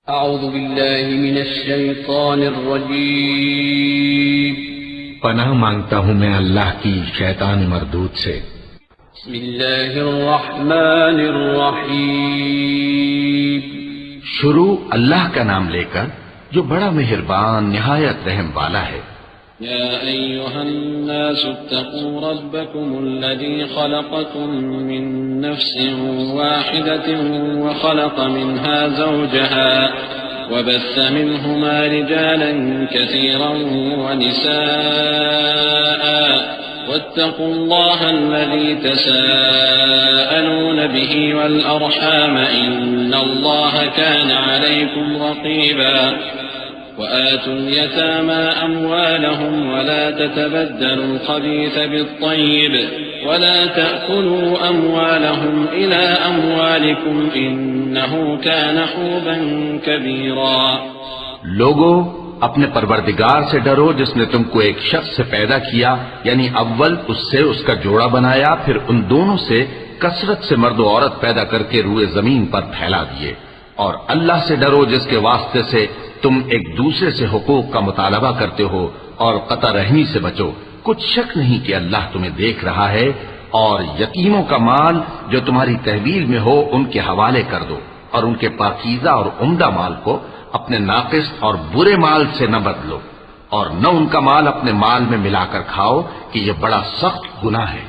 اعوذ باللہ من الشیطان الرجیم پناہ مانگتا ہوں میں اللہ کی شیطان مردود سے۔ بسم اللہ الرحمن الرحیم شروع اللہ کا نام لے کر جو بڑا مہربان نہایت رحم والا ہے۔ یا ایہا الناس اتقوا ربکم الذی خلقکم من نفس واحدة وخلق منها زوجها وبث منهما رجالا كثيرا ونساء واتقوا الله الذي تساءلون به والأرحام إن الله كان عليكم رقيبا وآتوا اليتامى أموالهم ولا تتبدلوا الخبيث بالطيب ولا تأكلوا أموالهم إلى أموالكم إنه كان حوبا كبيرا۔ لوگو اپنے پروردگار سے ڈرو جس نے تم کو ایک شخص سے پیدا کیا، یعنی اول اس سے اس کا جوڑا بنایا، پھر ان دونوں سے کثرت سے مرد و عورت پیدا کر کے روئے زمین پر پھیلا دیے، اور اللہ سے ڈرو جس کے واسطے سے تم ایک دوسرے سے حقوق کا مطالبہ کرتے ہو، اور قطع رحمی سے بچو، کچھ شک نہیں کہ اللہ تمہیں دیکھ رہا ہے۔ اور یتیموں کا مال جو تمہاری تحویل میں ہو ان کے حوالے کر دو، اور ان کے پاکیزہ اور عمدہ مال کو اپنے ناقص اور برے مال سے نہ بدلو، اور نہ ان کا مال اپنے مال میں ملا کر کھاؤ کہ یہ بڑا سخت گناہ ہے۔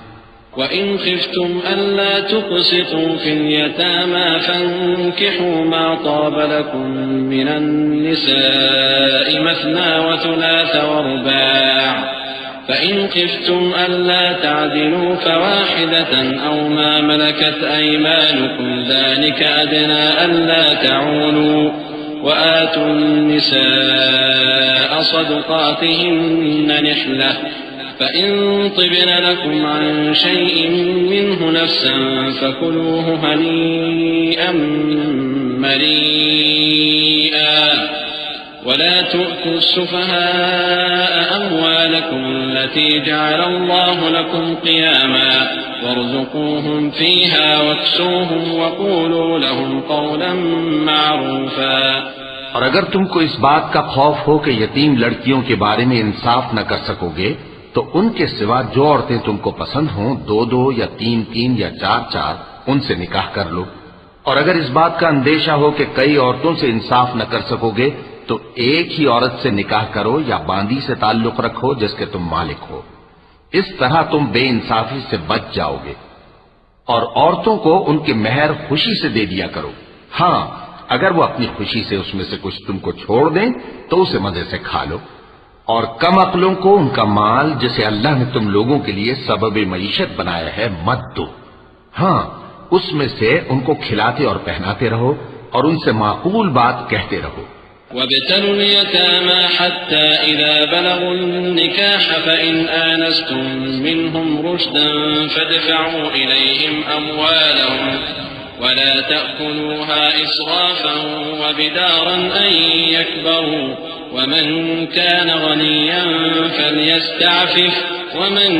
وَإِنْ خِفْتُمْ أَلَّا تُقْسِطُوا فِي الْيَتَامَى فَانكِحُوا مَا طَابَ لَكُم مِّنَ النِّسَاءِ مَثْنَىٰ وَثُلَاثَ وَرُبَاعَ فَإِنْ خِفْتُمْ أَلَّا تَعْدِلُوا فَوَاحِدَةً أَوْ مَا مَلَكَتْ أَيْمَانُكُمْ ذَلِكَ أَدْنَىٰ أَلَّا تَعُولُوا وَآتُوا النِّسَاءَ صَدُقَاتِهِنَّ نِحْلَةً فَإِن طِبْنَ لَكُمْ عَن شَيْءٍ مِّنْهُ نَفْسًا فَكُلُوهُ هَنِيئًا مَّرِيئًا وَلَا تُؤْتُوا السُّفَهَاءَ أَمْوَالَكُمُ الَّتِي جَعَلَ اللَّهُ لَكُمْ قِيَامًا وَارْزُقُوهُمْ فِيهَا وَاكْسُوهُمْ وَقُولُوا لَهُمْ قَوْلًا مَّعْرُوفًا۔ اور اگر تم کو اس بات کا خوف ہو کہ یتیم لڑکیوں کے بارے میں انصاف نہ کر سکو گے تو ان کے سوا جو عورتیں تم کو پسند ہوں، دو دو یا تین تین یا چار چار، ان سے نکاح کر لو۔ اور اگر اس بات کا اندیشہ ہو کہ کئی عورتوں سے انصاف نہ کر سکو گے تو ایک ہی عورت سے نکاح کرو یا باندی سے تعلق رکھو جس کے تم مالک ہو، اس طرح تم بے انصافی سے بچ جاؤ گے۔ اور عورتوں کو ان کے مہر خوشی سے دے دیا کرو، ہاں اگر وہ اپنی خوشی سے اس میں سے کچھ تم کو چھوڑ دیں تو اسے مزے سے کھا لو۔ اور کم عقلوں کو ان کا مال جسے اللہ نے تم لوگوں کے لیے سبب معیشت بنایا ہے مت دو، ہاں اس میں سے ان کو کھلاتے اور پہناتے رہو اور ان سے معقول بات کہتے رہو۔ وَابْتَلُوا الْيَتَامَى حَتَّى إِذَا بَلَغُوا النِّكَاحَ فَإِنْ آنَسْتُم مِّنْهُمْ رُشْدًا فَادْفَعُوا إِلَيْهِمْ أَمْوَالَهُمْ وَلَا تَأْكُلُوهَا إِسْرَافًا وَبِدَارًا أَن يَكْبَرُوا وَمَن كَانَ غَنِيًّا فَلْيَسْتَعْفِفْ وَمَن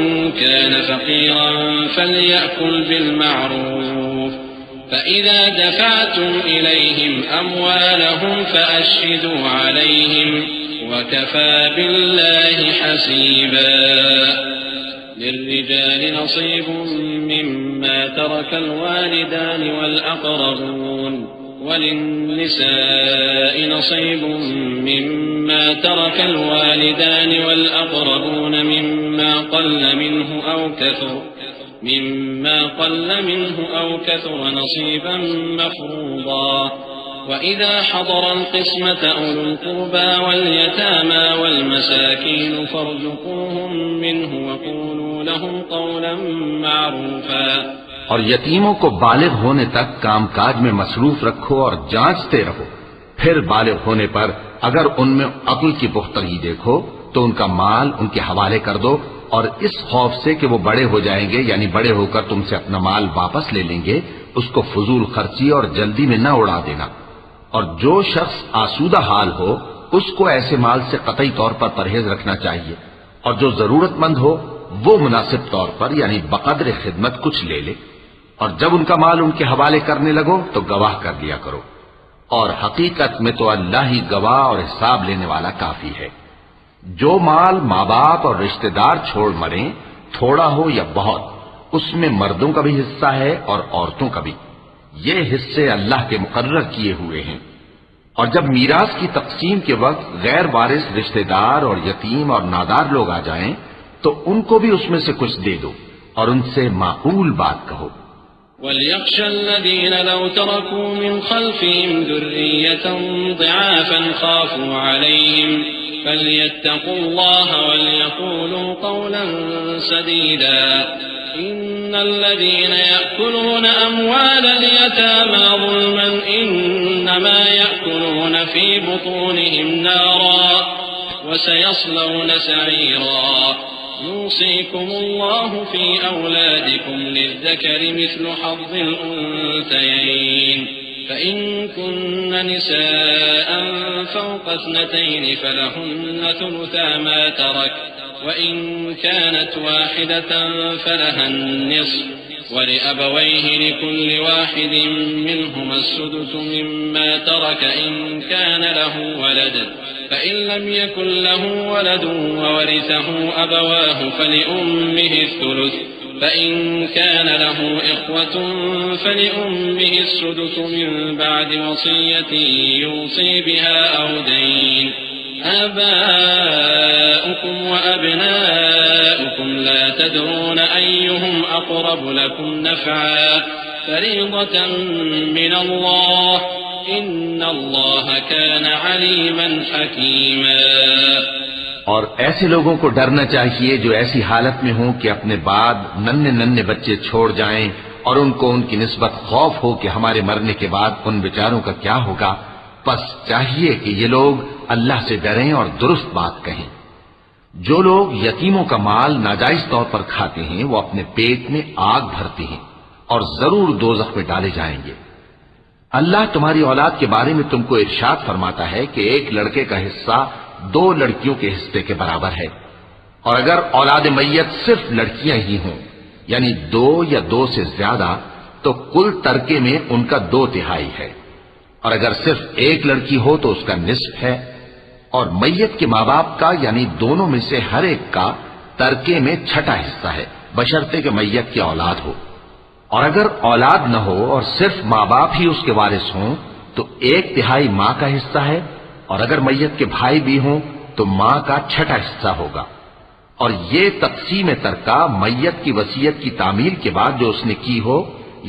كَانَ فَقِيرًا فَلْيَأْكُلْ بِالْمَعْرُوفِ فَإِذَا دَفَعْتُمْ إِلَيْهِمْ أَمْوَالَهُمْ فَأَشْهِدُوا عَلَيْهِمْ وَكَفَى بِاللَّهِ حَسِيبًا۔ لِلرِّجَالِ نَصِيبٌ مِّمَّا تَرَكَ الْوَالِدَانِ وَالْأَقْرَبُونَ وَلِلنِّسَاءِ نَصِيبٌ مِّمَّا تَرَكَ الْوَالِدَانِ وَالْأَقْرَبُونَ مِمَّا قَلَّ مِنْهُ أَوْ كَثُرَ نَصِيبًا مَّفْرُوضًا۔ وَإِذَا حَضَرَ الْقِسْمَةَ أُولُو الْقُرْبَىٰ وَالْيَتَامَىٰ وَالْمَسَاكِينُ فَارْزُقُوهُم مِّنْهُ وَقُولُوا لَهُمْ قَوْلًا مَّعْرُوفًا۔ اور یتیموں کو بالغ ہونے تک کام کاج میں مصروف رکھو اور جانچتے رہو، پھر بالغ ہونے پر اگر ان میں عقل کی پختگی دیکھو تو ان کا مال ان کے حوالے کر دو، اور اس خوف سے کہ وہ بڑے ہو جائیں گے، یعنی بڑے ہو کر تم سے اپنا مال واپس لے لیں گے، اس کو فضول خرچی اور جلدی میں نہ اڑا دینا۔ اور جو شخص آسودہ حال ہو اس کو ایسے مال سے قطعی طور پر پرہیز رکھنا چاہیے، اور جو ضرورت مند ہو وہ مناسب طور پر یعنی بقدر خدمت کچھ لے لے، اور جب ان کا مال ان کے حوالے کرنے لگو تو گواہ کر دیا کرو۔ اور حقیقت میں تو اللہ ہی گواہ اور حساب لینے والا کافی ہے۔ جو مال ماں باپ اور رشتہ دار چھوڑ مریں، تھوڑا ہو یا بہت، اس میں مردوں کا بھی حصہ ہے اور عورتوں کا بھی۔ یہ حصے اللہ کے مقرر کیے ہوئے ہیں۔ اور جب میراث کی تقسیم کے وقت غیر وارث رشتہ دار اور یتیم اور نادار لوگ آ جائیں تو ان کو بھی اس میں سے کچھ دے دو اور ان سے معقول بات کہو۔ وَلْيَخْشَ الَّذِينَ لَوْ تَرَكُوا مِنْ خَلْفِهِمْ ذُرِّيَّةً ضِعَافًا خَافُوا عَلَيْهِمْ فَلْيَتَّقُوا اللَّهَ وَلْيَقُولُوا قَوْلًا سَدِيدًا إِنَّ الَّذِينَ يَأْكُلُونَ أَمْوَالَ الْيَتَامَى ظُلْمًا إِنَّمَا يَأْكُلُونَ فِي بُطُونِهِمْ نَارًا وَسَيَصْلَوْنَ سَعِيرًا يوصيكم الله في أولادكم للذكر مثل حظ الأنثيين فإن كن نساء فوق 2 فلهن ثلثا ما ترك وإن كانت واحدة فلها النصف ولأبويه لكل واحد منهما السدس مما ترك إن كان له ولد فإن لم يكن له ولد وورثه أبواه فلأمه الثلث فإن كان له إخوة فلأمه السدس من بعد وصية يوصي بها أو دين آباؤكم وأبناؤكم لا تدرون أيهم أقرب لكم نفعا فريضة من الله إن الله كان عليما حكيما۔ اور ایسے لوگوں کو ڈرنا چاہیے جو ایسی حالت میں ہوں کہ اپنے بعد ننھے بچے چھوڑ جائیں اور ان کو ان کی نسبت خوف ہو کہ ہمارے مرنے کے بعد ان بیچاروں کا کیا ہوگا، پس چاہیے کہ یہ لوگ اللہ سے ڈریں اور درست بات کہیں۔ جو لوگ یتیموں کا مال ناجائز طور پر کھاتے ہیں وہ اپنے پیٹ میں آگ بھرتے ہیں اور ضرور دوزخ میں ڈالے جائیں گے۔ اللہ تمہاری اولاد کے بارے میں تم کو ارشاد فرماتا ہے کہ ایک لڑکے کا حصہ 2 لڑکیوں کے حصے کے برابر ہے، اور اگر اولاد میت صرف لڑکیاں ہی ہوں یعنی 2 یا 2 سے زیادہ تو کل ترکے میں ان کا 2/3 ہے، اور اگر صرف ایک لڑکی ہو تو اس کا نصف ہے، اور میت کے ماں باپ کا یعنی دونوں میں سے ہر ایک کا ترکے میں 6واں حصہ ہے بشرطے کہ میت کی اولاد ہو، اور اگر اولاد نہ ہو اور صرف ماں باپ ہی اس کے وارث ہوں تو 1/3 ماں کا حصہ ہے، اور اگر میت کے بھائی بھی ہوں تو ماں کا 6واں حصہ ہوگا۔ اور یہ تقسیم ترکہ میت کی وصیت کی تعمیل کے بعد جو اس نے کی ہو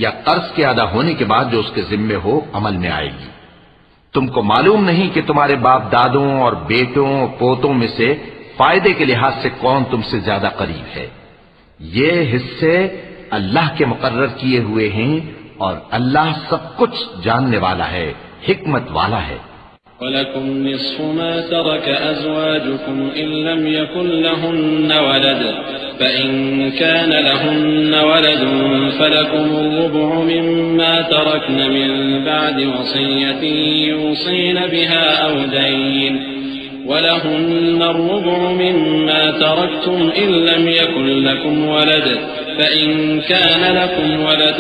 یا قرض کے ادا ہونے کے بعد جو اس کے ذمے ہو عمل میں آئے گی۔ تم کو معلوم نہیں کہ تمہارے باپ دادوں اور بیٹوں اور پوتوں میں سے فائدے کے لحاظ سے کون تم سے زیادہ قریب ہے۔ یہ حصے اللہ کے مقرر کیے ہوئے ہیں اور اللہ سب کچھ جاننے والا ہے، حکمت والا ہے۔ وَلَكُمْ نِصْفُ مَا تَرَكَ أَزْوَاجُكُمْ إِن لَّمْ يَكُن لَّهُنَّ وَلَدٌ فَإِن كَانَ لَهُنَّ وَلَدٌ فَلَكُمُ الرُّبُعُ مِمَّا تَرَكْنَ مِن بَعْدِ وَصِيَّةٍ يُوصِينَ بِهَا أَوْ دَيْنٍ وَلَهُنَّ الرُّبُعُ مِمَّا تَرَكْتُمْ إِن لَّمْ يَكُن لَّكُمْ وَلَدٌ فَإِن كَانَ لَكُمْ وَلَدٌ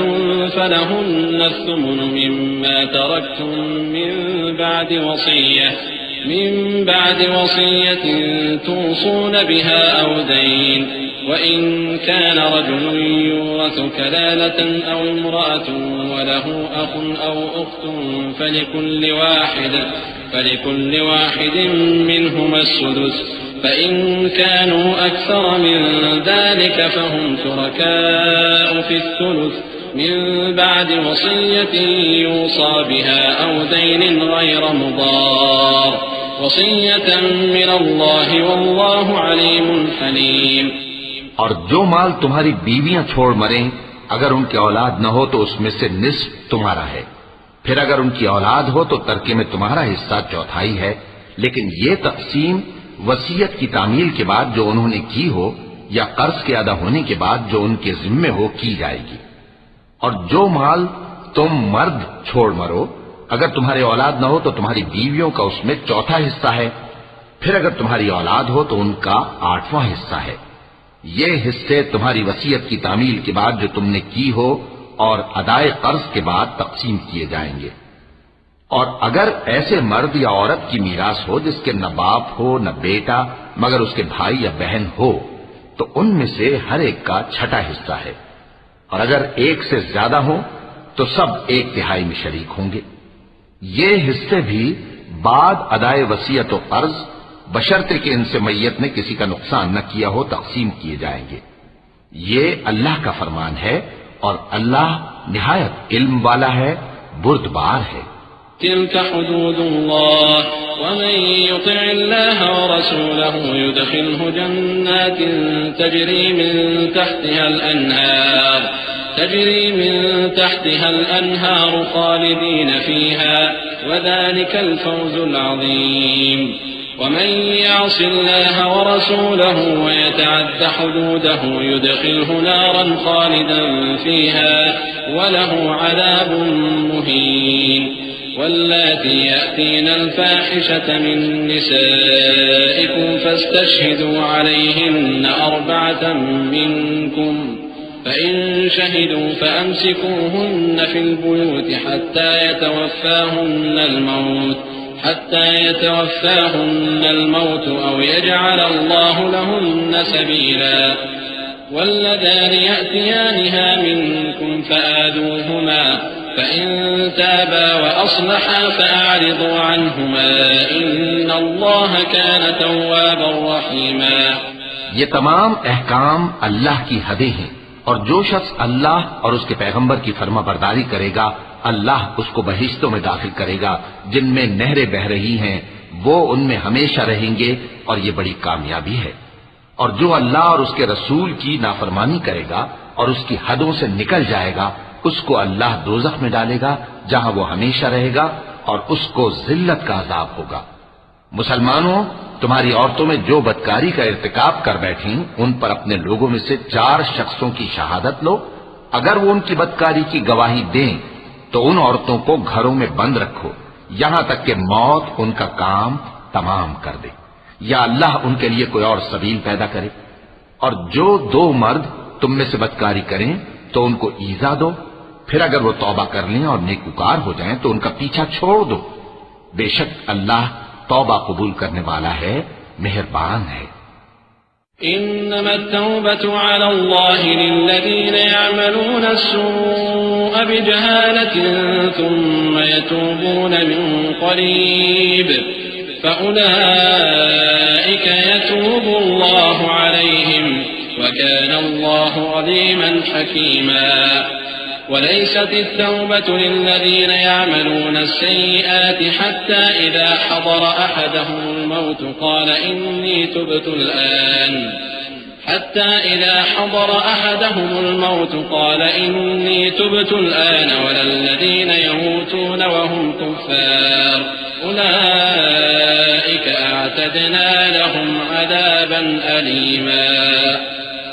فَلَهُنَّ الثُّمُنُ مِمَّا تَرَكْتُم مِّن بعد وصية توصون بها أو دين وإن كان رجل يورث كلالة أو امرأة وله أخ أو أخت فلكل واحد منهما السدس فإن كانوا أكثر من ذلك فهم شركاء في الثلث من بعد وصية يوصى بها أو دين غير مضار وصية من الله والله عليم حليم۔ اور جو مال تمہاری بیویاں چھوڑ مریں اگر ان کی اولاد نہ ہو تو اس میں سے نصف تمہارا ہے، پھر اگر ان کی اولاد ہو تو ترکے میں تمہارا حصہ 1/4 ہے، لیکن یہ تقسیم وصیت کی تعمیل کے بعد جو انہوں نے کی ہو یا قرض کے ادا ہونے کے بعد جو ان کے ذمے ہو کی جائے گی۔ اور جو مال تم مرد چھوڑ مرو اگر تمہاری اولاد نہ ہو تو تمہاری بیویوں کا اس میں 1/4 حصہ ہے، پھر اگر تمہاری اولاد ہو تو ان کا 8واں حصہ ہے۔ یہ حصے تمہاری وصیت کی تعمیل کے بعد جو تم نے کی ہو اور ادائے قرض کے بعد تقسیم کیے جائیں گے۔ اور اگر ایسے مرد یا عورت کی میراث ہو جس کے نہ باپ ہو نہ بیٹا مگر اس کے بھائی یا بہن ہو تو ان میں سے ہر ایک کا چھٹا حصہ ہے، اور اگر ایک سے زیادہ ہو تو سب 1/3 میں شریک ہوں گے۔ یہ حصے بھی بعد ادائے وصیت و قرض بشرطے کہ ان سے میت نے کسی کا نقصان نہ کیا ہو تقسیم کیے جائیں گے۔ یہ اللہ کا فرمان ہے اور اللہ نہایت علم والا ہے، بردبار ہے۔ تلك حدود الله ومن يطع الله ورسوله يدخله جنات تجري من تحتها الأنهار خالدين فيها وذلك الفوز العظيم ومن يعص الله ورسوله ويتعد حدوده يدخله نارا خالدا فيها وله عذاب مهين واللاتي يأتين الفاحشة من نسائكم فاستشهدوا عليهن 4 منكم فإن شهدوا فأمسكوهن في البيوت حتى يتوفاهن الموت أو يجعل الله لهن سبيلا واللذان يأتيانها منكم فآذوهما فإن تابا وأصلحا فأعرضوا عنهما إن الله كان توابا رحيما۔ یہ تمام احکام اللہ کی حدیں ہیں، اور جو شخص اللہ اور اس کے پیغمبر کی فرما برداری کرے گا اللہ اس کو بہشتوں میں داخل کرے گا جن میں نہریں بہ رہی ہیں، وہ ان میں ہمیشہ رہیں گے اور یہ بڑی کامیابی ہے۔ اور جو اللہ اور اس کے رسول کی نافرمانی کرے گا اور اس کی حدوں سے نکل جائے گا اس کو اللہ دوزخ میں ڈالے گا جہاں وہ ہمیشہ رہے گا اور اس کو ذلت کا عذاب ہوگا۔ مسلمانوں، تمہاری عورتوں میں جو بدکاری کا ارتکاب کر بیٹھیں ان پر اپنے لوگوں میں سے 4 شخصوں کی شہادت لو۔ اگر وہ ان کی بدکاری کی گواہی دیں تو ان عورتوں کو گھروں میں بند رکھو یہاں تک کہ موت ان کا کام تمام کر دے یا اللہ ان کے لیے کوئی اور سبیل پیدا کرے۔ اور جو 2 مرد تم میں سے بدکاری کریں تو ان کو ایذا دو، پھر اگر وہ توبہ کر لیں اور نیکوکار ہو جائیں تو ان کا پیچھا چھوڑ دو، بے شک اللہ توبہ قبول کرنے والا ہے، مہربان ہے۔ إنما التوبة على الله للذين يعملون السوء بجهالة ثم يتوبون من قريب فأولئك يتوب الله عليهم وكان الله عليما حكيما وليست التوبة للذين يعملون السيئات حتى إذا حضر أحدهم الموت قال إني تبت الآن ولا الذين يموتون وهم كفار أولئك أعتدنا لهم عذابا أليما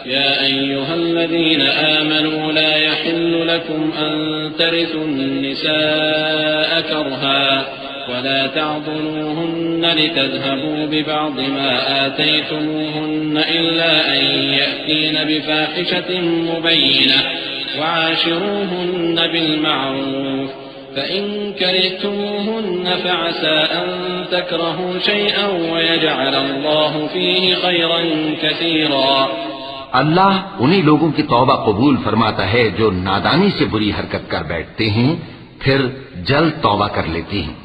يا أيها الذين آمنوا لا يحل لكم أن ترثوا النساء كرها ولا تعضلوهن لتذهبوا ببعض ما آتيتموهن إلا أن يأتين بفاحشة مبينة وعاشروهن بالمعروف فإن كرهتموهن فعسى أن تكرهوا شيئا ويجعل الله فيه خيرا كثيرا۔ اللہ انہی لوگوں کی توبہ قبول فرماتا ہے جو نادانی سے بری حرکت کر بیٹھتے ہیں پھر جلد توبہ کر لیتے ہیں،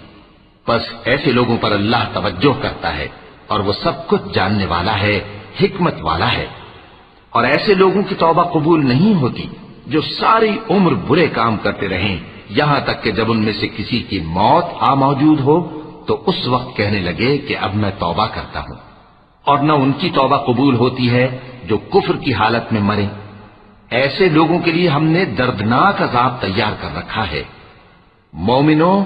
بس ایسے لوگوں پر اللہ توجہ کرتا ہے اور وہ سب کچھ جاننے والا ہے، حکمت والا ہے۔ اور ایسے لوگوں کی توبہ قبول نہیں ہوتی جو ساری عمر برے کام کرتے رہیں یہاں تک کہ جب ان میں سے کسی کی موت آ موجود ہو تو اس وقت کہنے لگے کہ اب میں توبہ کرتا ہوں، اور نہ ان کی توبہ قبول ہوتی ہے جو کفر کی حالت میں مریں۔ ایسے لوگوں کے لیے ہم نے دردناک عذاب تیار کر رکھا ہے۔ مومنوں،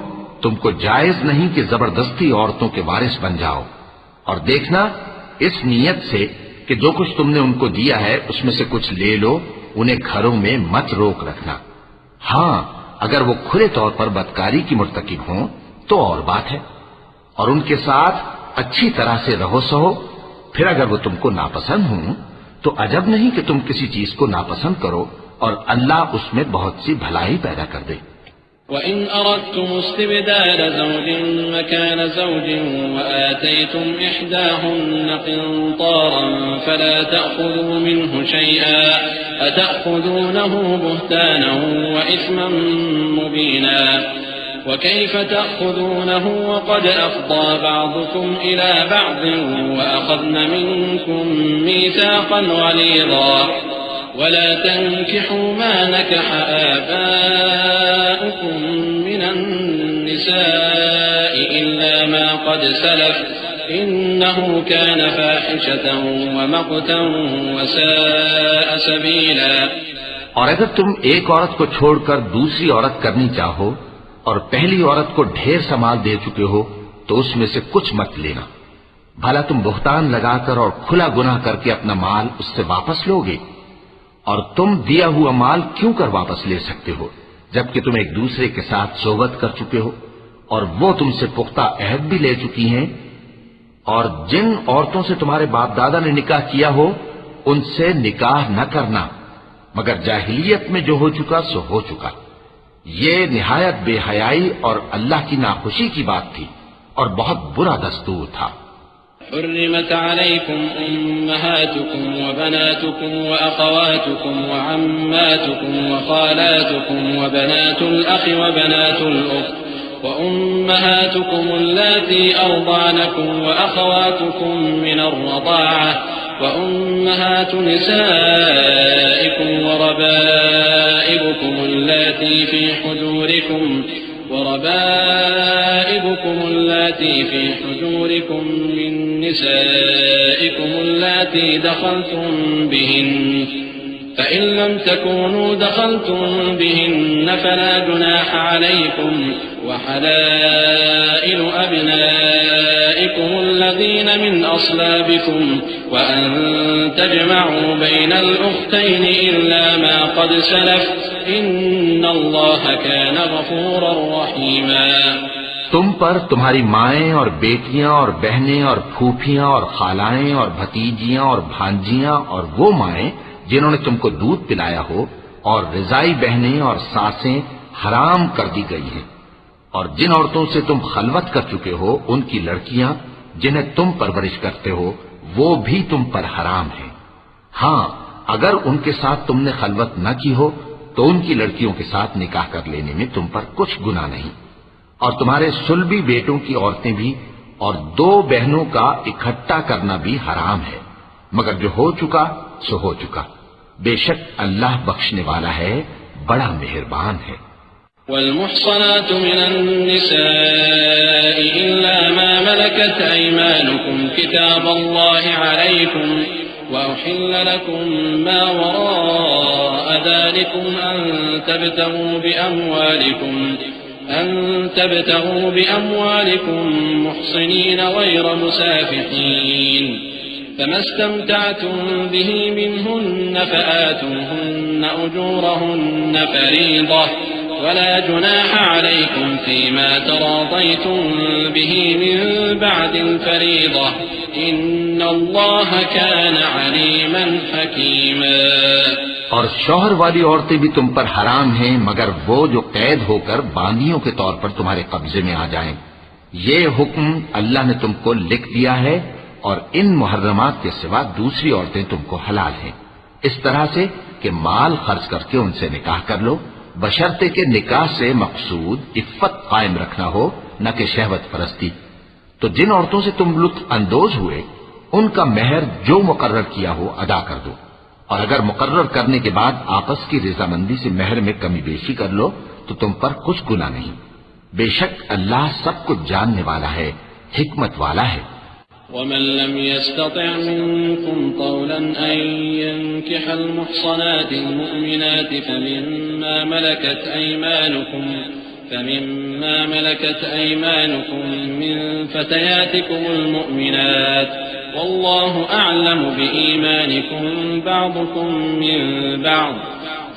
تم کو جائز نہیں کہ زبردستی عورتوں کے وارث بن جاؤ، اور دیکھنا اس نیت سے کہ جو کچھ تم نے ان کو دیا ہے اس میں سے کچھ لے لو، انہیں گھروں میں مت روک رکھنا۔ ہاں، اگر وہ کھلے طور پر بدکاری کی مرتکب ہوں تو اور بات ہے، اور ان کے ساتھ اچھی طرح سے رہو سہو۔ پھر اگر وہ تم کو ناپسند ہوں تو عجب نہیں کہ تم کسی چیز کو ناپسند کرو، اور اللہ اس میں بہت سی بھلائی پیدا کر دے۔ وإن أردتم استبدال زوج مكان زوج وآتيتم إحداهن قنطارا فلا تأخذوا منه شيئا أتأخذونه بهتانا وإثما مبينا وكيف تأخذونه وقد أفضى بعضكم إلى بعض وأخذن منكم ميثاقا غليظا ولا تنكحوا ما نكح آباؤكم من النساء إلا ما قد سلف إنه كان فاحشة ومقتا وساء سبيلا. اور اگر تم ایک عورت کو چھوڑ کر دوسری عورت کرنی چاہو اور پہلی عورت کو ڈھیر سا مال دے چکے ہو تو اس میں سے کچھ مت لینا. بھلا تم بہتان لگا کر اور کھلا گناہ کر کے اپنا مال اس سے واپس لوگے؟ اور تم دیا ہوا مال کیوں کر واپس لے سکتے ہو جبکہ تم ایک دوسرے کے ساتھ صحبت کر چکے ہو اور وہ تم سے پختہ عہد بھی لے چکی ہیں؟ اور جن عورتوں سے تمہارے باپ دادا نے نکاح کیا ہو ان سے نکاح نہ کرنا مگر جاہلیت میں جو ہو چکا سو ہو چکا. یہ نہایت بے حیائی اور اللہ کی ناخوشی کی بات تھی اور بہت برا دستور تھا. حرمت عليكم أمهاتكم وبناتكم وأخواتكم وعماتكم وخالاتكم وبنات الأخ وبنات الأخت وأمهاتكم اللاتي أرضعنكم وأخواتكم من الرضاعة وأمهات نسائكم وربائبكم اللاتي في حجوركم من نسائكم اللاتي دخلتم بهن فإن لم تكونوا دخلتم بهن فلا جناح عليكم وحلائل أبنائكم الذين من أصلابكم وأن تجمعوا بين الأختين إلا ما قد سلف إن الله كان غفورا رحيما. تم پر تمہاری مائیں اور بیٹیاں اور بہنیں اور پھوپھیاں اور خالائیں اور بھتیجیاں اور بھانجیاں اور وہ مائیں جنہوں نے تم کو دودھ پلایا ہو اور رضائی بہنیں اور ساسیں حرام کر دی گئی ہیں. اور جن عورتوں سے تم خلوت کر چکے ہو ان کی لڑکیاں جنہیں تم پرورش کرتے ہو وہ بھی تم پر حرام ہیں. ہاں اگر ان کے ساتھ تم نے خلوت نہ کی ہو تو ان کی لڑکیوں کے ساتھ نکاح کر لینے میں تم پر کچھ گناہ نہیں. اور تمہارے صلبی بیٹوں کی عورتیں بھی اور دو بہنوں کا اکٹھا کرنا بھی حرام ہے مگر جو ہو چکا سو ہو چکا. بے شک اللہ بخشنے والا ہے بڑا مہربان ہے. والمحصنات من النساء إلا ما ملكت أيمانكم كتاب الله عليكم وأحل لكم ما وراء ذلكم أن تبتغوا بأموالكم محصنين غير مسافحين فما استمتعتم به منهن فآتوهن أجورهن فريضة ولا جناح عليكم فيما تراضيتم به من بعد الفريضة إن الله كان عليما حكيما. اور شوہر والی عورتیں بھی تم پر حرام ہیں مگر وہ جو قید ہو کر باندیوں کے طور پر تمہارے قبضے میں آ جائیں. یہ حکم اللہ نے تم کو لکھ دیا ہے اور ان محرمات کے سوا دوسری عورتیں تم کو حلال ہیں اس طرح سے کہ مال خرچ کر کے ان سے نکاح کر لو بشرطے کہ نکاح سے مقصود عفت قائم رکھنا ہو نہ کہ شہوت پرستی. تو جن عورتوں سے تم لطف اندوز ہوئے ان کا مہر جو مقرر کیا ہو ادا کر دو اور اگر مقرر کرنے کے بعد آپس کی رضامندی سے مہر میں کمی بیشی کر لو تو تم پر کچھ گناہ نہیں. بے شک اللہ سب کچھ جاننے والا ہے حکمت والا ہے. ومن لم يستطع منكم طولا أن ينكح المحصنات المؤمنات فمما ملكت أيمانكم من فتياتكم المؤمنات والله أعلم بإيمانكم بعضكم من بعض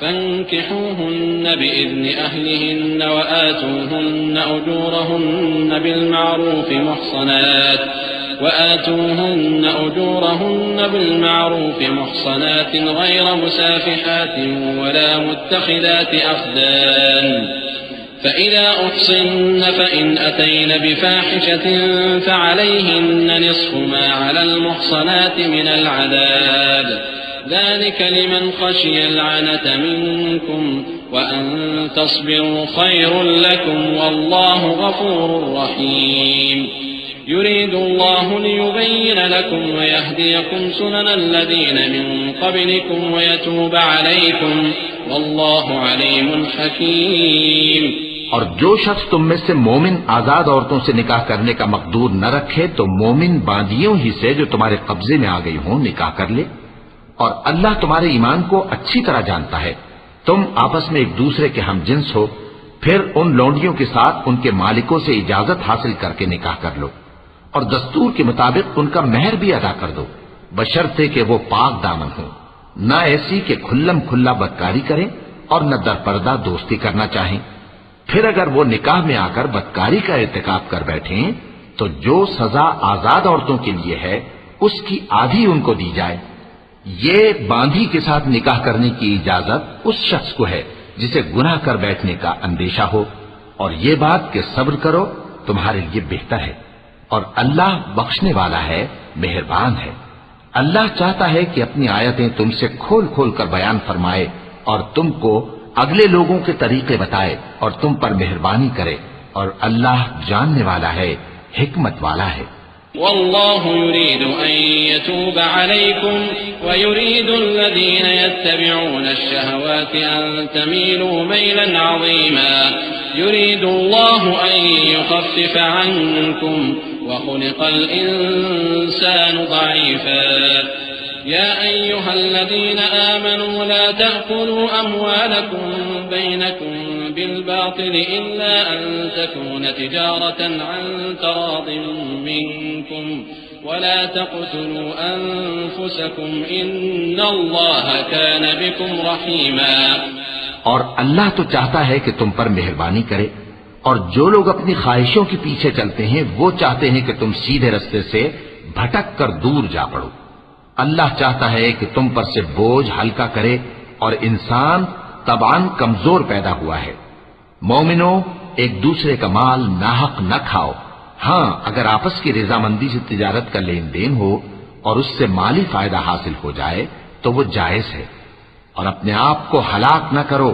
فانكحوهن بإذن أهلهن وآتوهن أجورهن بالمعروف محصنات غير مسافحات ولا متخذات أخدان فإذا أحصن فإن أتين بفاحشة فعليهن نصف ما على المحصنات من العذاب ذلك لمن خشي العنة منكم وأن تصبروا خير لكم والله غفور رحيم يريد الله ليبين لكم ويهديكم سنن الذين من قبلكم ويتوب عليكم والله عليم حكيم. اور جو شخص تم میں سے مومن آزاد عورتوں سے نکاح کرنے کا مقدور نہ رکھے تو مومن باندیوں ہی سے جو تمہارے قبضے میں آ گئی ہوں نکاح کر لے. اور اللہ تمہارے ایمان کو اچھی طرح جانتا ہے. تم آپس میں ایک دوسرے کے ہم جنس ہو، پھر ان لونڈیوں کے ساتھ ان کے مالکوں سے اجازت حاصل کر کے نکاح کر لو اور دستور کے مطابق ان کا مہر بھی ادا کر دو، بشرطے کہ وہ پاک دامن ہو، نہ ایسی کہ کھلم کھلا بدکاری کریں اور نہ درپردہ دوستی کرنا چاہیں. پھر اگر وہ نکاح میں آ کر بدکاری کا ارتکاب کر بیٹھیں تو جو سزا آزاد عورتوں کے لیے ہے اس کی آدھی ان کو دی جائے. یہ باندھی کے ساتھ نکاح کرنے کی اجازت اس شخص کو ہے جسے گناہ کر بیٹھنے کا اندیشہ ہو، اور یہ بات کہ صبر کرو تمہارے لیے بہتر ہے، اور اللہ بخشنے والا ہے، مہربان ہے. اللہ چاہتا ہے کہ اپنی آیتیں تم سے کھول کھول کر بیان فرمائے اور تم کو اگلے لوگوں کے طریقے بتائے اور تم پر مہربانی کرے، اور اللہ جاننے والا ہے، حکمت والا ہے. والله يريد أن يتوب عليكم ويريد الذين يتبعون الشهوات أن تميلوا ميلا عظيما يريد الله أن يخفف عنكم وخلق الإنسان ضعيفا يا أيها الذين آمنوا لا تأكلوا أموالكم بينكم بالباطل إلا أن تكون تجارة عن تراض منكم ولا تقتلوا أنفسكم إن الله كان بكم رحيما. اور اللہ تو چاہتا ہے کہ تم پر مہربانی کرے، اور جو لوگ اپنی خواہشوں کے پیچھے چلتے ہیں وہ چاہتے ہیں کہ تم سیدھے رستے سے بھٹک کر دور جا پڑو. اللہ چاہتا ہے کہ تم پر سے بوجھ ہلکا کرے، اور انسان طبعاً کمزور پیدا ہوا ہے. مومنوں، ایک دوسرے کا مال ناحق نہ کھاؤ. ہاں، اگر آپس کی رضامندی سے تجارت کا لین دین ہو اور اس سے مالی فائدہ حاصل ہو جائے تو وہ جائز ہے. اور اپنے آپ کو ہلاک نہ کرو،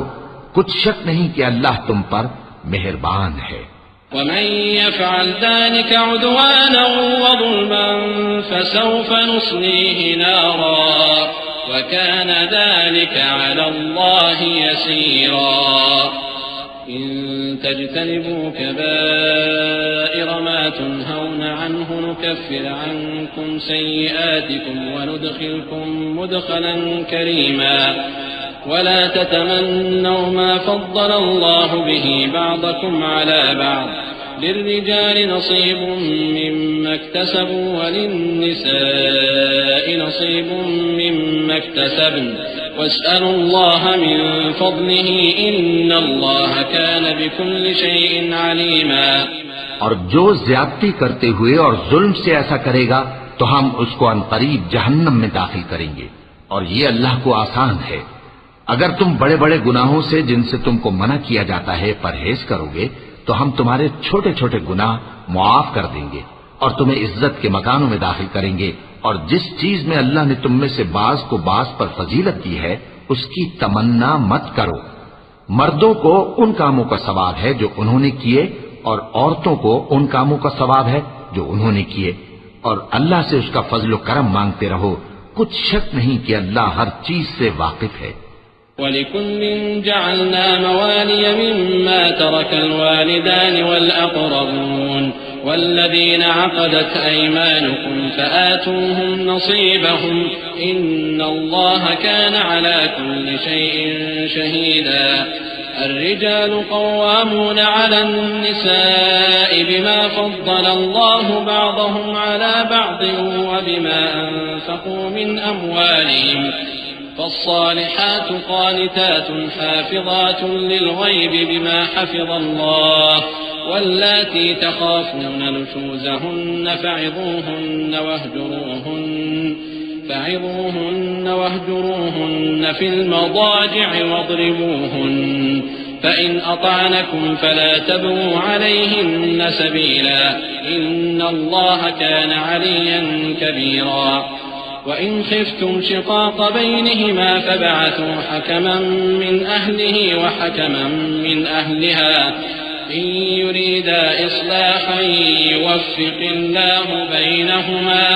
کچھ شک نہیں کہ اللہ تم پر مہربان ہے. ومن يفعل ذلك عدوانا وظلما فسوف نصليه نارا وكان ذلك على الله يسيرا. إن تجتنبوا كبائر ما تنهون عنه نكفر عنكم سيئاتكم وندخلكم مدخلا كريما. ولا تتمنوا ما فضل الله به بعضكم على بعض للرجال نصيب مما اكتسبوا وللنساء نصيب مما اكتسبن واسألوا الله من فضله إن الله كان بكل شيء عليما. اور جو زیادتی کرتے ہوئے اور ظلم سے ایسا کرے گا تو ہم اس کو عنقریب جہنم میں داخل کریں گے، اور یہ اللہ کو آسان ہے. اگر تم بڑے بڑے گناہوں سے جن سے تم کو منع کیا جاتا ہے پرہیز کرو گے تو ہم تمہارے چھوٹے چھوٹے گناہ معاف کر دیں گے اور تمہیں عزت کے مکانوں میں داخل کریں گے. اور جس چیز میں اللہ نے تم میں سے بعض کو بعض پر فضیلت دی ہے اس کی تمنا مت کرو. مردوں کو ان کاموں کا ثواب ہے جو انہوں نے کیے، اور عورتوں کو ان کاموں کا ثواب ہے جو انہوں نے کیے، اور اللہ سے اس کا فضل و کرم مانگتے رہو. کچھ شک نہیں کہ اللہ ہر چیز سے واقف ہے. وَلِكُلٍّ جَعَلْنَا مَوَالِيَ مِمَّا تَرَكَ الْوَالِدَانِ وَالْأَقْرَبُونَ وَالَّذِينَ عَقَدَتْ أَيْمَانُكُمْ فَآتُوهُمْ نَصِيبَهُمْ إِنَّ اللَّهَ كَانَ عَلَى كُلِّ شَيْءٍ شَهِيدًا. الرجال قوامون على النساء بما فضل الله بعضهم على بعض وبما أنفقوا من أموالهم فالصالحات قانتات حافظات للغيب بما حفظ الله واللاتي تخافون نشوزهن فعظوهن واهجروهن في المضاجع واضربوهن فإن أطعنكم فلا تبغوا عليهن سبيلا إن الله كان عليا كبيرا وإن خفتم شقاق بينهما فابعثوا حكما من أهله وحكما من أهلها إن يريدا إصلاحا يوفق الله بينهما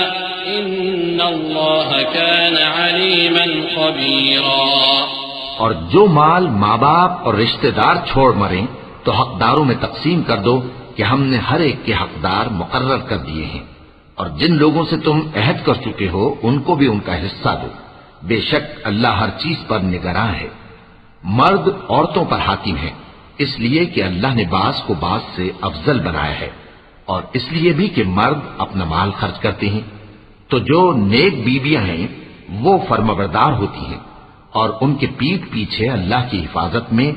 إن الله كان عليما خبيرا۔ اور جو مال ماں باپ اور رشتہ دار چھوڑ مریں تو حقداروں میں تقسیم کر دو کہ ہم نے ہر ایک کے حقدار مقرر کر دیے ہیں، اور جن لوگوں سے تم عہد کر چکے ہو ان کو بھی ان کا حصہ دو، بے شک اللہ ہر چیز پر نگراں ہے۔ مرد عورتوں پر حاکم ہے، اس لیے کہ اللہ نے بعض کو بعض سے افضل بنایا ہے، اور اس لیے بھی کہ مرد اپنا مال خرچ کرتے ہیں۔ تو جو نیک بیویاں ہیں وہ فرمانبردار ہوتی ہیں اور ان کے پیٹھ پیچھے اللہ کی حفاظت میں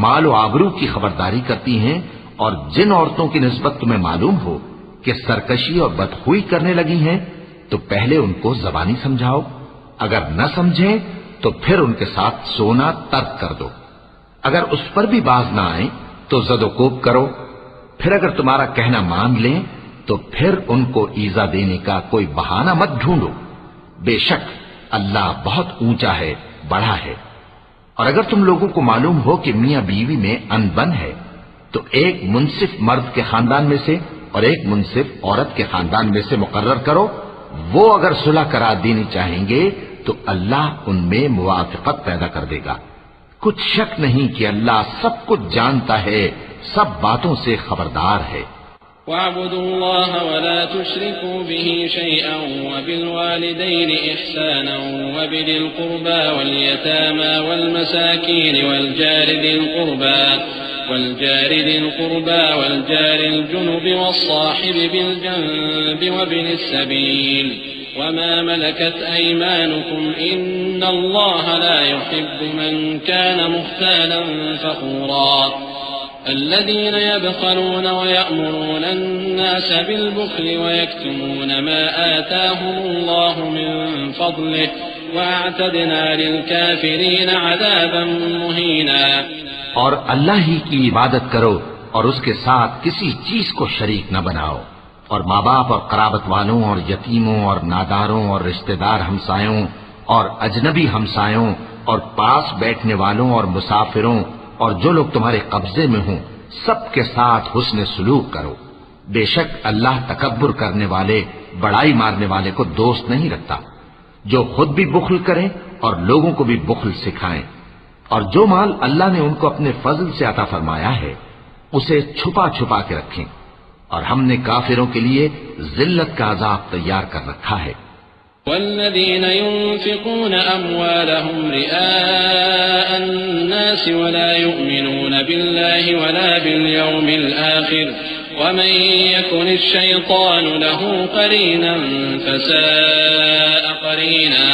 مال و آبرو کی خبرداری کرتی ہیں، اور جن عورتوں کی نسبت تمہیں معلوم ہو کہ سرکشی اور بدخوئی کرنے لگی ہیں تو پہلے ان کو زبانی سمجھاؤ، اگر نہ سمجھیں تو پھر ان کے ساتھ سونا ترک کر دو، اگر اس پر بھی باز نہ آئیں تو زد و کوب کرو، پھر اگر تمہارا کہنا مان لیں تو پھر ان کو ایذا دینے کا کوئی بہانہ مت ڈھونڈو، بے شک اللہ بہت اونچا ہے، بڑا ہے۔ اور اگر تم لوگوں کو معلوم ہو کہ میاں بیوی میں ان بن ہے تو ایک منصف مرد کے خاندان میں سے اور ایک منصف عورت کے خاندان میں سے مقرر کرو، وہ اگر صلح کرا دینی چاہیں گے تو اللہ ان میں موافقت پیدا کر دے گا۔ کچھ شک نہیں کہ اللہ سب کچھ جانتا ہے، سب باتوں سے خبردار ہے۔ وَاعْبُدُوا اللَّهَ وَلَا تُشْرِكُوا بِهِ شَيْئًا وَبِالْوَالِدَيْنِ إِحْسَانًا وَبِذِي الْقُرْبَى وَالْيَتَامَى وَالْمَسَاكِينِ وَالْجَارِ ذِي الْقُرْبَى وَالْجَارِ الْجُنُبِ وَالصَّاحِبِ بِالْجَنبِ وَابْنِ السَّبِيلِ وَمَا مَلَكَتْ أَيْمَانُكُمْ إِنَّ اللَّهَ لَا يُحِبُّ مَنْ كَانَ مُخْتَالًا فَخُورًا الذين يبخلون ويأمرون الناس بالبخل ويكتمون ما آتاهم الله من فضله وأعتدنا للكافرين عذابا مهينا۔ اور اللہ ہی کی عبادت کرو اور اس کے ساتھ کسی چیز کو شریک نہ بناؤ، اور ماں باپ اور قرابت والوں اور یتیموں اور ناداروں اور رشتہ دار ہمسایوں اور اجنبی ہمسایوں اور پاس بیٹھنے والوں اور مسافروں اور جو لوگ تمہارے قبضے میں ہوں سب کے ساتھ حسن سلوک کرو، بے شک اللہ تکبر کرنے والے بڑائی مارنے والے کو دوست نہیں رکھتا۔ جو خود بھی بخل کریں اور لوگوں کو بھی بخل سکھائیں، اور جو مال اللہ نے ان کو اپنے فضل سے عطا فرمایا ہے اسے چھپا چھپا کے رکھیں، اور ہم نے کافروں کے لیے ذلت کا عذاب تیار کر رکھا ہے۔ والذين ينفقون أموالهم رئاء الناس ولا يؤمنون بالله ولا باليوم الآخر ومن يكن الشيطان له قرينا فساء قرينا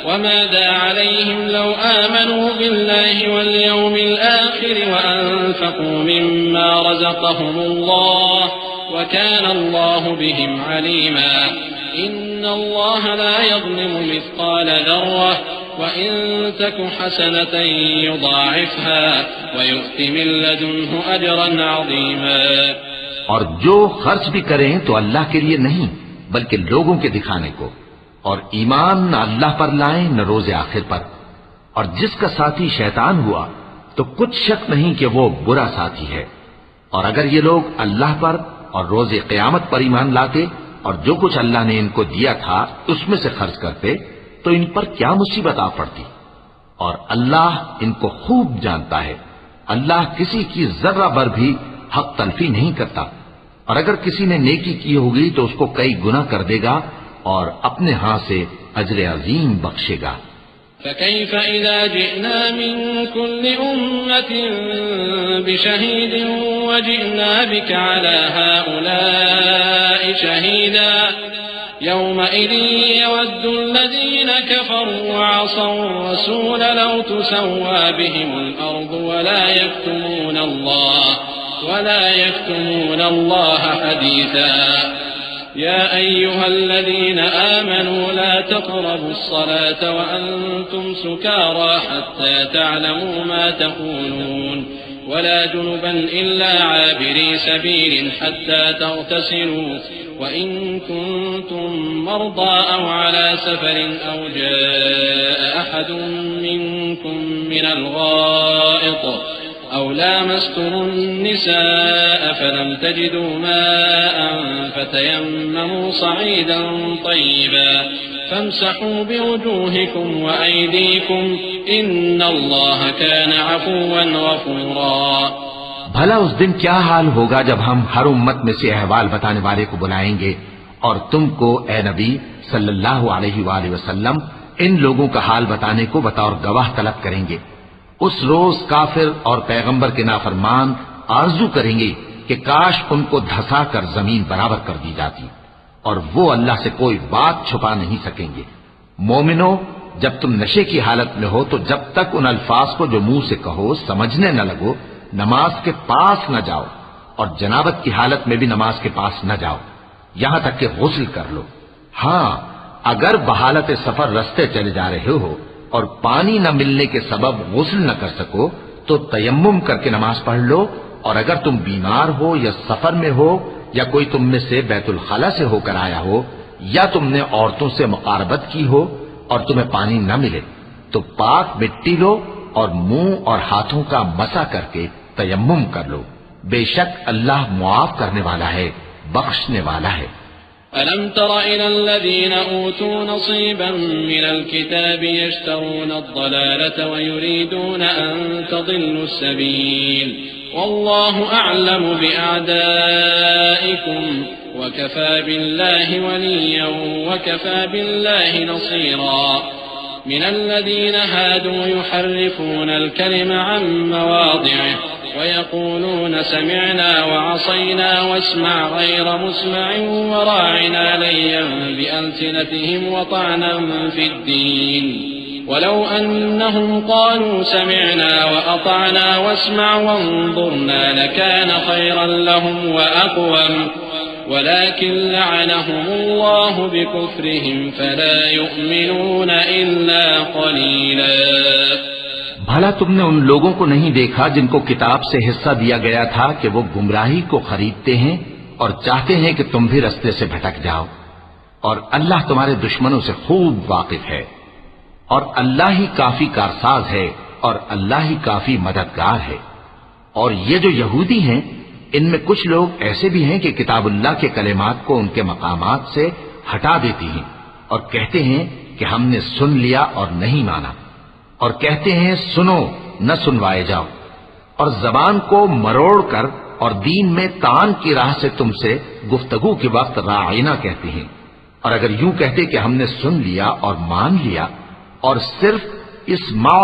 وماذا عليهم لو آمنوا بالله واليوم الآخر وأنفقوا مما رزقهم الله وكان الله بهم عليما إن الله لا يظلم مثقال ذرة وإن تك حسنة يضاعفها ويؤت من لدنه أجرا عظيما۔ اور جو خرچ بھی کریں تو اللہ کے لیے نہیں بلکہ لوگوں کے دکھانے کو، اور ایمان نہ اللہ پر لائیں نہ روز آخر پر، اور جس کا ساتھی شیطان ہوا تو کچھ شک نہیں کہ وہ برا ساتھی ہے۔ اور اگر یہ لوگ اللہ پر اور روز قیامت پر ایمان لاتے اور جو کچھ اللہ نے ان کو دیا تھا اس میں سے خرچ کرتے تو ان پر کیا مصیبت آ پڑتی، اور اللہ ان کو خوب جانتا ہے۔ اللہ کسی کی ذرہ بھر بھی حق تلفی نہیں کرتا، اور اگر کسی نے نیکی کی ہوگی تو اس کو کئی گنا کر دے گا اور اپنے ہاں سے اجر عظیم بخشے گا۔ فكيف إذا جئنا من كل أمة بشهيد وجئنا بك على هؤلاء شهيدا يومئذ يود الذين كفروا وعصوا الرسول لو تسوى بهم الأرض ولا يكتمون الله حديثا يا أيها الذين آمنوا لا تقربوا الصلاة وأنتم سكارى حتى تعلموا ما تقولون ولا جنبا إلا عابري سبيل حتى تغتسلوا وإن كنتم مرضى أو على سفر أو جاء أحد منكم من الغائط أو لامستم النساء فلم تجدوا ماء فتيمموا صعيدا طيبا فامسحوا بوجوهكم وأيديكم إن الله كان عفوا غفورا. بھلا اس دن کیا حال ہوگا جب ہم ہر امت میں سے احوال بتانے والے کو بلائیں گے اور تم کو اے نبی صلی اللہ علیہ وآلہ وسلم ان لوگوں کا حال بتانے کو بطور گواہ طلب کریں گے. اس روز کافر اور پیغمبر کے نافرمان آرزو کریں گے کہ کاش ان کو دھسا کر زمین برابر کر دی جاتی، اور وہ اللہ سے کوئی بات چھپا نہیں سکیں گے. مومنو، جب تم نشے کی حالت میں ہو تو جب تک ان الفاظ کو جو منہ سے کہو سمجھنے نہ لگو نماز کے پاس نہ جاؤ، اور جنابت کی حالت میں بھی نماز کے پاس نہ جاؤ یہاں تک کہ غسل کر لو. ہاں، اگر بحالت سفر رستے چلے جا رہے ہو اور پانی نہ ملنے کے سبب غسل نہ کر سکو تو تیمم کر کے نماز پڑھ لو، اور اگر تم بیمار ہو یا سفر میں ہو یا کوئی تم میں سے بیت الخلا سے ہو کر آیا ہو یا تم نے عورتوں سے مقاربت کی ہو اور تمہیں پانی نہ ملے تو پاک مٹی لو اور منہ اور ہاتھوں کا مسح کر کے تیمم کر لو. بے شک اللہ معاف کرنے والا ہے، بخشنے والا ہے. ألم تر إلى الذين أوتوا نصيبا من الكتاب يشترون الضلالة ويريدون أن تضلوا السبيل والله أعلم بأعدائكم وكفى بالله وليا وكفى بالله نصيرا. من الذين هادوا يحرفون الكلم عن مواضعه ويقولون سمعنا وعصينا واسمع غير مسمع وراعنا ليا بألسنتهم وطعنا في الدين ولو أنهم قالوا سمعنا وأطعنا واسمع وانظرنا لكان خيرا لهم وأقوم ولكن لعنهم الله بكفرهم فلا يؤمنون إلا قليلا. بھلا تم نے ان لوگوں کو نہیں دیکھا جن کو کتاب سے حصہ دیا گیا تھا کہ وہ گمراہی کو خریدتے ہیں اور چاہتے ہیں کہ تم بھی رستے سے بھٹک جاؤ، اور اللہ تمہارے دشمنوں سے خوب واقف ہے، اور اللہ ہی کافی کارساز ہے اور اللہ ہی کافی مددگار ہے. اور یہ جو یہودی ہیں ان میں کچھ لوگ ایسے بھی ہیں کہ کتاب اللہ کے کلمات کو ان کے مقامات سے ہٹا دیتی ہیں اور کہتے ہیں کہ ہم نے سن لیا اور نہیں مانا، اور کہتے ہیں سنو نہ سنوائے جاؤ، اور زبان کو مروڑ کر اور دین میں تان کی راہ سے تم سے گفتگو کے وقت راعینا کہتے ہیں. اور اگر یوں کہتے کہ ہم نے سن لیا اور مان لیا اور صرف اسمع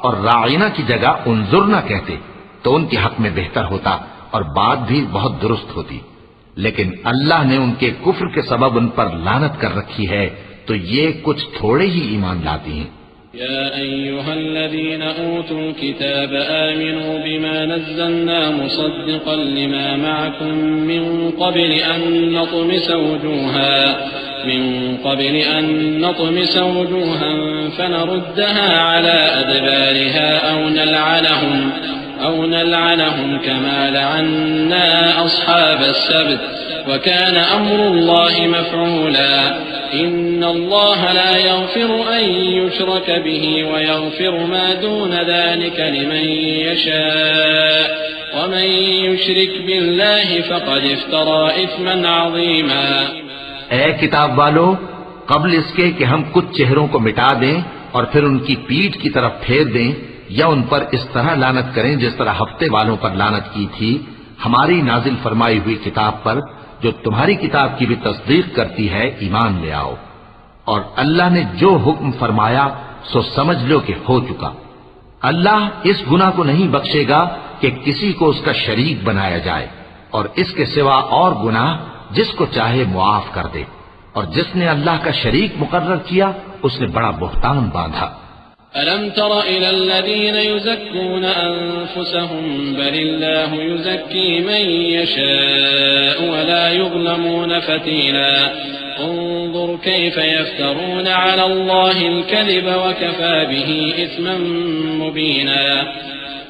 اور راعینا کی جگہ انظر نہ کہتے تو ان کے حق میں بہتر ہوتا اور بات بھی بہت درست ہوتی. لیکن اللہ نے ان کے کفر کے سبب ان پر لعنت کر رکھی ہے تو یہ کچھ تھوڑے ہی ایمان لاتی ہیں. يا أيها الذين أوتوا الكتاب آمنوا بما نزلنا مصدقا لما معكم من قبل أن نطمس وجوها فنردها على أدبارها أو نلعنهم كما لعنا أصحاب السبت وكان أمر الله مفعولا. إن الله لا يغفر أن يشرك به ويغفر ما دون ذلك لمن يشاء ومن يشرك بالله فقد افترى إثما عظيما. اے کتاب والو، قبل اس کے کہ ہم کچھ چہروں کو مٹا دیں اور پھر ان کی پیٹھ کی طرف پھیر دیں یا ان پر اس طرح لعنت کریں جس طرح ہفتے والوں پر لعنت کی تھی، ہماری نازل فرمائی ہوئی کتاب پر جو تمہاری کتاب کی بھی تصدیق کرتی ہے ایمان لے آؤ. اور اللہ نے جو حکم فرمایا سو سمجھ لو کہ ہو چکا. اللہ اس گناہ کو نہیں بخشے گا کہ کسی کو اس کا شریک بنایا جائے، اور اس کے سوا اور گناہ جس کو چاہے معاف کر دے، اور جس نے اللہ کا شریک مقرر کیا اس نے بڑا بہتان باندھا. ألم تر إلى الذين يزكون أنفسهم بل الله يزكي من يشاء ولا يظلمون فتيلا. انظر كيف يفترون على الله الكذب وكفى به إثما مبينا.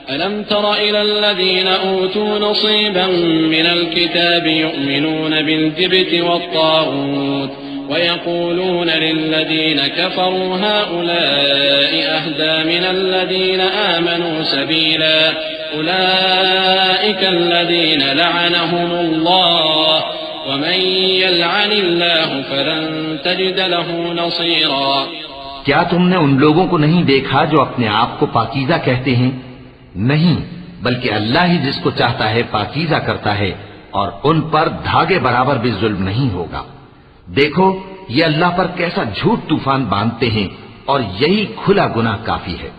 ألم تر إلى الذين أوتوا نصيبا من الكتاب يؤمنون بالجبت والطاغوت ويقولون للذين كفروا هؤلاء أهدى من الذين آمنوا سبيلا أولئك الذين لعنهم الله ومن يلعن الله فلن تجد له نصيرا. کیا تم نے ان لوگوں کو نہیں دیکھا جو اپنے آپ کو پاکیزہ کہتے ہیں؟ نہیں، بلکہ اللہ ہی جس کو چاہتا ہے پاکیزہ کرتا ہے، اور ان پر دھاگے برابر بھی ظلم نہیں ہوگا. دیکھو یہ اللہ پر کیسا جھوٹ طوفان باندھتے ہیں، اور یہی کھلا گناہ کافی ہے.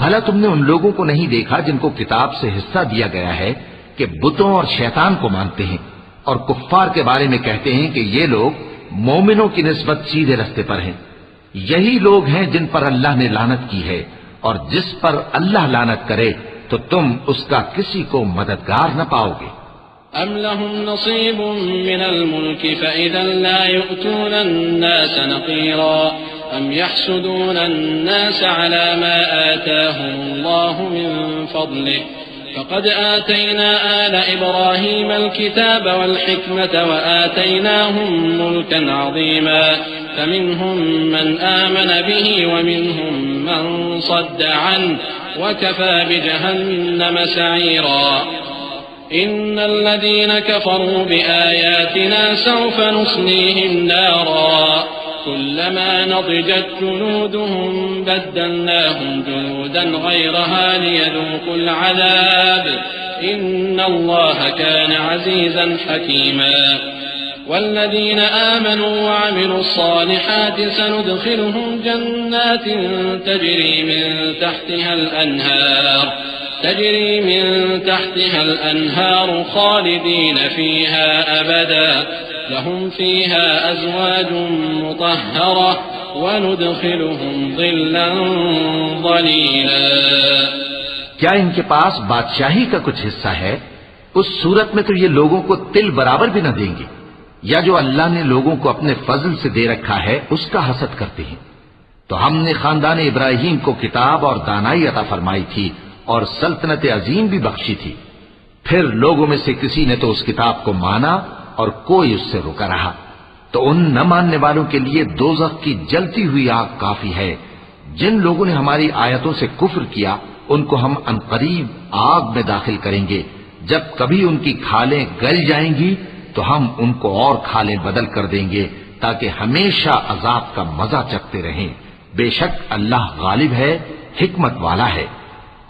بھلا تم نے ان لوگوں کو نہیں دیکھا جن کو کتاب سے حصہ دیا گیا ہے کہ بتوں اور شیطان کو مانتے ہیں، اور کفار کے بارے میں کہتے ہیں کہ یہ لوگ مومنوں کی نسبت سیدھے رستے پر ہیں. یہی لوگ ہیں جن پر اللہ نے لعنت کی ہے، اور جس پر اللہ لعنت کرے تو تم اس کا کسی کو مددگار نہ پاؤ گے. أم لهم نصيب من الملك فإذا لا يؤتون الناس نقيرا أم يحسدون الناس على ما آتاهم الله من فضله فقد آتينا آل إبراهيم الكتاب والحكمة وآتيناهم ملكا عظيما فمنهم من آمن به ومنهم من صد عنه وكفى بجهنم سعيرا. إن الذين كفروا بآياتنا سوف نصليهم نارا كلما نضجت جلودهم بدلناهم جلودا غيرها ليذوقوا العذاب إن الله كان عزيزا حكيما. والذين آمنوا وعملوا الصالحات سندخلهم جنات تجري من تحتها الأنهار خالدين فيها أبدا لهم فيها أزواج مطهرة وندخلهم ظلا ظليلا. کیا ان کے پاس بادشاہی کا کچھ حصہ ہے؟ اس صورت میں تو یہ لوگوں کو تل برابر بھی نہ دیں گے. یا جو اللہ نے لوگوں کو اپنے فضل سے دے رکھا ہے اس کا حسد کرتے ہیں. تو ہم نے خاندان ابراہیم کو کتاب اور دانائی عطا فرمائی تھی اور سلطنت عظیم بھی بخشی تھی. پھر لوگوں میں سے کسی نے تو اس کتاب کو مانا اور کوئی اس سے رکا رہا. تو ان نہ ماننے والوں کے لیے دوزخ کی جلتی ہوئی آگ کافی ہے. جن لوگوں نے ہماری آیتوں سے کفر کیا ان کو ہم عنقریب آگ میں داخل کریں گے. جب کبھی ان کی کھالیں گل جائیں گی تو ہم ان کو اور کھالیں بدل کر دیں گے تاکہ ہمیشہ عذاب کا مزہ چکھتے رہیں. بے شک اللہ غالب ہے، حکمت والا ہے.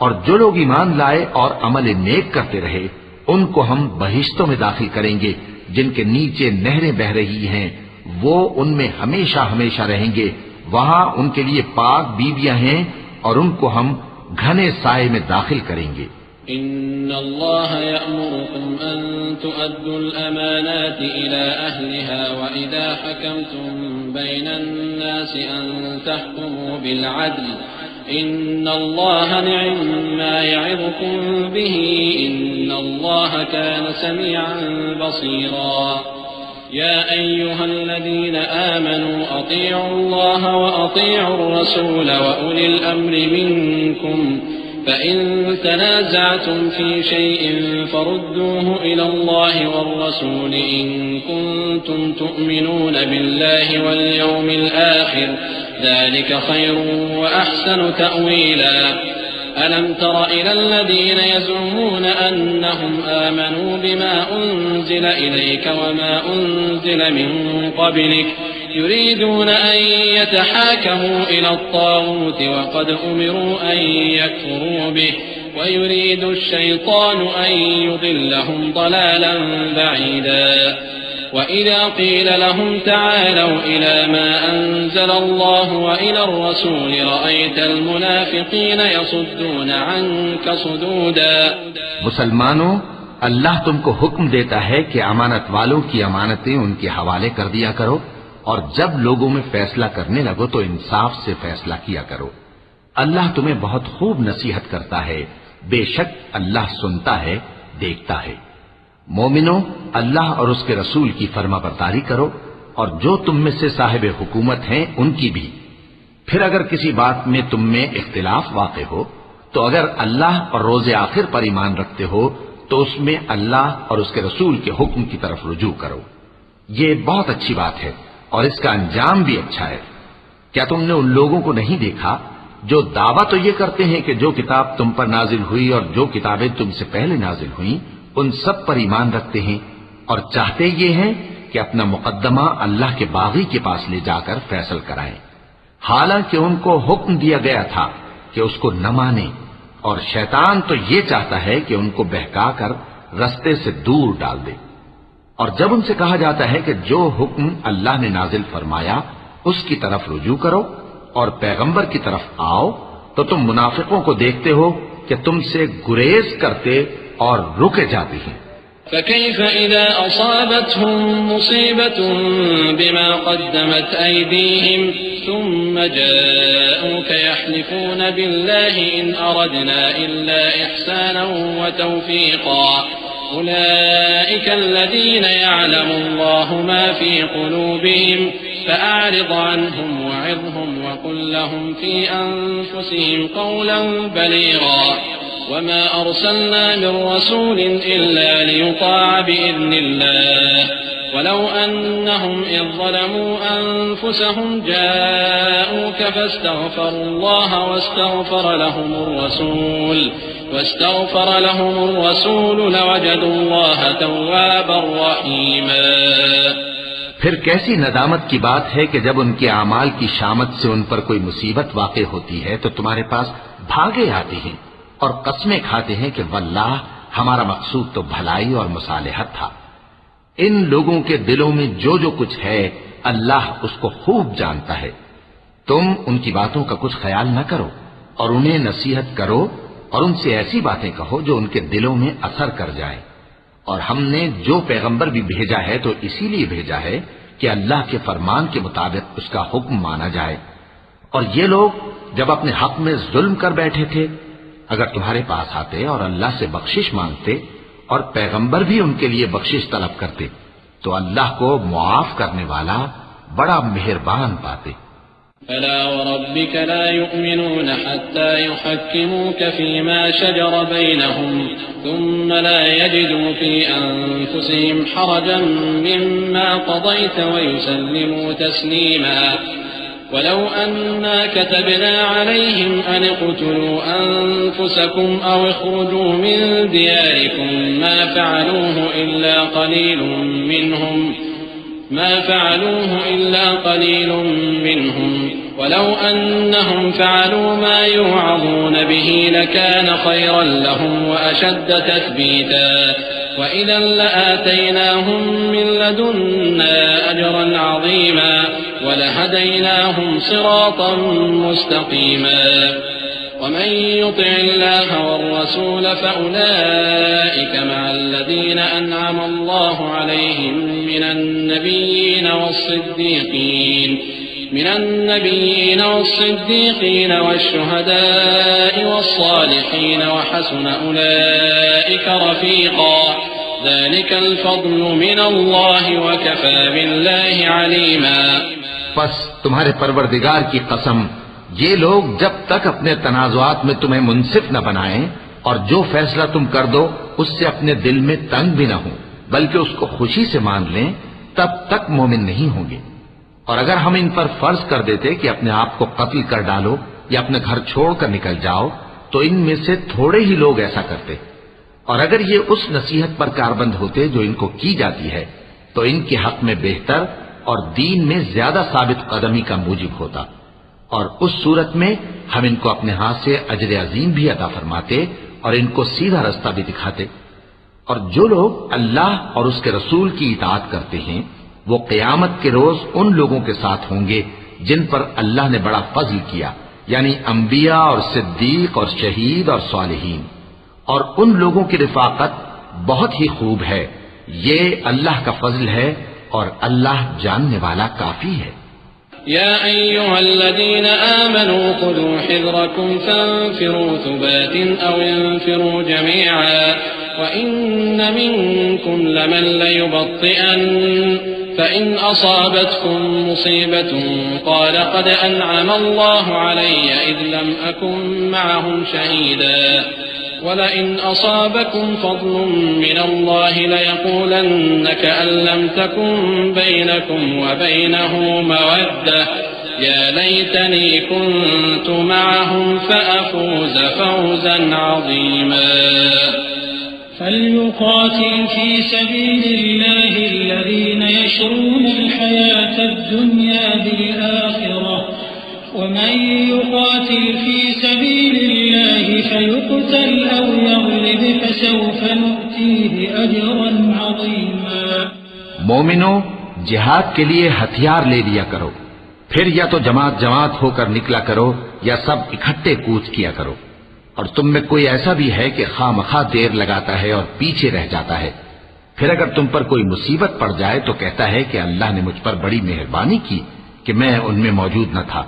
اور جو لوگ ایمان لائے اور عمل نیک کرتے رہے ان کو ہم بہشتوں میں داخل کریں گے جن کے نیچے نہریں بہ رہی ہیں. وہ ان میں ہمیشہ ہمیشہ رہیں گے. وہاں ان کے لیے پاک بیویاں ہیں اور ان کو ہم گھنے سائے میں داخل کریں گے. إن الله يأمركم أن تؤدوا الأمانات إلى أهلها وإذا حكمتم بين الناس أن تحكموا بالعدل إن الله نعم ما يعظكم به إن الله كان سميعا بصيرا. يا أيها الذين آمنوا أطيعوا الله وأطيعوا الرسول وأولي الأمر منكم فإن تنازعتم في شيء فردوه إلى الله والرسول إن كنتم تؤمنون بالله واليوم الآخر ذلك خير وأحسن تأويلا. ألم تر إلى الذين يزعمون أنهم آمنوا بما أنزل إليك وما أنزل من قبلك يريدون أن يتحاكموا إلى الطاغوت وقد أمروا أن يكفروا به ويريد الشيطان أن يضلهم ضلالا بعيدا. وإذا قيل لهم تعالوا إلى ما أنزل الله وإلى الرسول رأيت المنافقين يصدون عنك صدودا. مسلمانوں، اللہ تم کو حکم دیتا ہے کہ امانت والوں کی امانتیں ان کے حوالے کر دیا کرو اور جب لوگوں میں فیصلہ کرنے لگو تو انصاف سے فیصلہ کیا کرو. اللہ تمہیں بہت خوب نصیحت کرتا ہے. بے شک اللہ سنتا ہے، دیکھتا ہے. مومنو، اللہ اور اس کے رسول کی فرما برداری کرو اور جو تم میں سے صاحب حکومت ہیں ان کی بھی. پھر اگر کسی بات میں تم میں اختلاف واقع ہو تو اگر اللہ اور روز آخر پر ایمان رکھتے ہو تو اس میں اللہ اور اس کے رسول کے حکم کی طرف رجوع کرو. یہ بہت اچھی بات ہے اور اس کا انجام بھی اچھا ہے. کیا تم نے ان لوگوں کو نہیں دیکھا جو دعویٰ تو یہ کرتے ہیں کہ جو کتاب تم پر نازل ہوئی اور جو کتابیں تم سے پہلے نازل ہوئیں ان سب پر ایمان رکھتے ہیں اور چاہتے یہ ہیں کہ اپنا مقدمہ اللہ کے باغی کے پاس لے جا کر فیصل کرائیں، حالانکہ ان کو حکم دیا گیا تھا کہ اس کو نہ مانیں، اور شیطان تو یہ چاہتا ہے کہ ان کو بہکا کر رستے سے دور ڈال دے. اور جب ان سے کہا جاتا ہے کہ جو حکم اللہ نے نازل فرمایا اس کی طرف رجوع کرو اور پیغمبر کی طرف آؤ، تو تم منافقوں کو دیکھتے ہو کہ تم سے گریز کرتے اور رکے جاتے ہیں. فكيف إذا أصابتهم مصيبة بما قدمت أيديهم ثم جاءوك يحلفون بالله إن أردنا إلا إحسانا وتوفيقا أولئك الذين يعلم الله ما في قلوبهم فأعرض عنهم وعظهم وقل لهم في أنفسهم قولا بليغا وما أرسلنا من رسول إلا ليطاع بإذن الله ولو أنهم إذ ظلموا أنفسهم جاءوك فاستغفروا الله واستغفر لهم الرسول لوجدوا الله توابا رحيما. پھر کیسی ندامت کی بات ہے کہ جب ان کے اعمال کی شامت سے ان پر کوئی مصیبت واقع ہوتی ہے تو تمہارے پاس بھاگے آتے ہیں اور قسمیں کھاتے ہیں کہ واللہ ہمارا مقصود تو بھلائی اور مصالحت تھا. ان لوگوں کے دلوں میں جو جو کچھ ہے اللہ اس کو خوب جانتا ہے. تم ان کی باتوں کا کچھ خیال نہ کرو اور انہیں نصیحت کرو اور ان سے ایسی باتیں کہو جو ان کے دلوں میں اثر کر جائیں. اور ہم نے جو پیغمبر بھی بھیجا ہے تو اسی لیے بھیجا ہے کہ اللہ کے فرمان کے مطابق اس کا حکم مانا جائے. اور یہ لوگ جب اپنے حق میں ظلم کر بیٹھے تھے اگر تمہارے پاس آتے اور اللہ سے بخشش مانگتے اور پیغمبر بھی ان کے لیے بخشش طلب کرتے تو اللہ کو معاف کرنے والا بڑا مہربان پاتے. فلا وربك لا يؤمنون حتى يحكموك فيما شجر بينهم ثم لا يجدوا في أنفسهم حرجا مما قضيت ويسلموا تسليما. ولو أنا كتبنا عليهم أن اقتلوا أنفسكم أو اخرجوا من دياركم ما فعلوه إلا قليل منهم ولو أنهم فعلوا ما يوعظون به لكان خيرا لهم وأشد تثبيتا وإذا لآتيناهم من لدنا أجرا عظيما ولهديناهم صراطا مستقيما. ومن يطع الله والرسول فأولئك مع الذين أنعم الله عليهم من النبيين والصديقين والشهداء والصالحين وحسن أولئك رفيقا. ذلك الفضل من الله وكفى بالله عليما. پس تمہارے پروردگار کی قسم یہ لوگ جب تک اپنے تنازعات میں تمہیں منصف نہ بنائیں اور جو فیصلہ تم کر دو اس سے اپنے دل میں تنگ بھی نہ ہو بلکہ اس کو خوشی سے مان لیں تب تک مومن نہیں ہوں گے. اور اگر ہم ان پر فرض کر دیتے کہ اپنے آپ کو قتل کر ڈالو یا اپنے گھر چھوڑ کر نکل جاؤ تو ان میں سے تھوڑے ہی لوگ ایسا کرتے. اور اگر یہ اس نصیحت پر کاربند ہوتے جو ان کو کی جاتی ہے تو ان کے حق میں بہتر اور دین میں زیادہ ثابت قدمی کا موجب ہوتا. اور اس صورت میں ہم ان کو اپنے ہاتھ سے اجر عظیم بھی عطا فرماتے اور ان کو سیدھا رستہ بھی دکھاتے. اور جو لوگ اللہ اور اس کے رسول کی اطاعت کرتے ہیں وہ قیامت کے روز ان لوگوں کے ساتھ ہوں گے جن پر اللہ نے بڑا فضل کیا یعنی انبیاء اور صدیق اور شہید اور صالحین. اور ان لوگوں کی رفاقت بہت ہی خوب ہے. یہ اللہ کا فضل ہے اور اللہ جاننے والا کافی ہے. يا أيها الذين آمنوا خذوا حذركم فانفروا ثبات أو ينفروا جميعا وإن منكم لمن ليبطئن فإن أصابتكم مصيبة قال قد أنعم الله علي إذ لم أكن معهم شهيدا ولئن أصابكم فضل من الله ليقولن كأن لم تكن بينكم وبينه مودة يا ليتني كنت معهم فأفوز فوزا عظيما فليقاتل في سبيل الله الذين يشرون الحياة الدنيا بالآخرة ومن يقاتل في سبيل الله فيقتل أو يغلب فسوف نؤتيه أجرا عظيما مومنو، جہاد کے لیے ہتھیار لے لیا کرو، پھر یا تو جماعت جماعت ہو کر نکلا کرو یا سب اکٹھے کوچ کیا کرو، اور تم میں کوئی ایسا بھی ہے کہ خواہ مخواہ دیر لگاتا ہے اور پیچھے رہ جاتا ہے، پھر اگر تم پر کوئی مصیبت پڑ جائے تو کہتا ہے کہ اللہ نے مجھ پر بڑی مہربانی کی کہ میں ان میں موجود نہ تھا،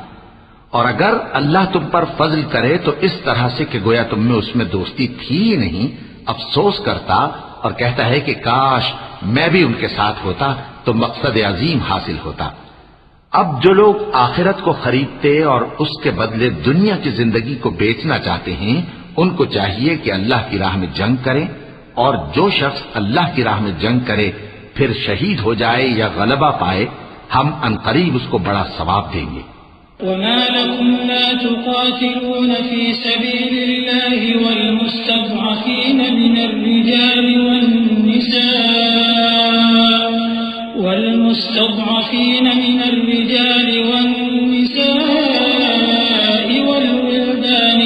اور اگر اللہ تم پر فضل کرے تو اس طرح سے کہ گویا تم میں اس میں دوستی تھی ہی نہیں، افسوس کرتا اور کہتا ہے کہ کاش میں بھی ان کے ساتھ ہوتا تو مقصد عظیم حاصل ہوتا۔ اب جو لوگ آخرت کو خریدتے اور اس کے بدلے دنیا کی زندگی کو بیچنا چاہتے ہیں، ان کو چاہیے کہ اللہ کی راہ میں جنگ کریں، اور جو شخص اللہ کی راہ میں جنگ کرے پھر شہید ہو جائے یا غلبہ پائے، ہم عنقریب اس کو بڑا ثواب دیں گے۔ وما لكم لا تقاتلون في سبيل الله والمستضعفين من الرجال والنساء والولدان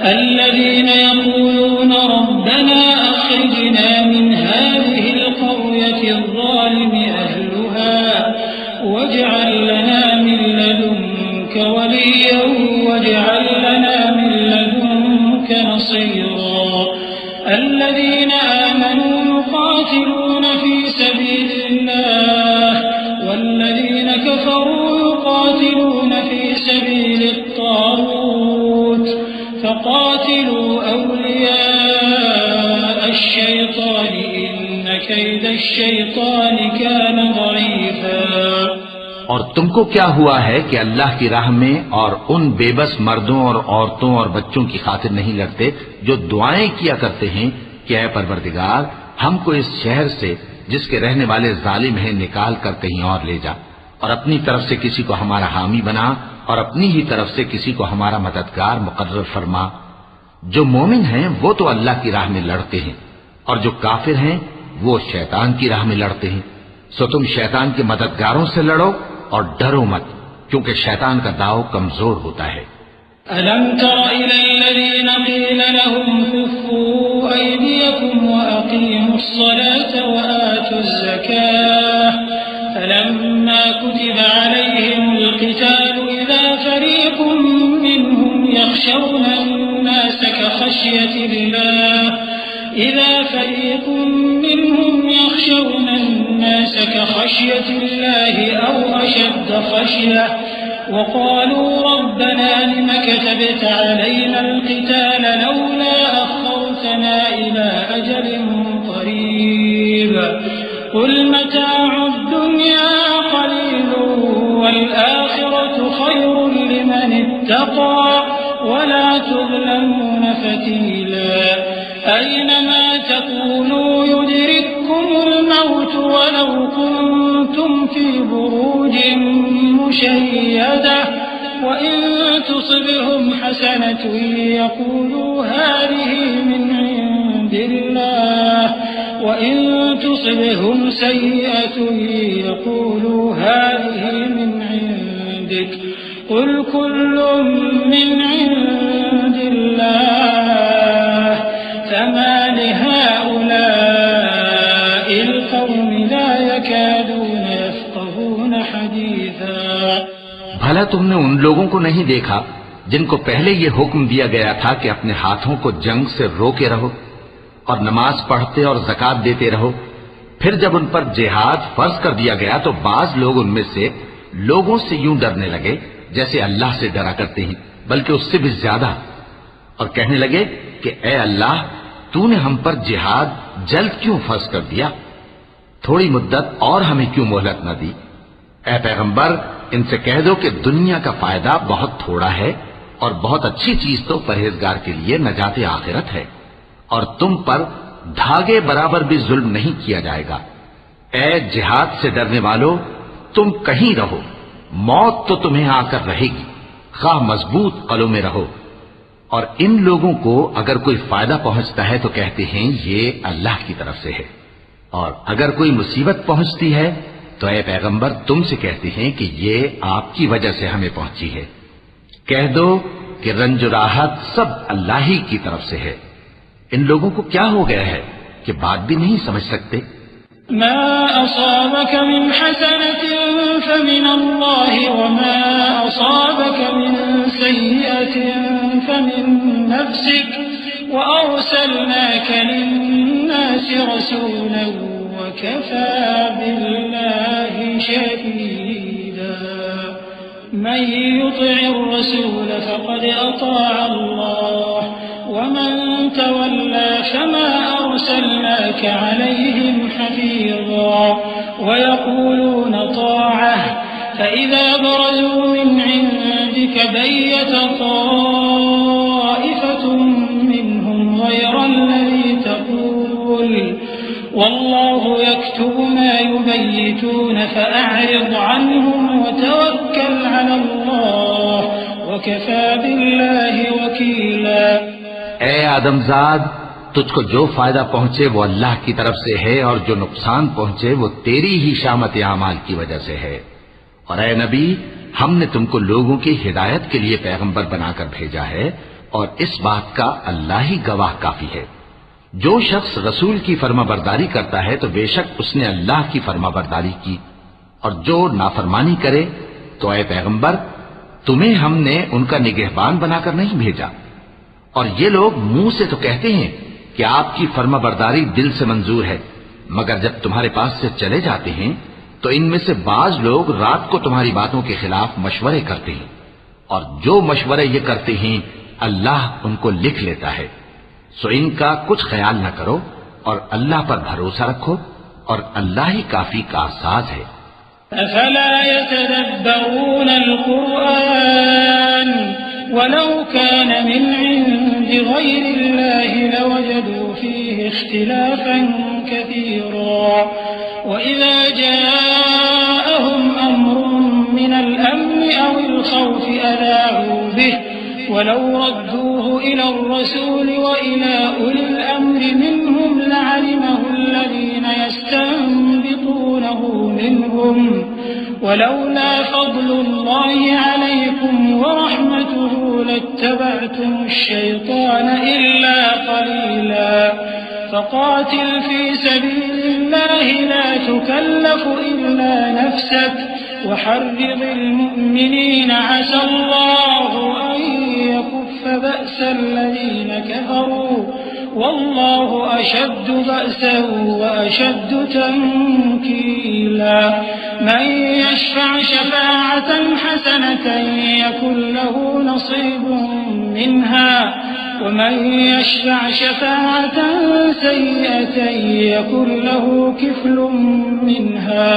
الذين يقولون ربنا أخرجنا من هذه القرية الظالم أهلها واجعل لنا من لدنك وليا واجعل لنا من لدنك نصيرا الذين آمنوا يقاتلون في سبيل الله والذين كفروا يقاتلون في سبيل الطاغوت فقاتلوا أولياء الشيطان إن كيد الشيطان كان ضعيفا۔ اور تم کو کیا ہوا ہے کہ اللہ کی راہ میں اور ان بے بس مردوں اور عورتوں اور بچوں کی خاطر نہیں لڑتے جو دعائیں کیا کرتے ہیں کہ اے پروردگار ہم کو اس شہر سے جس کے رہنے والے ظالم ہیں نکال کر کہیں اور لے جا، اور اپنی طرف سے کسی کو ہمارا حامی بنا اور اپنی ہی طرف سے کسی کو ہمارا مددگار مقرر فرما۔ جو مومن ہیں وہ تو اللہ کی راہ میں لڑتے ہیں، اور جو کافر ہیں وہ شیطان کی راہ میں لڑتے ہیں، سو تم شیطان کے مددگاروں سے لڑو اور ڈرو مت، کیونکہ شیطان کا داؤ کمزور ہوتا ہے۔ ألم تر إلى الذين قيل لهم كفوا أيديكم وأقيموا الصلاة وآتوا الزكاة فلما كتب عليهم القتال إذا فريق منهم يخشون الناس كخشية الله أو أشد خشية وقالوا ربنا لم كتبت علينا القتال لولا أخرتنا إلى أجل قريب قل متاع الدنيا قليل والآخرة خير لمن اتقى ولا تظلمون فتيلا أينما تكونوا يدرككم الموت ولو كنتم في بروج مشيدة وإن تصبهم حسنة يقولوا هذه من عند الله وإن تصبهم سيئة يقولوا هذه من عندك قل كل من عند الله فما لهؤلاء القوم لا يكادون يفقهون حديثا۔ بھلا تم نے ان لوگوں کو نہیں دیکھا جن کو پہلے یہ حکم دیا گیا تھا کہ اپنے ہاتھوں کو جنگ سے روکے رہو اور نماز پڑھتے اور زکوٰۃ دیتے رہو، پھر جب ان پر جہاد فرض کر دیا گیا تو بعض لوگ ان میں سے لوگوں سے یوں ڈرنے لگے جیسے اللہ سے ڈرا کرتے ہیں، بلکہ اس سے بھی زیادہ، اور کہنے لگے کہ اے اللہ تو نے ہم پر جہاد جلد کیوں فرض کر دیا؟ تھوڑی مدت اور ہمیں کیوں مہلت نہ دی؟ اے پیغمبر ان سے کہہ دو کہ دنیا کا فائدہ بہت تھوڑا ہے اور بہت اچھی چیز تو پرہیزگار کے لیے نجات آخرت ہے، اور تم پر دھاگے برابر بھی ظلم نہیں کیا جائے گا۔ اے جہاد سے ڈرنے والو، تم کہیں رہو، موت تو تمہیں آ کر رہے گی، خواہ مضبوط قلعوں میں رہو۔ اور ان لوگوں کو اگر کوئی فائدہ پہنچتا ہے تو کہتے ہیں یہ اللہ کی طرف سے ہے، اور اگر کوئی مصیبت پہنچتی ہے تو اے پیغمبر تم سے کہتے ہیں کہ یہ آپ کی وجہ سے ہمیں پہنچی ہے۔ کہہ دو کہ رنج و راحت سب اللہ ہی کی طرف سے ہے۔ ان لوگوں کو کیا ہو گیا ہے کہ بات بھی نہیں سمجھ سکتے؟ ما أصابك من حسنة فمن الله وما أصابك من سيئة فمن نفسك وأرسلناك للناس رسولا وكفى بالله شهيدا من يطع الرسول فقد أطاع الله ومن تولى فما أرسلناك عليهم حفيظا ويقولون طاعة فإذا برزوا من عندك بيت طائفة منهم غير الذي تقول والله يكتب ما يبيتون فأعرض عنهم وتوكل على الله وكفى بالله وكيلا۔ اے آدم زاد، تجھ کو جو فائدہ پہنچے وہ اللہ کی طرف سے ہے، اور جو نقصان پہنچے وہ تیری ہی شامت اعمال کی وجہ سے ہے۔ اور اے نبی، ہم نے تم کو لوگوں کی ہدایت کے لیے پیغمبر بنا کر بھیجا ہے، اور اس بات کا اللہ ہی گواہ کافی ہے۔ جو شخص رسول کی فرما برداری کرتا ہے تو بے شک اس نے اللہ کی فرما برداری کی، اور جو نافرمانی کرے تو اے پیغمبر تمہیں ہم نے ان کا نگہبان بنا کر نہیں بھیجا۔ اور یہ لوگ منہ سے تو کہتے ہیں کہ آپ کی فرما برداری دل سے منظور ہے، مگر جب تمہارے پاس سے چلے جاتے ہیں تو ان میں سے بعض لوگ رات کو تمہاری باتوں کے خلاف مشورے کرتے ہیں، اور جو مشورے یہ کرتے ہیں اللہ ان کو لکھ لیتا ہے۔ سو ان کا کچھ خیال نہ کرو اور اللہ پر بھروسہ رکھو، اور اللہ ہی کافی کارساز ہے۔ افلا يتدبرون القرآن ولو كان من عند غير الله لوجدوا فيه اختلافا كثيرا وإذا جاءهم أمر من الأمن أو الخوف أذاعوا به ولو ردوه إلى الرسول وإلى أولي الأمر منهم لعلمه الذين يستنبطونه منهم ولولا فضل الله عليكم ورحمته لاتبعتم الشيطان إلا قليلا فقاتل في سبيل الله لا تكلف إلا نفسك وحرض المؤمنين عسى الله أن يكف بأس الذين كفروا والله أشد بأسا وأشد تنكيلا من يشفع شفاعة حسنة يكن له نصيب منها ومن يشفع شفاعة سيئة يكن له كفل منها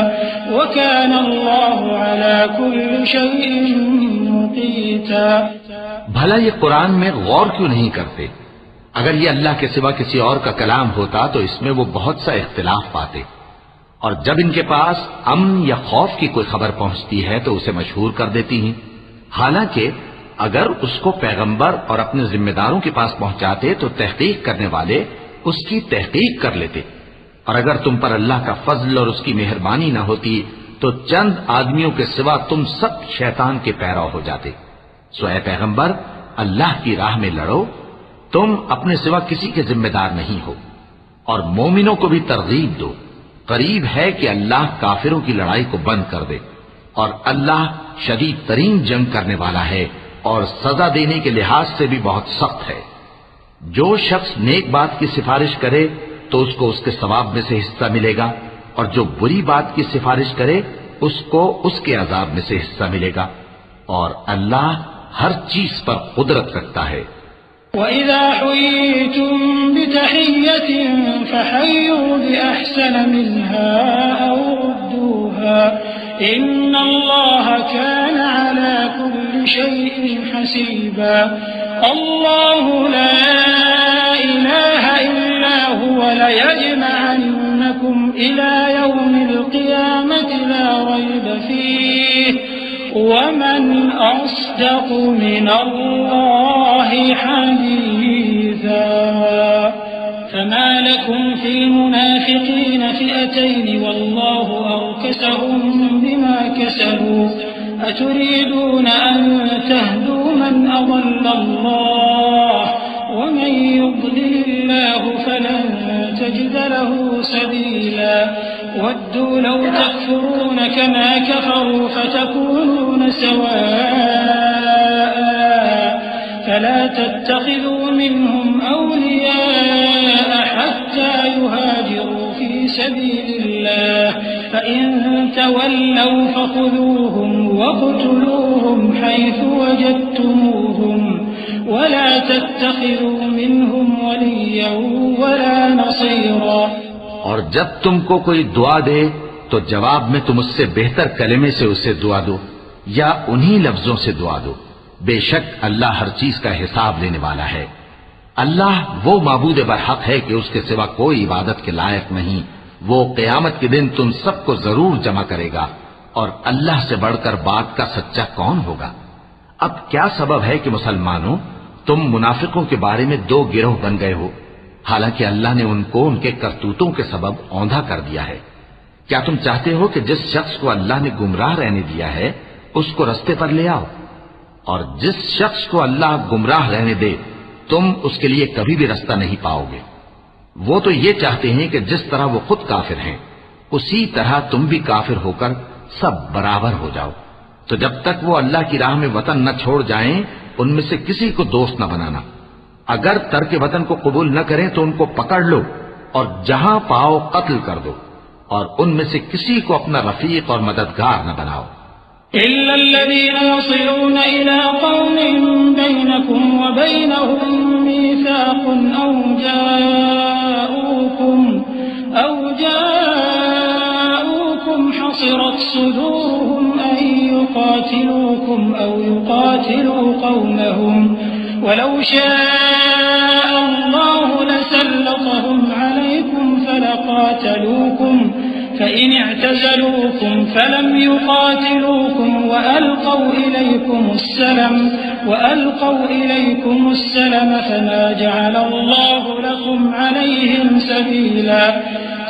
وكان الله على كل شيء مقيتا۔ بھلا یہ قرآن میں غور کیوں نہیں کرتے؟ اگر یہ اللہ کے سوا کسی اور کا کلام ہوتا تو اس میں وہ بہت سا اختلاف پاتے، اور جب ان کے پاس امن یا خوف کی کوئی خبر پہنچتی ہے تو اسے مشہور کر دیتی ہیں، حالانکہ اگر اس کو پیغمبر اور اپنے ذمہ داروں کے پاس پہنچاتے تو تحقیق کرنے والے اس کی تحقیق کر لیتے، اور اگر تم پر اللہ کا فضل اور اس کی مہربانی نہ ہوتی تو چند آدمیوں کے سوا تم سب شیطان کے پیرو ہو جاتے۔ سو اے پیغمبر اللہ کی راہ میں لڑو، تم اپنے سوا کسی کے ذمہ دار نہیں ہو، اور مومنوں کو بھی ترغیب دو، قریب ہے کہ اللہ کافروں کی لڑائی کو بند کر دے، اور اللہ شدید ترین جنگ کرنے والا ہے اور سزا دینے کے لحاظ سے بھی بہت سخت ہے۔ جو شخص نیک بات کی سفارش کرے تو اس کو اس کے ثواب میں سے حصہ ملے گا، اور جو بری بات کی سفارش کرے اس کو اس کے عذاب میں سے حصہ ملے گا، اور اللہ ہر چیز پر قدرت رکھتا ہے۔ وَإِذَا حُيِّيتُم بِتَحِيَّةٍ فَحَيُّوا بِأَحْسَنَ مِنْهَا أَوْ رُدُّوهَا إِنَّ اللَّهَ كَانَ عَلَى كُلِّ شَيْءٍ حَسِيبًا اللَّهُ لَا إِلَٰهَ إِلَّا هُوَ لَيَجْمَعَنَّكُمْ إِلَىٰ يَوْمِ الْقِيَامَةِ لَا رَيْبَ فِيهِ وَمَنْ أَصْدَقُ مِنَ اللَّهِ حَدِيثًا فَمَا لَكُمْ فِي الْمُنَافِقِينَ فِئَتَيْنِ وَاللَّهُ أَرْكَسَهُم بِمَا كَسَبُوا أَتُرِيدُونَ أَن تَهْدُوا مَنْ أَضَلَّ اللَّهُ وَمَن يُضْلِلِ اللَّهُ فَلَن تَجِدَ لَهُ سَبِيلًا وَدُّوا لَوْ تَكْفُرُونَ كَمَا كَفَرُوا فَتَكُونُونَ سَوَاءً فَلَا تَتَّخِذُوا مِنْهُمْ أَوْلِيَاءَ حَتَّى يُهَاجِرُوا فِي سَبِيلِ اللَّهِ فَإِن تَوَلَّوْا فَخُذُوهُمْ وَاقْتُلُوهُمْ حَيْثُ وَجَدتُّمُوهُمْ وَلَا تَتَّخِذُوا مِنْهُمْ وَلِيًّا وَلَا نَصِيرًا اور جب تم کو کوئی دعا دے تو جواب میں تم اس سے بہتر کلمے سے اسے دعا دو یا انہی لفظوں سے دعا دو، بے شک اللہ ہر چیز کا حساب لینے والا ہے۔ اللہ وہ معبود برحق ہے کہ اس کے سوا کوئی عبادت کے لائق نہیں۔ وہ قیامت کے دن تم سب کو ضرور جمع کرے گا، اور اللہ سے بڑھ کر بات کا سچا کون ہوگا؟ اب کیا سبب ہے کہ مسلمانوں تم منافقوں کے بارے میں دو گروہ بن گئے ہو، حالانکہ اللہ نے ان کو ان کے کرتوتوں کے سبب اوندھا کر دیا ہے؟ کیا تم چاہتے ہو کہ جس شخص کو اللہ نے گمراہ رہنے دیا ہے اس کو رستے پر لے آؤ، اور جس شخص کو اللہ گمراہ رہنے دے تم اس کے لیے کبھی بھی رستہ نہیں پاؤ گے؟ وہ تو یہ چاہتے ہیں کہ جس طرح وہ خود کافر ہیں اسی طرح تم بھی کافر ہو کر سب برابر ہو جاؤ۔ تو جب تک وہ اللہ کی راہ میں وطن نہ چھوڑ جائیں ان میں سے کسی کو دوست نہ بنانا۔ اگر ترک وطن کو قبول نہ کریں تو ان کو پکڑ لو اور جہاں پاؤ قتل کر دو، اور ان میں سے کسی کو اپنا رفیق اور مددگار نہ بناؤ۔ إِلَّا الَّذِينَ يَصِلُونَ إِلَىٰ قَوْمٍ بَيْنَكُمْ وَبَيْنَهُم مِّيثَاقٌ أَوْ جَاءُوكُمْ حَصِرَتْ صُدُورُهُمْ أَن يُقَاتِلُوكُمْ أَوْ يُقَاتِلُوا قَوْمَهُمْ وَلَوْ شَاءَ اللَّهُ لَسَلَّطَهُمْ عَلَيْكُمْ فَلَقَاتَلُوكُمْ فَإِنِ اعْتَزَلُوكُمْ فَلَمْ يُقَاتِلُوكُمْ وَأَلْقَوْا إِلَيْكُمُ السَّلَمَ فَمَا جَعَلَ اللَّهُ لَكُمْ عَلَيْهِمْ سَبِيلًا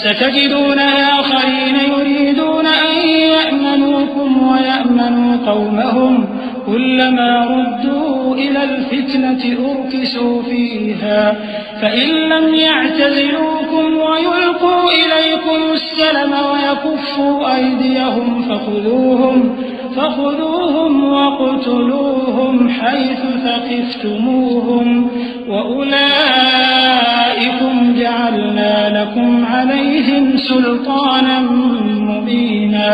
سَتَجِدُونَ آخَرِينَ يُرِيدُونَ أَن يَأْمَنُوكُمْ وَيَأْمَنُوا قَوْمَهُمْ كُلَّمَا رُدُّوا إِلَى الْفِتْنَةِ أُرْكِسُوا فِيهَا فَإِن لَّمْ يَعْتَزِلُوكُمْ وَيُلْقُوا إِلَيْكُمُ السَّلَمَ وَيَكُفُّوا أَيْدِيَهُمْ فَخُذُوهُمْ وَاقْتُلُوهُمْ حَيْثُ ثَقِفْتُمُوهُمْ وَأُولَٰئِكُمْ جَعَلْنَا لَكُمْ عَلَيْهِمْ سُلْطَانًا مُّبِينًا۔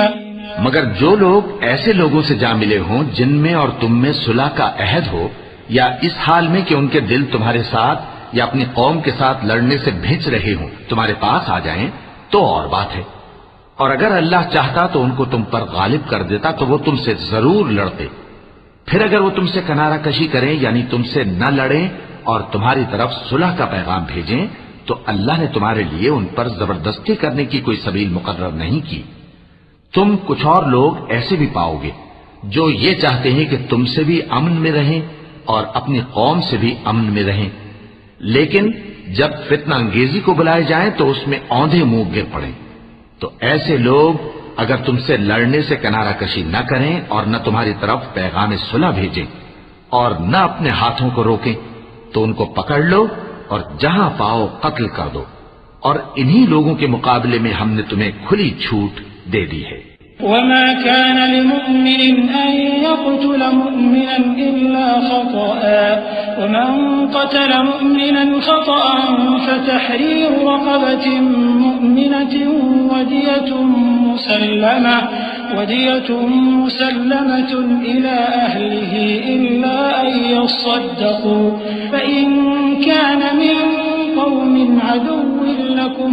مگر جو لوگ ایسے لوگوں سے جا ملے ہوں جن میں اور تم میں صلح کا عہد ہو، یا اس حال میں کہ ان کے دل تمہارے ساتھ یا اپنی قوم کے ساتھ لڑنے سے بھیج رہے ہوں، تمہارے پاس آ جائیں تو اور بات ہے، اور اگر اللہ چاہتا تو ان کو تم پر غالب کر دیتا تو وہ تم سے ضرور لڑتے۔ پھر اگر وہ تم سے کنارہ کشی کریں یعنی تم سے نہ لڑیں اور تمہاری طرف صلح کا پیغام بھیجیں تو اللہ نے تمہارے لیے ان پر زبردستی کرنے کی کوئی سبیل مقرر نہیں کی۔ تم کچھ اور لوگ ایسے بھی پاؤ گے جو یہ چاہتے ہیں کہ تم سے بھی امن میں رہیں اور اپنی قوم سے بھی امن میں رہیں، لیکن جب فتنہ انگیزی کو بلائے جائیں تو اس میں اوندھے منہ گر پڑیں۔ تو ایسے لوگ اگر تم سے لڑنے سے کنارہ کشی نہ کریں اور نہ تمہاری طرف پیغام صلح بھیجیں اور نہ اپنے ہاتھوں کو روکیں تو ان کو پکڑ لو اور جہاں پاؤ قتل کر دو، اور انہی لوگوں کے مقابلے میں ہم نے تمہیں کھلی چھوٹ دے دی ہے۔ وما كان لمؤمن أن يقتل مؤمنا إلا خطأ ومن قتل مؤمنا خطأ فتحرير رقبة مؤمنة ودية مسلمة إلى أهله إلا أن يصدقوا فإن كان من قوم عدو لكم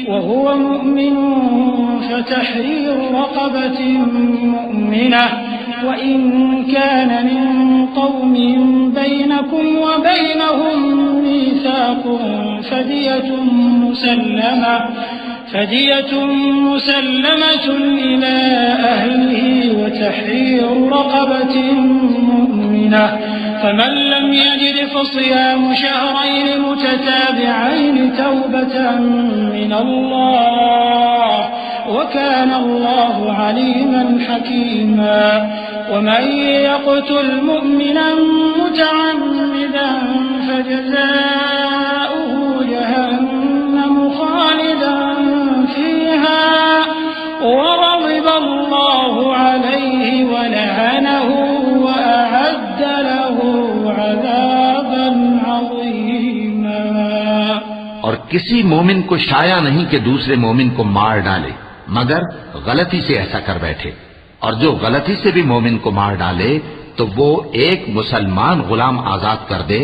وهو مؤمن فتحرير رقبة مؤمنة وإن كان من قوم بينكم وبينهم ميثاق فدية مسلمة إلى أهله وتحرير رقبة مؤمنة فمن لم يجد فصيام شهرين متتابعين توبة من الله وكان الله عليما حكيما ومن يقتل مؤمنا متعمدا فجزاؤه جهنم خالدا فيها وغضب الله عليه ولعنه وأعد له عذابا عظيما. اور کسی مومن کو شایع نہیں کہ دوسرے مومن کو مار ڈالے مگر غلطی سے ایسا کر بیٹھے، اور جو غلطی سے بھی مومن کو مار ڈالے تو وہ ایک مسلمان غلام آزاد کر دے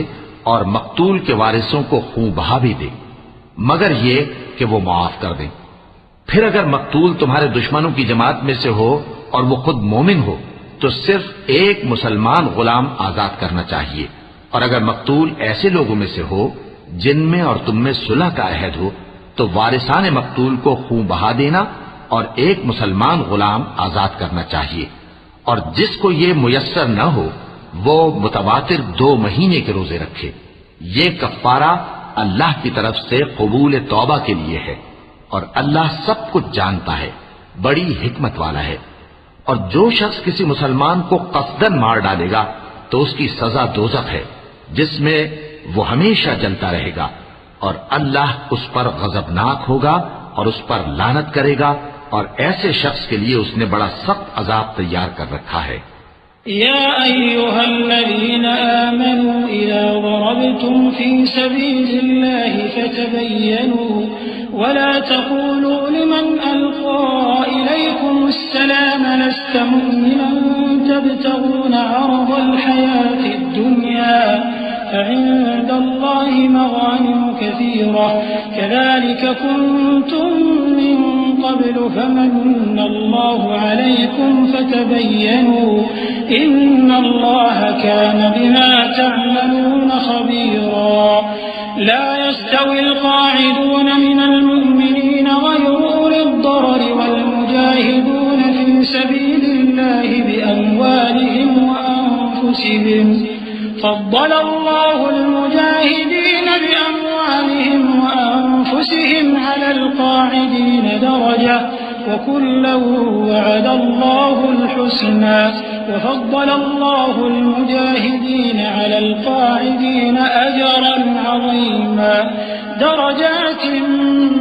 اور مقتول کے وارثوں کو خون بہا بھی دے، مگر یہ کہ وہ معاف کر دیں. پھر اگر مقتول تمہارے دشمنوں کی جماعت میں سے ہو اور وہ خود مومن ہو تو صرف ایک مسلمان غلام آزاد کرنا چاہیے، اور اگر مقتول ایسے لوگوں میں سے ہو جن میں اور تم میں صلح کا عہد ہو تو وارثان مقتول کو خون بہا دینا اور ایک مسلمان غلام آزاد کرنا چاہیے. اور جس کو یہ میسر نہ ہو وہ متواتر 2 مہینے کے روزے رکھے. یہ کفارہ اللہ کی طرف سے قبول توبہ کے لیے ہے، اور اللہ سب کچھ جانتا ہے، بڑی حکمت والا ہے. اور جو شخص کسی مسلمان کو قصدن مار ڈالے گا تو اس کی سزا دوزخ ہے جس میں وہ ہمیشہ جلتا رہے گا، اور اللہ اس پر غضبناک ہوگا اور اس پر لعنت کرے گا، اور ایسے شخص کے لیے اس نے بڑا سخت عذاب تیار کر رکھا ہے. يا أيها الذين آمنوا إذا ضربتم في سبيل الله فتبينوا ولا تقولوا لمن ألقى إليكم السلام لست مؤمنا تبتغون عرض الحياة الدنيا فعند الله مغانم كثيرة كذلك كنتم من قبل فمن الله عليكم فتبينوا إن الله كان بما تعملون خبيرا. لا يستوي القاعدون من المؤمنين غير أولي الضرر والمجاهدون في سبيل الله بأموالهم وأنفسهم فضل الله المجاهدين بأموالهم وأنفسهم على القاعدين درجة وكلا وعد الله الحسنى وفضل الله المجاهدين على القاعدين أجرا عظيما درجات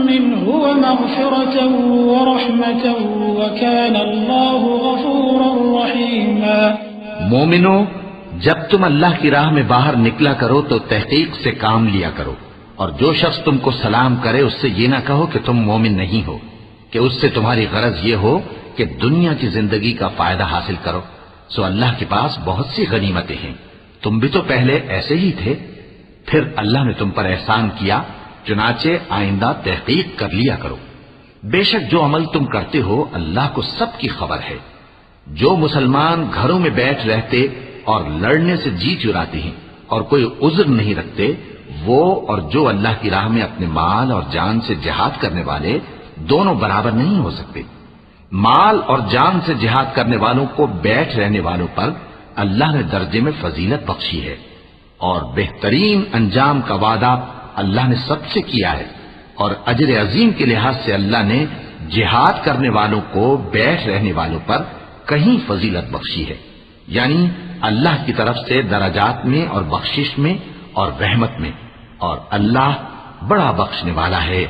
منه ومغفرة ورحمة وكان الله غفورا رحيما. مومنو، جب تم اللہ کی راہ میں باہر نکلا کرو تو تحقیق سے کام لیا کرو، اور جو شخص تم کو سلام کرے اس سے یہ نہ کہو کہ تم مومن نہیں ہو، کہ اس سے تمہاری غرض یہ ہو کہ دنیا کی زندگی کا فائدہ حاصل کرو. سو اللہ کے پاس بہت سی غنیمتیں ہیں، تم بھی تو پہلے ایسے ہی تھے، پھر اللہ نے تم پر احسان کیا، چنانچہ آئندہ تحقیق کر لیا کرو. بے شک جو عمل تم کرتے ہو اللہ کو سب کی خبر ہے. جو مسلمان گھروں میں بیٹھ رہتے اور لڑنے سے جی چراتے ہیں اور کوئی عذر نہیں رکھتے، وہ اور جو اللہ کی راہ میں اپنے مال اور جان سے جہاد کرنے والے دونوں برابر نہیں ہو سکتے. مال اور جان سے جہاد کرنے والوں کو بیٹھ رہنے والوں پر اللہ نے درجے میں فضیلت بخشی ہے، اور بہترین انجام کا وعدہ اللہ نے سب سے کیا ہے. اور اجر عظیم کے لحاظ سے اللہ نے جہاد کرنے والوں کو بیٹھ رہنے والوں پر کہیں فضیلت بخشی ہے، یعنی اللہ کی طرف سے درجات میں اور بخشش میں اور رحمت میں، اور اللہ بڑا بخشنے والا ہے،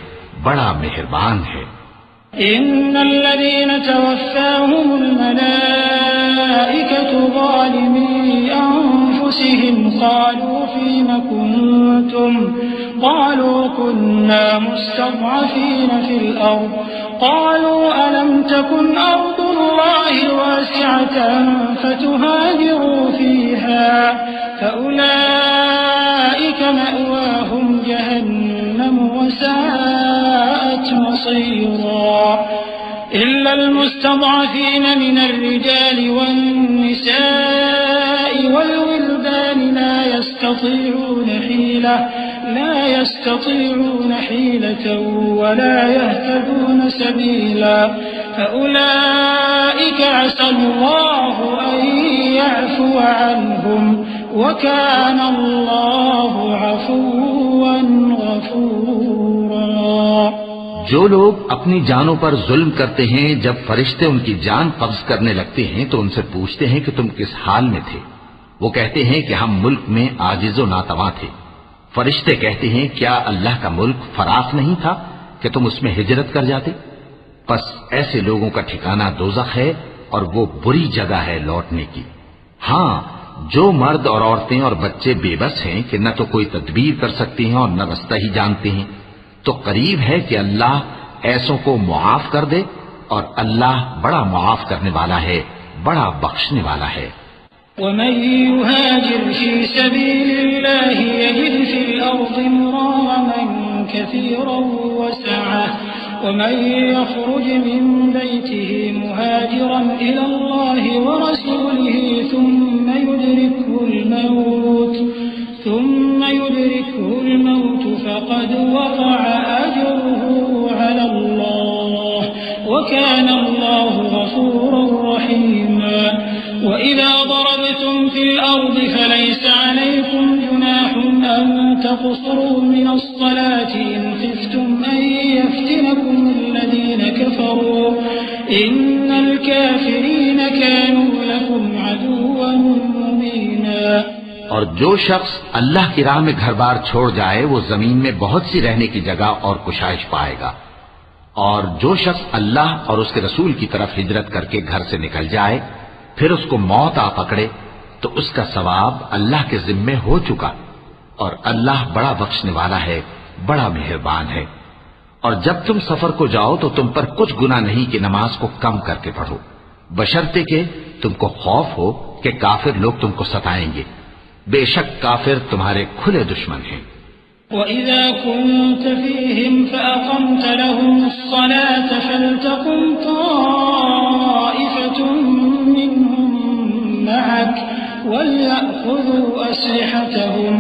بڑا مہربان ہے. ان الذين توفاهم الملائكة ظالمي انفسهم أنفسهم قالوا فيم كنتم قالوا كنا مستضعفين في الأرض قالوا ألم تكن أرض الله واسعة فتهاجروا فيها فأولئك مأواهم جهنم وساءت مصيرا إلا المستضعفين من الرجال والنساء والولدان لا يستطيعون حيلة ولا يهتدون سبيلا فأولئك عسى الله أن يعفو عنهم وكان الله عفوا غفورا. جو لوگ اپنی جانوں پر ظلم کرتے ہیں جب فرشتے ان کی جان قبض کرنے لگتے ہیں تو ان سے پوچھتے ہیں کہ تم کس حال میں تھے. وہ کہتے ہیں کہ ہم ملک میں عاجز و ناتواں تھے. فرشتے کہتے ہیں کیا اللہ کا ملک فراخ نہیں تھا کہ تم اس میں ہجرت کر جاتے؟ پس ایسے لوگوں کا ٹھکانہ دوزخ ہے اور وہ بری جگہ ہے لوٹنے کی. ہاں، جو مرد اور عورتیں اور بچے بے بس ہیں کہ نہ تو کوئی تدبیر کر سکتے ہیں اور نہ رستہ ہی جانتے ہیں، تو قریب ہے کہ اللہ ایسوں کو معاف کر دے، اور اللہ بڑا معاف کرنے والا ہے، بڑا بخشنے والا ہے. ومن يهاجر في سبيل الله يجد في الأرض مراغما كثيرا وسعة ومن يخرج من بيته مهاجرا إلى الله ورسوله ثم يدركه الموت فقد وقع أجره على الله وكان الله غفورا رحيما. وإذا ضربتم في الأرض فليس عليكم جناح أن تقصروا من الصلاة إن خفتم أن يفتنكم الذين كفروا إن الكافرين كانوا لكم عدوا مبينا. اور جو شخص اللہ کی راہ میں گھر بار چھوڑ جائے وہ زمین میں بہت سی رہنے کی جگہ اور کشائش پائے گا. اور جو شخص اللہ اور اس کے رسول کی طرف ہجرت کر کے گھر سے نکل جائے پھر اس کو موت آ پکڑے تو اس کا ثواب اللہ کے ذمے ہو چکا، اور اللہ بڑا بخشنے والا ہے، بڑا مہربان ہے. اور جب تم سفر کو جاؤ تو تم پر کچھ گناہ نہیں کہ نماز کو کم کر کے پڑھو، بشرطے کہ تم کو خوف ہو کہ کافر لوگ تم کو ستائیں گے. بے شک کافر تمہارے کھلے دشمن ہیں. وَإِذَا كُنْتَ فِيهِمْ فَأَقَمْتَ لَهُمُ الصَّلَاةَ فَلْتَقُمْ طَائِفَةٌ مِّنْهُمْ مَعَكَ وَلْيَأْخُذُوا أَسْلِحَتَهُمْ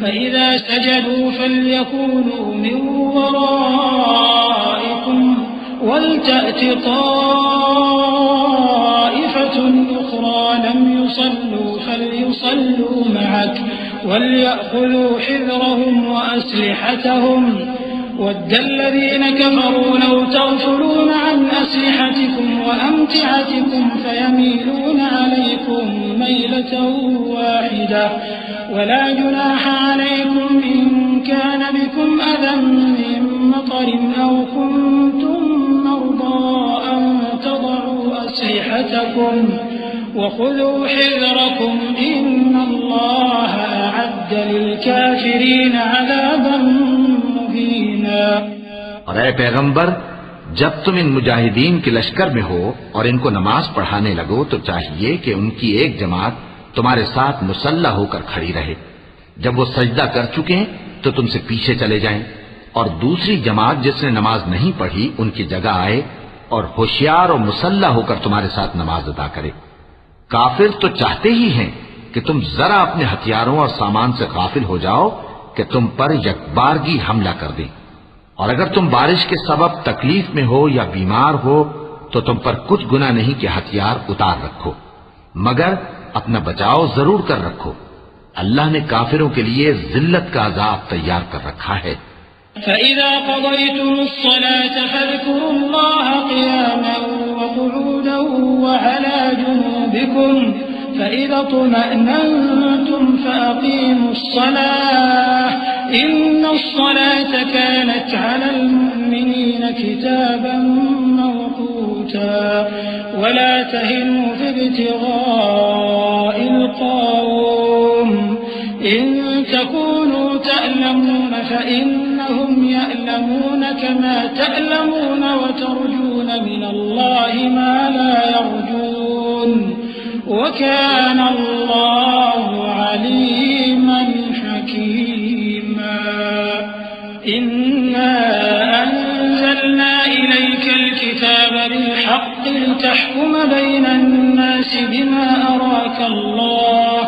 فَإِذَا سَجَدُوا فَلْيَكُونُوا مِنْ وَرَائِكُمْ وَلْتَأْتِ طَائِفَةٌ أُخْرَى لَمْ يُصَلُّوا فَلْيُصَلُّوا مَعَكَ وَلْيَأْخُذُوا حِذْرَهُمْ وَأَسْلِحَتَهُمْ وَدَّ الَّذِينَ كَفَرُوا لَوْ تَغْفُلُونَ عَنْ أَسْلِحَتِكُمْ وَأَمْتِعَتِكُمْ فَيَمِيلُونَ عَلَيْكُمْ مَيْلَةً وَاحِدَةً وَلَا جُنَاحَ عَلَيْكُمْ إِنْ كَانَ بِكُمْ أَذًى مِّن مَّطَرٍ أَوْ كُنتُم مَّرْضَىٰ أَن تَضَعُوا أَسْلِحَتَكُمْ وَخُذُوا حِذْرَكُمْ إِنَّ اللَّهَ أَعَدَّ لِلْكَافِرِينَ عَذَابًا مُّهِينًا. اور اے پیغمبر، جب تم ان مجاہدین کے لشکر میں ہو اور ان کو نماز پڑھانے لگو تو چاہیے کہ ان کی ایک جماعت تمہارے ساتھ مسلح ہو کر کھڑی رہے. جب وہ سجدہ کر چکے تو تم سے پیچھے چلے جائیں، اور دوسری جماعت جس نے نماز نہیں پڑھی ان کی جگہ آئے اور ہوشیار اور مسلح ہو کر تمہارے ساتھ نماز ادا کرے. کافر تو چاہتے ہی ہیں کہ تم ذرا اپنے ہتھیاروں اور سامان سے غافل ہو جاؤ کہ تم پر یکبارگی حملہ کر دیں. اور اگر تم بارش کے سبب تکلیف میں ہو یا بیمار ہو تو تم پر کچھ گناہ نہیں کہ ہتھیار اتار رکھو، مگر اپنا بچاؤ ضرور کر رکھو. اللہ نے کافروں کے لیے ذلت کا عذاب تیار کر رکھا ہے. فَإِذَا قَضَيْتُمُ الصَّلَاةَ فَاذْكُرُوا اللَّهَ قِيَامًا وَقُعُودًا وَعَلَى جُنُوبِكُمْ فَإِذَا اطْمَأْنَنْتُمْ فَأَقِيمُوا الصَّلَاةَ إِنَّ الصَّلَاةَ كَانَتْ عَلَى الْمُؤْمِنِينَ كِتَابًا مَّوْقُوتًا وَلَا تَهِنُوا فِي ابْتِغَاءِ الْقَوْمِ كما تألمون وترجون من الله ما لا يرجون وكان الله عليما حكيما إنا أنزلنا إليك الكتاب بالحق لتحكم بين الناس بما أراك الله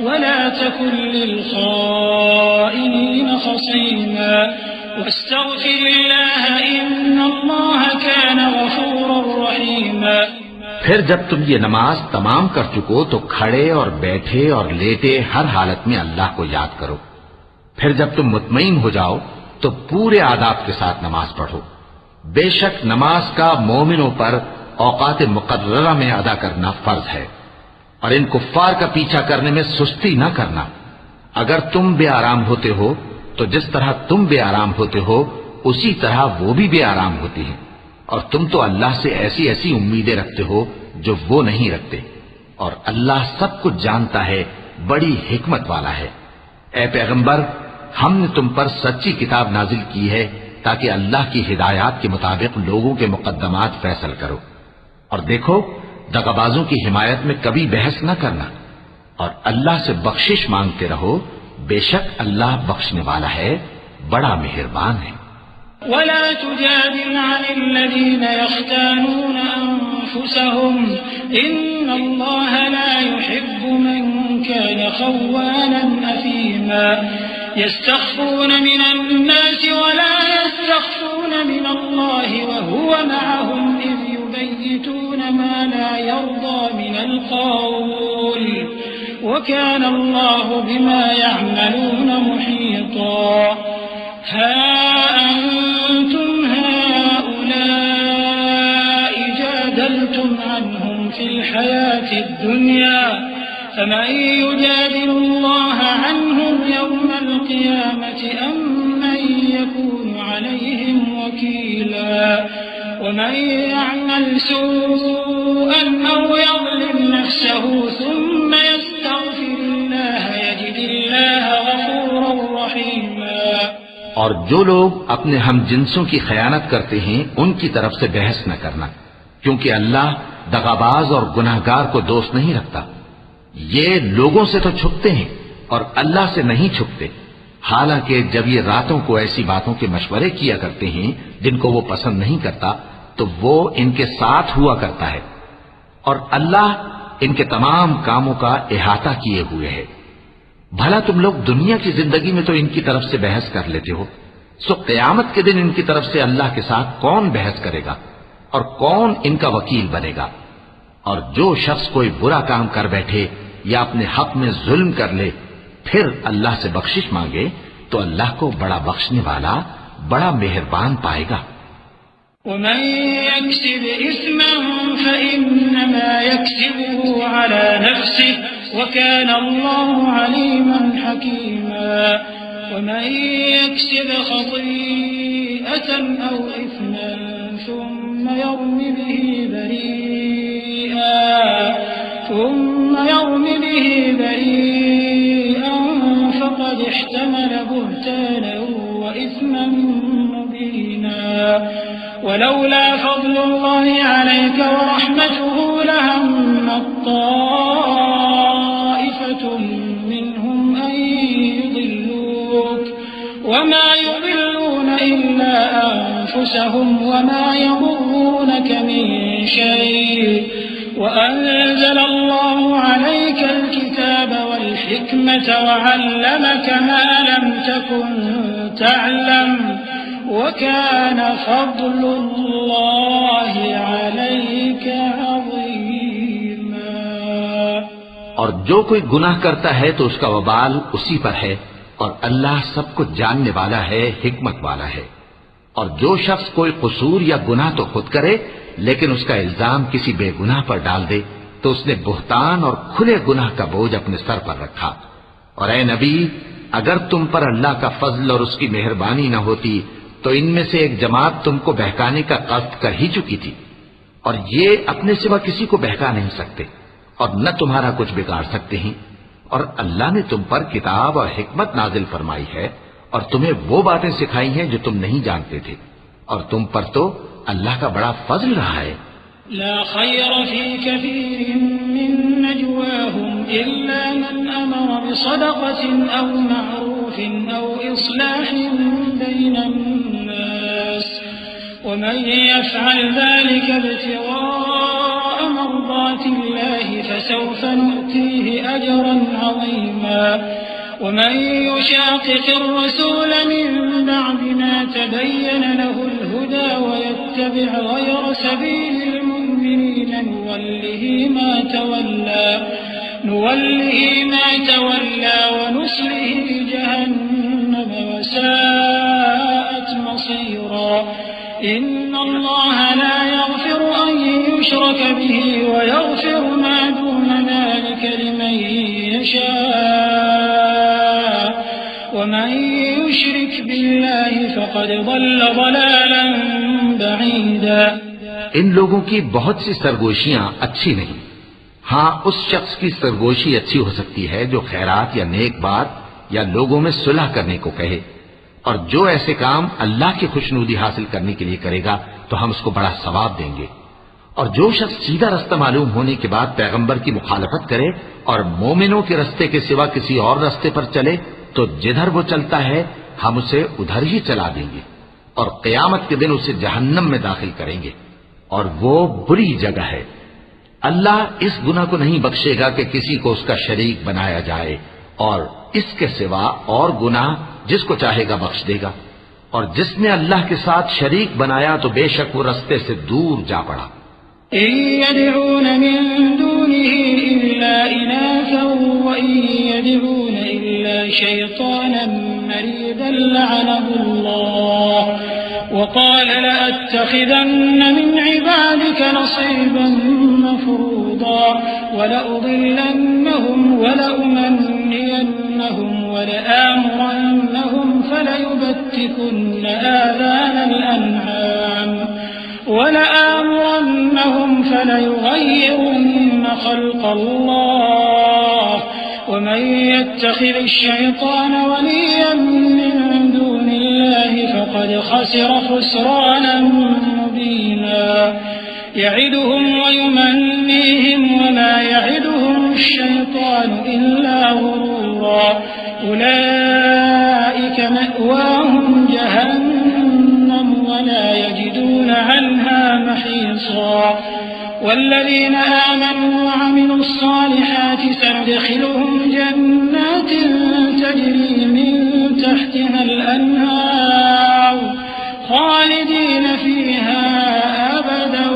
ولا تكن للخائنين خصيما واستغفر الله إن الله كان غفورا رحيما پھر جب تم یہ نماز تمام کر چکو تو کھڑے اور بیٹھے اور لیٹے ہر حالت میں اللہ کو یاد کرو. پھر جب تم مطمئن ہو جاؤ تو پورے آداب کے ساتھ نماز پڑھو. بے شک نماز کا مومنوں پر اوقات مقررہ میں ادا کرنا فرض ہے، اور ان کفار کا پیچھا کرنے میں سستی نہ کرنا. اگر تم بے آرام ہوتے ہو تو جس طرح تم بے آرام ہوتے ہو اسی طرح وہ بھی بے آرام ہوتی ہیں، اور تم تو اللہ سے ایسی ایسی امیدیں رکھتے ہو جو وہ نہیں رکھتے، اور اللہ سب کچھ جانتا ہے، بڑی حکمت والا ہے. اے پیغمبر، ہم نے تم پر سچی کتاب نازل کی ہے تاکہ اللہ کی ہدایات کے مطابق لوگوں کے مقدمات فیصل کرو. اور دیکھو، دغابازوں کی حمایت میں کبھی بحث نہ کرنا، اور اللہ سے بخشش مانگتے رہو، بے شک اللہ بخشنے والا ہے، بڑا مہربان ہے. ولا تجادل عن الذين يختانون أنفسهم إن الله لا يحب من كان خوانا أثيما يستخفون من الناس ولا يستخفون من الله وهو معهم إذ يبيتون ما لا يرضى من القول وكان الله بما يعملون محيطا. ها أنتم هؤلاء جادلتم عنهم في الحياة الدنيا فمن يجادل الله عنهم يوم القيامة أم من يكون عليهم وكيلا. ومن يعمل سوءا أو يظلم نفسه ثم يستغفر الله يجد الله غفورا رحيما. اور جو لوگ اپنے ہم جنسوں کی خیانت کرتے ہیں ان کی طرف سے بحث نہ کرنا، کیونکہ اللہ دغاباز اور گناہگار کو دوست نہیں رکھتا. یہ لوگوں سے تو چھپتے ہیں اور اللہ سے نہیں چھپتے، حالانکہ جب یہ راتوں کو ایسی باتوں کے مشورے کیا کرتے ہیں جن کو وہ پسند نہیں کرتا تو وہ ان کے ساتھ ہوا کرتا ہے، اور اللہ ان کے تمام کاموں کا احاطہ کیے ہوئے ہے. بھلا تم لوگ دنیا کی زندگی میں تو ان کی طرف سے بحث کر لیتے ہو، سو قیامت کے دن ان کی طرف سے اللہ کے ساتھ کون بحث کرے گا اور کون ان کا وکیل بنے گا؟ اور جو شخص کوئی برا کام کر بیٹھے یا اپنے حق میں ظلم کر لے پھر اللہ سے بخشش مانگے تو اللہ کو بڑا بخشنے والا، بڑا مہربان پائے گا. ومن يكسب إثما فإنما يكسبه على نفسه وكان الله عليما حكيما. ومن يكسب خطيئة أو إثما ثم يرم به بريئا فقد احتمل بهتانا وإثما مبينا. ولولا فضل الله عليك ورحمته لهمت طائفة منهم أن يضلوك وما يضلون إلا أنفسهم وما يضرونك من شيء وأنزل الله عليك الكتاب والحكمة وعلمك ما لم تكن تعلم وكان فضل الله عليك عظيما. اور جو کوئی گناہ کرتا ہے تو اس کا وبال اسی پر ہے، اور اللہ سب کچھ جاننے والا ہے، حکمت والا ہے. اور جو شخص کوئی قصور یا گناہ تو خود کرے لیکن اس کا الزام کسی بے گناہ پر ڈال دے تو اس نے بہتان اور کھلے گناہ کا بوجھ اپنے سر پر رکھا. اور اے نبی، اگر تم پر اللہ کا فضل اور اس کی مہربانی نہ ہوتی تو ان میں سے ایک جماعت تم کو بہکانے کا قصد کر ہی چکی تھی، اور یہ اپنے سوا کسی کو بہکا نہیں سکتے اور نہ تمہارا کچھ بگاڑ سکتے ہیں. اور اللہ نے تم پر کتاب اور حکمت نازل فرمائی ہے اور تمہیں وہ باتیں سکھائی ہیں جو تم نہیں جانتے تھے، اور تم پر تو اللہ کا بڑا فضل رہا ہے۔ لا خير في كثير من نجواهم إلا من أمر بصدقة أو معروف أو إصلاح بين الناس ومن يفعل ذلك ابتغاء مرضات الله فسوف نؤتيه أجرا عظيما ومن يشاقق الرسول من بعد ما تبين له الهدى ويتبع غير سبيل المؤمنين نوله ما تولى ونصله جهنم وساءت مصيرا إن الله لا يغفر أن يشرك به ويغفر ما دون ذلك لمن يشاء ومن يشرك بالله فقد ضل ضلالا بعيدا۔ ان لوگوں کی بہت سی سرگوشیاں اچھی نہیں، ہاں اس شخص کی سرگوشی اچھی ہو سکتی ہے جو خیرات یا نیک بات یا لوگوں میں صلح کرنے کو کہے، اور جو ایسے کام اللہ کی خوشنودی حاصل کرنے کے لیے کرے گا تو ہم اس کو بڑا ثواب دیں گے۔ اور جو شخص سیدھا رستہ معلوم ہونے کے بعد پیغمبر کی مخالفت کرے اور مومنوں کے رستے کے سوا کسی اور رستے پر چلے تو جدھر وہ چلتا ہے ہم اسے ادھر ہی چلا دیں گے، اور قیامت کے دن اسے جہنم میں داخل کریں گے، اور وہ بری جگہ ہے۔ اللہ اس گناہ کو نہیں بخشے گا کہ کسی کو اس کا شریک بنایا جائے، اور اس کے سوا اور گناہ جس کو چاہے گا بخش دے گا، اور جس نے اللہ کے ساتھ شریک بنایا تو بے شک وہ رستے سے دور جا پڑا۔ إن يدعون من دونه إلا إناثا وإن يدعون إلا شيطانا مريدا لعنه الله وقال لأتخذن من عبادك نصيبا مفروضا ولأضلنهم ولأمنينهم ولآمرنهم فليبتكن آذان الأنعام ولآمرنهم فليغيرن خلق الله ومن يتخذ الشيطان وليا من دون الله فقد خسر خسرانا مبينا يعدهم ويمنيهم وما يعدهم الشيطان إلا غرورا أولئك مأواهم جهنم ولا يجدون عنها محيصا والذين آمنوا وعملوا الصالحات سندخلهم جنات تجري من تحتها الأنهار خالدين فيها أبدا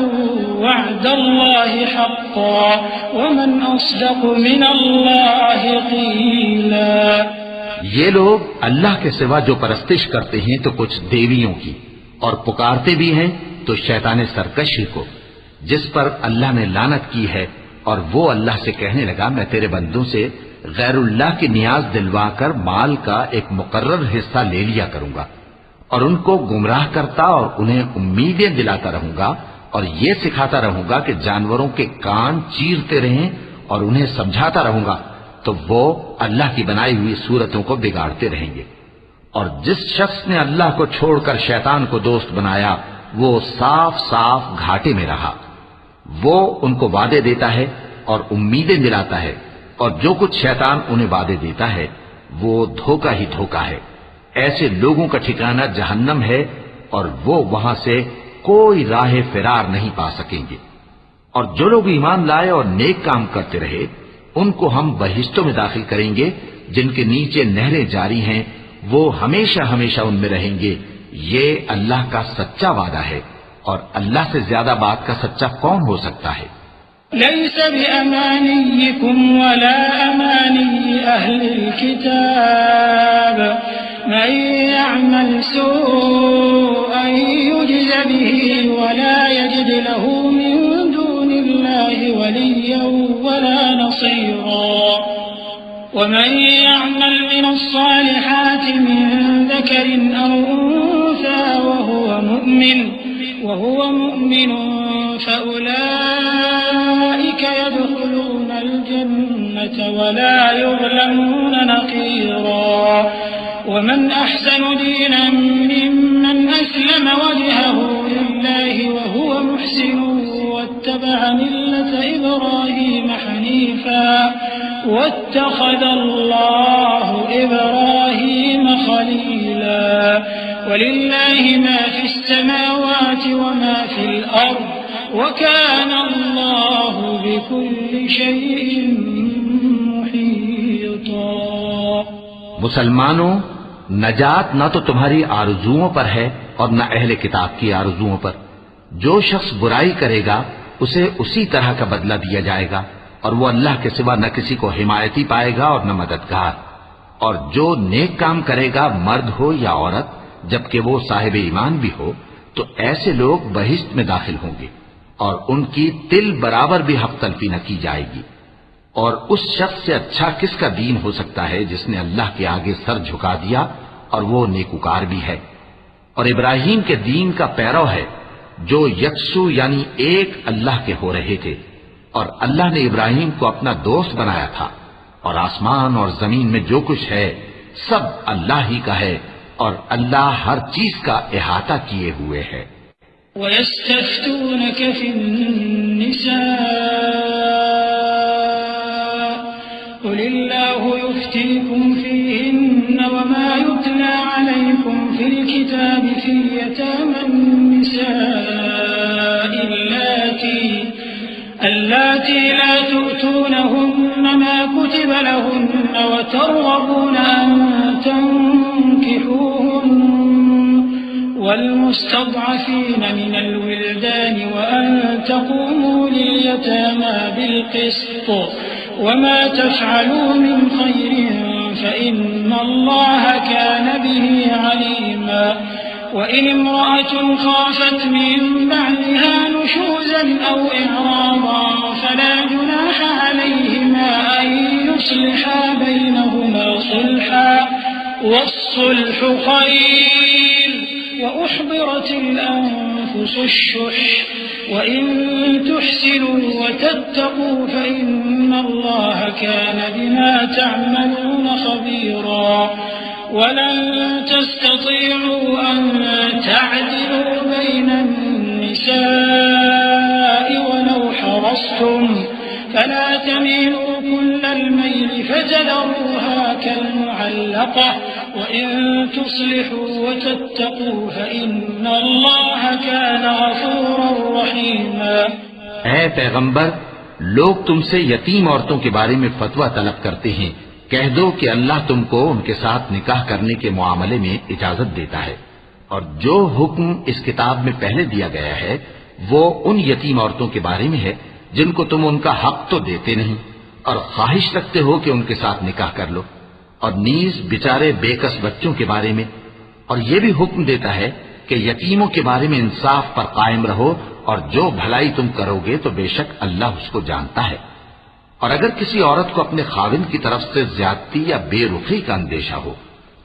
وعد الله حقا ومن أصدق من الله قيلا۔ یہ لوگ اللہ کے سوا جو پرستش کرتے ہیں تو کچھ دیویوں کی، اور پکارتے بھی ہیں تو شیطان سرکشی کو جس پر اللہ نے لعنت کی ہے، اور وہ اللہ سے کہنے لگا میں تیرے بندوں سے غیر اللہ کی نیاز دلوا کر مال کا ایک مقرر حصہ لے لیا کروں گا، اور ان کو گمراہ کرتا اور انہیں امیدیں دلاتا رہوں گا، اور یہ سکھاتا رہوں گا کہ جانوروں کے کان چیرتے رہیں، اور انہیں سمجھاتا رہوں گا تو وہ اللہ کی بنائی ہوئی صورتوں کو بگاڑتے رہیں گے۔ اور جس شخص نے اللہ کو چھوڑ کر شیطان کو دوست بنایا وہ صاف صاف گھاٹے میں رہا۔ وہ ان کو وعدے دیتا ہے اور امیدیں دلاتا ہے، اور جو کچھ شیطان انہیں وعدے دیتا ہے وہ دھوکہ ہی دھوکہ ہے۔ ایسے لوگوں کا ٹھکانہ جہنم ہے، اور وہ وہاں سے کوئی راہ فرار نہیں پا سکیں گے۔ اور جو لوگ ایمان لائے اور نیک کام کرتے رہے ان کو ہم بہشتوں میں داخل کریں گے جن کے نیچے نہریں جاری ہیں، وہ ہمیشہ ہمیشہ ان میں رہیں گے۔ یہ اللہ کا سچا وعدہ ہے، اور اللہ سے زیادہ بات کا سچا کون ہو سکتا ہے؟ ليس بأمانيكم ولا أماني أهل الكتاب من يعمل سوءا يجز به ولا يجد له من دون الله وليا ولا نصيرا ومن يعمل من الصالحات من ذكر أو أنثى وهو مؤمن فأولئك يدخلون الجنة ولا يظلمون نقيرا ومن أحسن دينا ممن أسلم وجهه لله وهو محسن واتبع ملة إبراهيم حنيفا واتخذ الله إبراهيم خليلا ولله ما في السماوات وما في الأرض وكان الله بكل شيء محيطا۔ مسلمانوں، نجات نہ تو تمہاری آرزوؤں پر ہے اور نہ اہل کتاب کی آرزوؤں پر۔ جو شخص برائی کرے گا اسے اسی طرح کا بدلہ دیا جائے گا، اور وہ اللہ کے سوا نہ کسی کو حمایتی پائے گا اور نہ مددگار۔ اور جو نیک کام کرے گا، مرد ہو یا عورت، جبکہ وہ صاحب ایمان بھی ہو، تو ایسے لوگ بہشت میں داخل ہوں گے، اور ان کی تل برابر بھی حق تلفی نہ کی جائے گی۔ اور اس شخص سے اچھا کس کا دین ہو سکتا ہے جس نے اللہ کے آگے سر جھکا دیا اور وہ نیکوکار بھی ہے۔ اور ابراہیم کے دین کا پیرو ہے جو یکسو یعنی ایک اللہ کے ہو رہے تھے، اور اللہ نے ابراہیم کو اپنا دوست بنایا تھا۔ اور آسمان اور زمین میں جو کچھ ہے سب اللہ ہی کا ہے، اور اللہ ہر چیز کا احاطہ کیے ہوئے ہے۔ وَيَسْتَفْتُونَكَ فِي النِّسَاءِ قُلِ اللَّهُ يُفْتِيكُمْ فِيهِنَّ وَمَا يُتْلَى عَلَيْكُمْ فِي الْكِتَابِ فِي يَتَامَى النِّسَاءِ اللَّاتِي لَا تُؤْتُونَهُنَّ مَا كُتِبَ لَهُنَّ وَتَرْغَبُونَ أَن تَنكِحُوهُنَّ والمستضعفين من الولدان وأن تقوموا لليتامى بالقسط وما تفعلوا من خير فإن الله كان به عليما وإن امرأة خافت من بعدها نشوزا أو إعراضا فلا جناح عليهما أن يصلحا بينهما صلحا والصلح خير وأحضرت الأنفس الشح وإن تحسنوا وتتقوا فإن الله كان بما تعملون خبيرا ولن تستطيعوا أن تعدلوا بين النساء ولو حرصتم فلا تميلوا كل الميل فتذروها كالمعلقة وإن تصلحوا وتتقوا فإن الله كان غفورا رحيما۔ اے پیغمبر، لوگ تم سے یتیم عورتوں کے بارے میں فتویٰ طلب کرتے ہیں، کہہ دو کہ اللہ تم کو ان کے ساتھ نکاح کرنے کے معاملے میں اجازت دیتا ہے، اور جو حکم اس کتاب میں پہلے دیا گیا ہے وہ ان یتیم عورتوں کے بارے میں ہے جن کو تم ان کا حق تو دیتے نہیں اور خواہش رکھتے ہو کہ ان کے ساتھ نکاح کر لو، اور نیز بیچارے بے کس بچوں کے بارے میں، اور یہ بھی حکم دیتا ہے کہ یتیموں کے بارے میں انصاف پر قائم رہو، اور جو بھلائی تم کرو گے تو بے شک اللہ اس کو جانتا ہے۔ اور اگر کسی عورت کو اپنے خاوند کی طرف سے زیادتی یا بے رخی کا اندیشہ ہو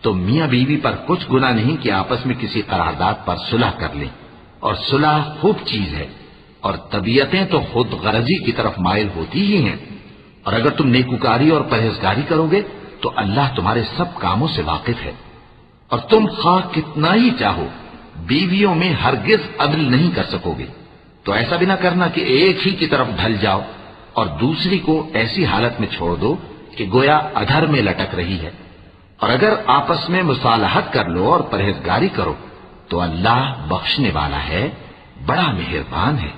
تو میاں بیوی پر کچھ گناہ نہیں کہ آپس میں کسی قرارداد پر صلح کر لیں، اور صلح خوب چیز ہے، اور طبیعتیں تو خود غرضی کی طرف مائل ہوتی ہی ہیں۔ اور اگر تم نیکوکاری اور پرہیزگاری کرو گے تو اللہ تمہارے سب کاموں سے واقف ہے۔ اور تم خواہ کتنا ہی چاہو بیویوں میں ہرگز عدل نہیں کر سکو گے، تو ایسا بھی نہ کرنا کہ ایک ہی کی طرف ڈھل جاؤ اور دوسری کو ایسی حالت میں چھوڑ دو کہ گویا ادھر میں لٹک رہی ہے۔ اور اگر آپس میں مصالحت کر لو اور پرہیزگاری کرو تو اللہ بخشنے والا ہے، بڑا مہربان ہے۔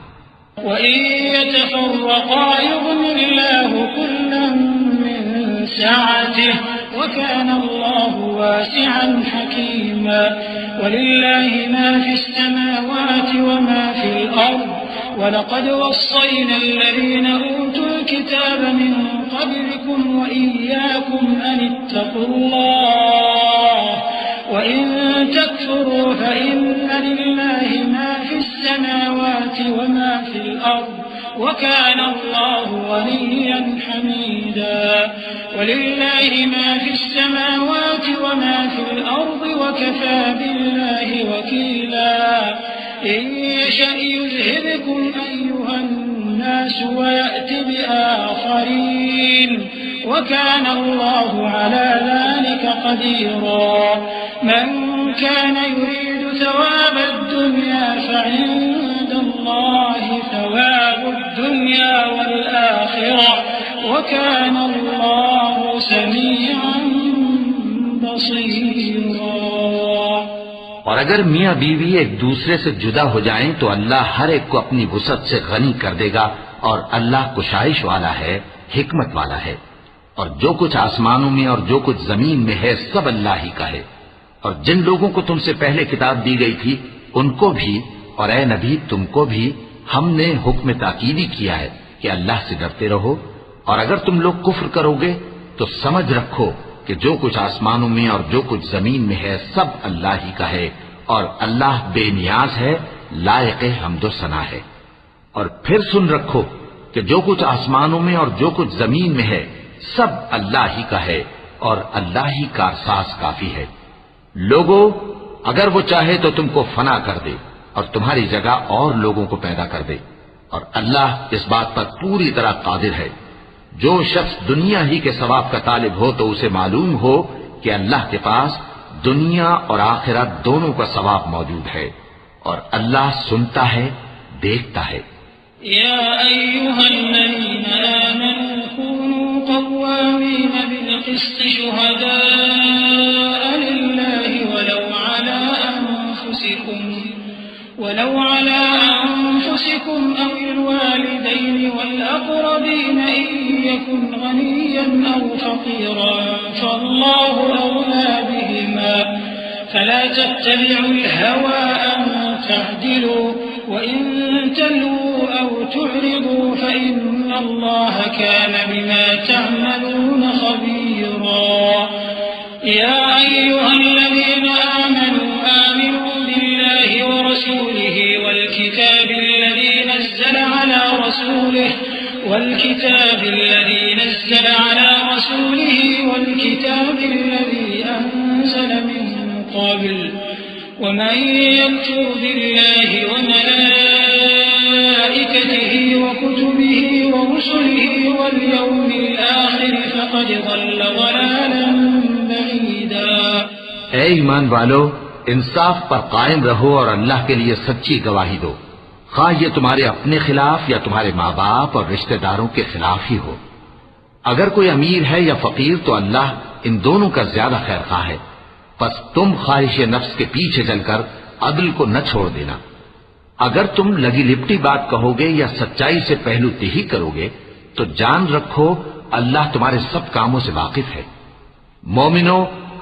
وَإِن يَتَفَرَّقَا يُغْنِ اللَّهُ كُلًّا مِّن سَعَتِهِ وَكَانَ اللَّهُ وَاسِعًا حَكِيمًا وَلِلَّهِ مَا فِي السَّمَاوَاتِ وَمَا فِي الْأَرْضِ وَلَقَدْ وَصَّيْنَا الَّذِينَ أُوتُوا الْكِتَابَ مِن قَبْلِكُمْ وَإِيَّاكُمْ أَنِ اتَّقُوا اللَّهَ وَإِن تَكْفُرُوا فَإِنَّ لِلَّهِ مَا فِي السَّمَاوَاتِ وَمَا فِي الْأَرْضِ وَكَانَ اللَّهُ غَنِيًّا حَمِيدًا وَلِلَّهِ مَا فِي السَّمَاوَاتِ وَمَا فِي الْأَرْضِ وَكَفَى بِاللَّهِ وَكِيلًا إِن يَشَأْ يُذْهِبْكُمْ أَيُّهَا النَّاسُ وَيَأْتِ بِآخَرِينَ وكان الله على ذلك قديرا من كان يريد ثواب الدنيا فعند الله ثواب الدنيا والآخرة وكان الله سميعا بصيرا۔ اور اگر میاں بیوی ایک دوسرے سے جدا ہو جائیں تو اللہ ہر ایک کو اپنی وسعت سے غنی کر دے گا، اور اللہ کشائش والا ہے، حکمت والا ہے۔ اور جو کچھ آسمانوں میں اور جو کچھ زمین میں ہے سب اللہ ہی کا ہے۔ اور جن لوگوں کو تم سے پہلے کتاب دی گئی تھی ان کو بھی، اور اے نبی تم کو بھی، ہم نے حکم تاکیدی کیا ہے کہ اللہ سے ڈرتے رہو، اور اگر تم لوگ کفر کرو گے تو سمجھ رکھو کہ جو کچھ آسمانوں میں اور جو کچھ زمین میں ہے سب اللہ ہی کا ہے، اور اللہ بے نیاز ہے، لائق حمد و ثنا ہے۔ اور پھر سن رکھو کہ جو کچھ آسمانوں میں اور جو کچھ زمین میں ہے سب اللہ ہی کا ہے، اور اللہ ہی کارساز کافی ہے۔ لوگو اگر وہ چاہے تو تم کو فنا کر دے اور تمہاری جگہ اور لوگوں کو پیدا کر دے، اور اللہ اس بات پر پوری طرح قادر ہے۔ جو شخص دنیا ہی کے ثواب کا طالب ہو تو اسے معلوم ہو کہ اللہ کے پاس دنیا اور آخرت دونوں کا ثواب موجود ہے، اور اللہ سنتا ہے، دیکھتا ہے۔ يا أيها الذين آمنوا كونوا قوامين بالقسط شهداء لله ولو على أنفسكم أو الوالدين والأقربين إن يكن غنيا أو فقيرا فالله أولى بهما فلا تتبعوا الهوى أن تعدلوا وإن تلووا أو تعرضوا فإن الله كان بما تعملون خبيرا يا أيها الذين آمنوا بالله ورسوله والكتاب الذي نزل على رسوله والكتاب الذي أنزل من قبل ومن يكفر بالله وملائكته وكتبه ورسله واليوم الآخر فقد ضل ضلالا بعيدا۔ اے ایمان والو، انصاف پر قائم رہو اور اللہ کے لیے سچی گواہی دو، خواہ یہ تمہارے اپنے خلاف یا تمہارے ماں باپ اور رشتہ داروں کے خلاف ہی ہو۔ اگر کوئی امیر ہے یا فقیر تو اللہ ان دونوں کا زیادہ خیر خواہ ہے، پس تم خواہش نفس کے پیچھے چل کر عدل کو نہ چھوڑ دینا۔ اگر تم لگی لپٹی بات کہو گے یا سچائی سے پہلو تہی کرو گے تو جان رکھو اللہ تمہارے سب کاموں سے واقف ہے۔ مومنو،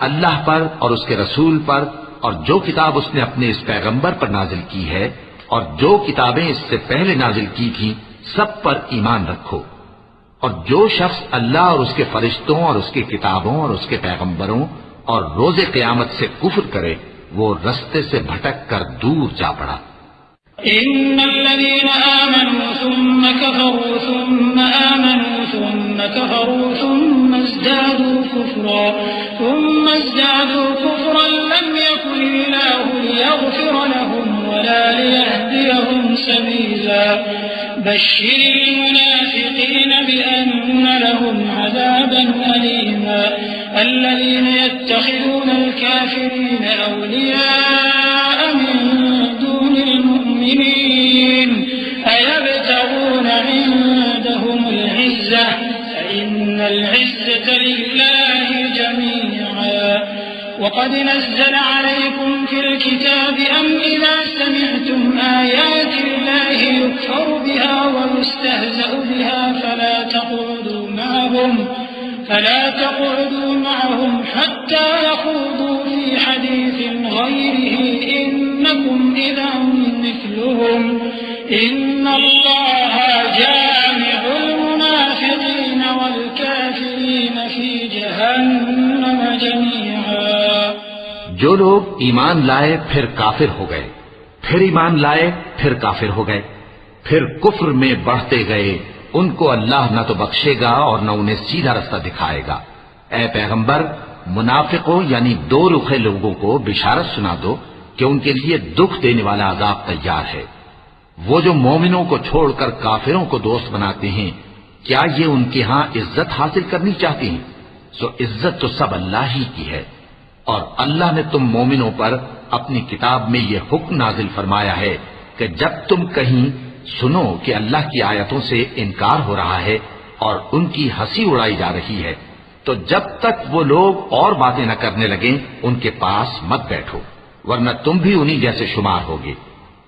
اللہ پر اور اس کے رسول پر اور جو کتاب اس نے اپنے اس پیغمبر پر نازل کی ہے اور جو کتابیں اس سے پہلے نازل کی تھیں سب پر ایمان رکھو، اور جو شخص اللہ اور اس کے فرشتوں اور اس کی کتابوں اور اس کے پیغمبروں اور روز قیامت سے کفر کرے وہ رستے سے بھٹک کر دور جا پڑا۔ إن الذين آمنوا ثم كفروا ثم آمنوا ثم كفروا ثم ازدادوا كفرا لم يكن الله ليغفر لهم ولا ليهديهم سبيلا بشر المنافقين بأن لهم عذابا أليما الذين يتخذون الكافرين أولياء من دون المؤمنين أيبتغون عندهم العزة فإن العزة لله جميعا وقد نزل عليكم في الكتاب أم إذا سمعتم آيات الله يكفر بها ويستهزأ بها فلا تقعدوا معهم حتى يخوضوا في حديث غيره إنكم إذا مثلهم إن الله جامع المنافقين والكافرين في جهنم جميعا۔ جو لوگ ایمان لائے پھر کافر ہو گئے، پھر ایمان لائے پھر کافر ہو گئے، پھر کفر میں بڑھتے گئے، ان کو اللہ نہ تو بخشے گا اور نہ انہیں سیدھا رستہ دکھائے گا۔ اے پیغمبر، منافقوں یعنی دو رخے لوگوں کو بشارت سنا دو کہ ان کے لیے دکھ دینے والا عذاب تیار ہے۔ وہ جو مومنوں کو چھوڑ کر کافروں کو دوست بناتے ہیں کیا یہ ان کے ہاں عزت حاصل کرنی چاہتی ہیں؟ سو عزت تو سب اللہ ہی کی ہے، اور اللہ نے تم مومنوں پر اپنی کتاب میں یہ حکم نازل فرمایا ہے کہ جب تم کہیں سنو کہ اللہ کی آیتوں سے انکار ہو رہا ہے اور ان کی ہنسی اڑائی جا رہی ہے، تو جب تک وہ لوگ اور باتیں نہ کرنے لگیں ان کے پاس مت بیٹھو، ورنہ تم بھی انہی جیسے شمار ہوگے۔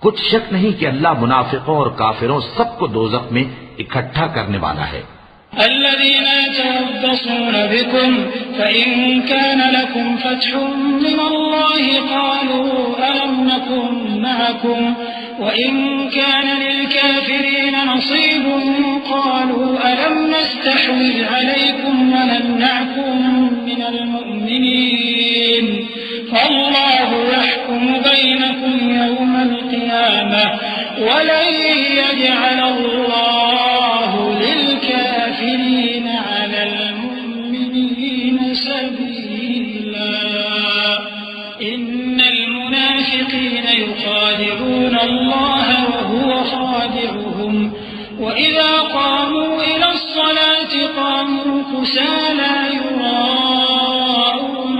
کچھ شک نہیں کہ اللہ منافقوں اور کافروں سب کو دوزخ میں اکٹھا کرنے والا ہے۔ الذين يتربصون بكم فإن كان لكم فتح من الله قالوا ألم نكن معكم وإن كان للكافرين نصيب قالوا ألم نستحوذ عليكم ونمنعكم من المؤمنين فالله يحكم بينكم يوم القيامة ولن يجعل الله للكافرين على المؤمنين سبيلا إن المنافقين يخادعون الله وهو خادعهم وإذا قاموا إلى الصلاة قاموا كسالى يراءون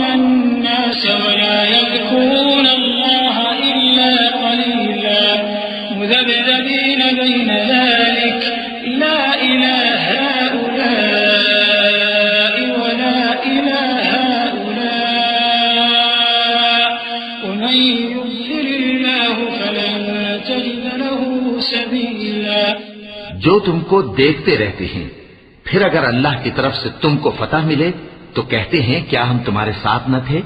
الناس ولا يذكرون الله إلا قليلا مذبذبين بين ذلك لا إلى هؤلاء ولا إلى هؤلاء ومن يضلل الله فلن تجد له سبيلا۔ جو تم کو دیکھتے رہتے ہیں، پھر اگر اللہ کی طرف سے تم کو فتح ملے تو کہتے ہیں کیا ہم تمہارے ساتھ نہ تھے،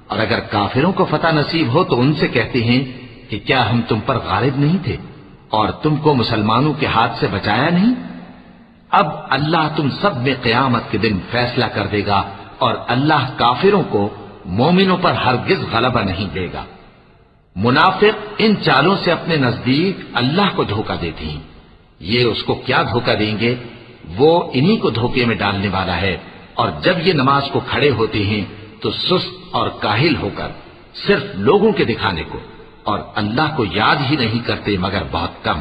اور اگر کافروں کو فتح نصیب ہو تو ان سے کہتے ہیں کہ کیا ہم تم پر غالب نہیں تھے اور تم کو مسلمانوں کے ہاتھ سے بچایا نہیں۔ اب اللہ تم سب میں قیامت کے دن فیصلہ کر دے گا، اور اللہ کافروں کو مومنوں پر ہرگز غلبہ نہیں دے گا۔ منافق ان چالوں سے اپنے نزدیک اللہ کو دھوکہ دیتے ہیں، یہ اس کو کیا دھوکہ دیں گے، وہ انہی کو دھوکے میں ڈالنے والا ہے۔ اور جب یہ نماز کو کھڑے ہوتے ہیں تو سست اور کاہل ہو کر صرف لوگوں کے دکھانے کو، اور اللہ کو یاد ہی نہیں کرتے مگر بہت کم۔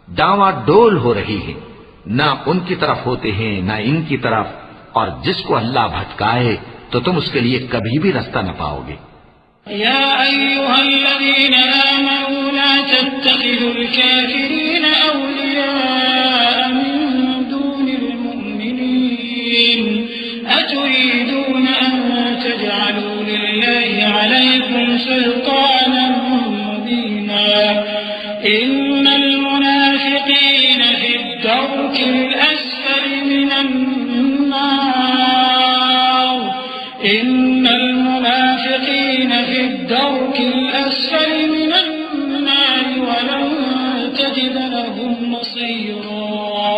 ڈاواں ڈول ہو رہی ہے، نہ ان کی طرف ہوتے ہیں نہ ان کی طرف، اور جس کو اللہ بھٹکائے تو تم اس کے لیے کبھی بھی رستہ نہ پاؤ گے۔ يا أيها الذين آمنوا لا تتخذوا الكافرين أولياء من دون المؤمنين أتريدون أن تجعلوا لله عليكم سلطانا مبينا إن المنافقين في الدرك الأسفل من النار إن المنافقين في الدرك الأسفل من النار ولن تجد لهم نصيرا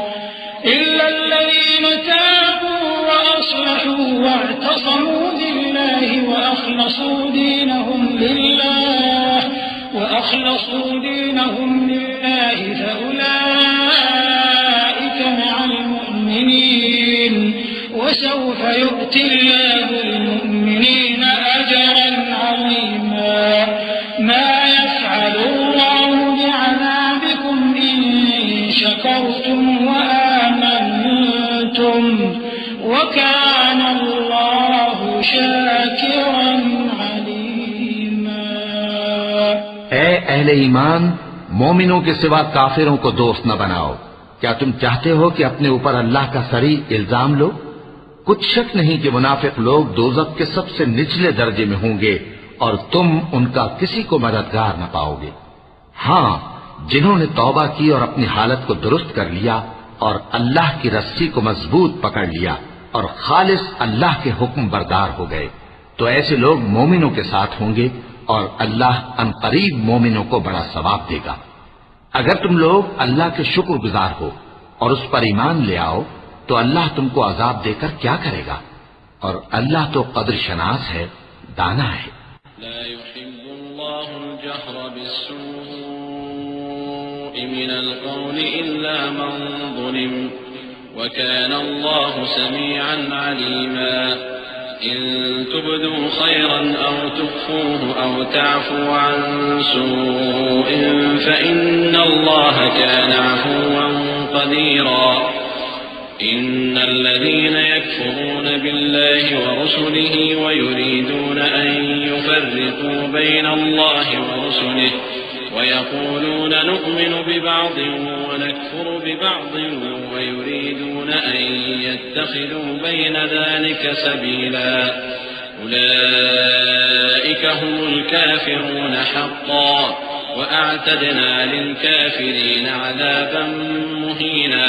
إلا الذين تابوا وأصلحوا واعتصموا بالله وأخلصوا دينهم لله فأولئك مع المؤمنين وسوف يؤتي الله المؤمنين أجرا عظيما ما يفعل الله بعذابكم إن شكرتم وآمنتم وكان الله شاكرا عليما۔ اے اہل ایمان، مومنوں کے سوا کافروں کو دوست نہ بناؤ۔ کیا تم چاہتے ہو کہ اپنے اوپر اللہ کا صریح الزام لو؟ کچھ شک نہیں کہ منافق لوگ دوزخ کے سب سے نچلے درجے میں ہوں گے، اور تم ان کا کسی کو مددگار نہ پاؤ گے۔ ہاں، جنہوں نے توبہ کی اور اپنی حالت کو درست کر لیا اور اللہ کی رسی کو مضبوط پکڑ لیا اور خالص اللہ کے حکم بردار ہو گئے، تو ایسے لوگ مومنوں کے ساتھ ہوں گے، اور اللہ ان قریب مومنوں کو بڑا ثواب دے گا۔ اگر تم لوگ اللہ کے شکر گزار ہو اور اس پر ایمان لے آؤ تو اللہ تم کو عذاب دے کر کیا کرے گا، اور اللہ تو قدر شناس ہے، دانا ہے۔ لا يحب الله الجهر بالسوء من القول إلا من ظلم وكان الله سميعا عليما۔ إن تبدوا خيرا أو تخفوه أو تعفوا عن سوء فإن الله كان عفوا قديرا إن الذين يكفرون بالله ورسله ويريدون أن يفرقوا بين الله ورسله ويقولون نؤمن ببعض ونكفر ببعض ويريدون أن يتخذوا بين ذلك سبيلا أولئك هم الكافرون حقا وأعتدنا للكافرين عذابا مهينا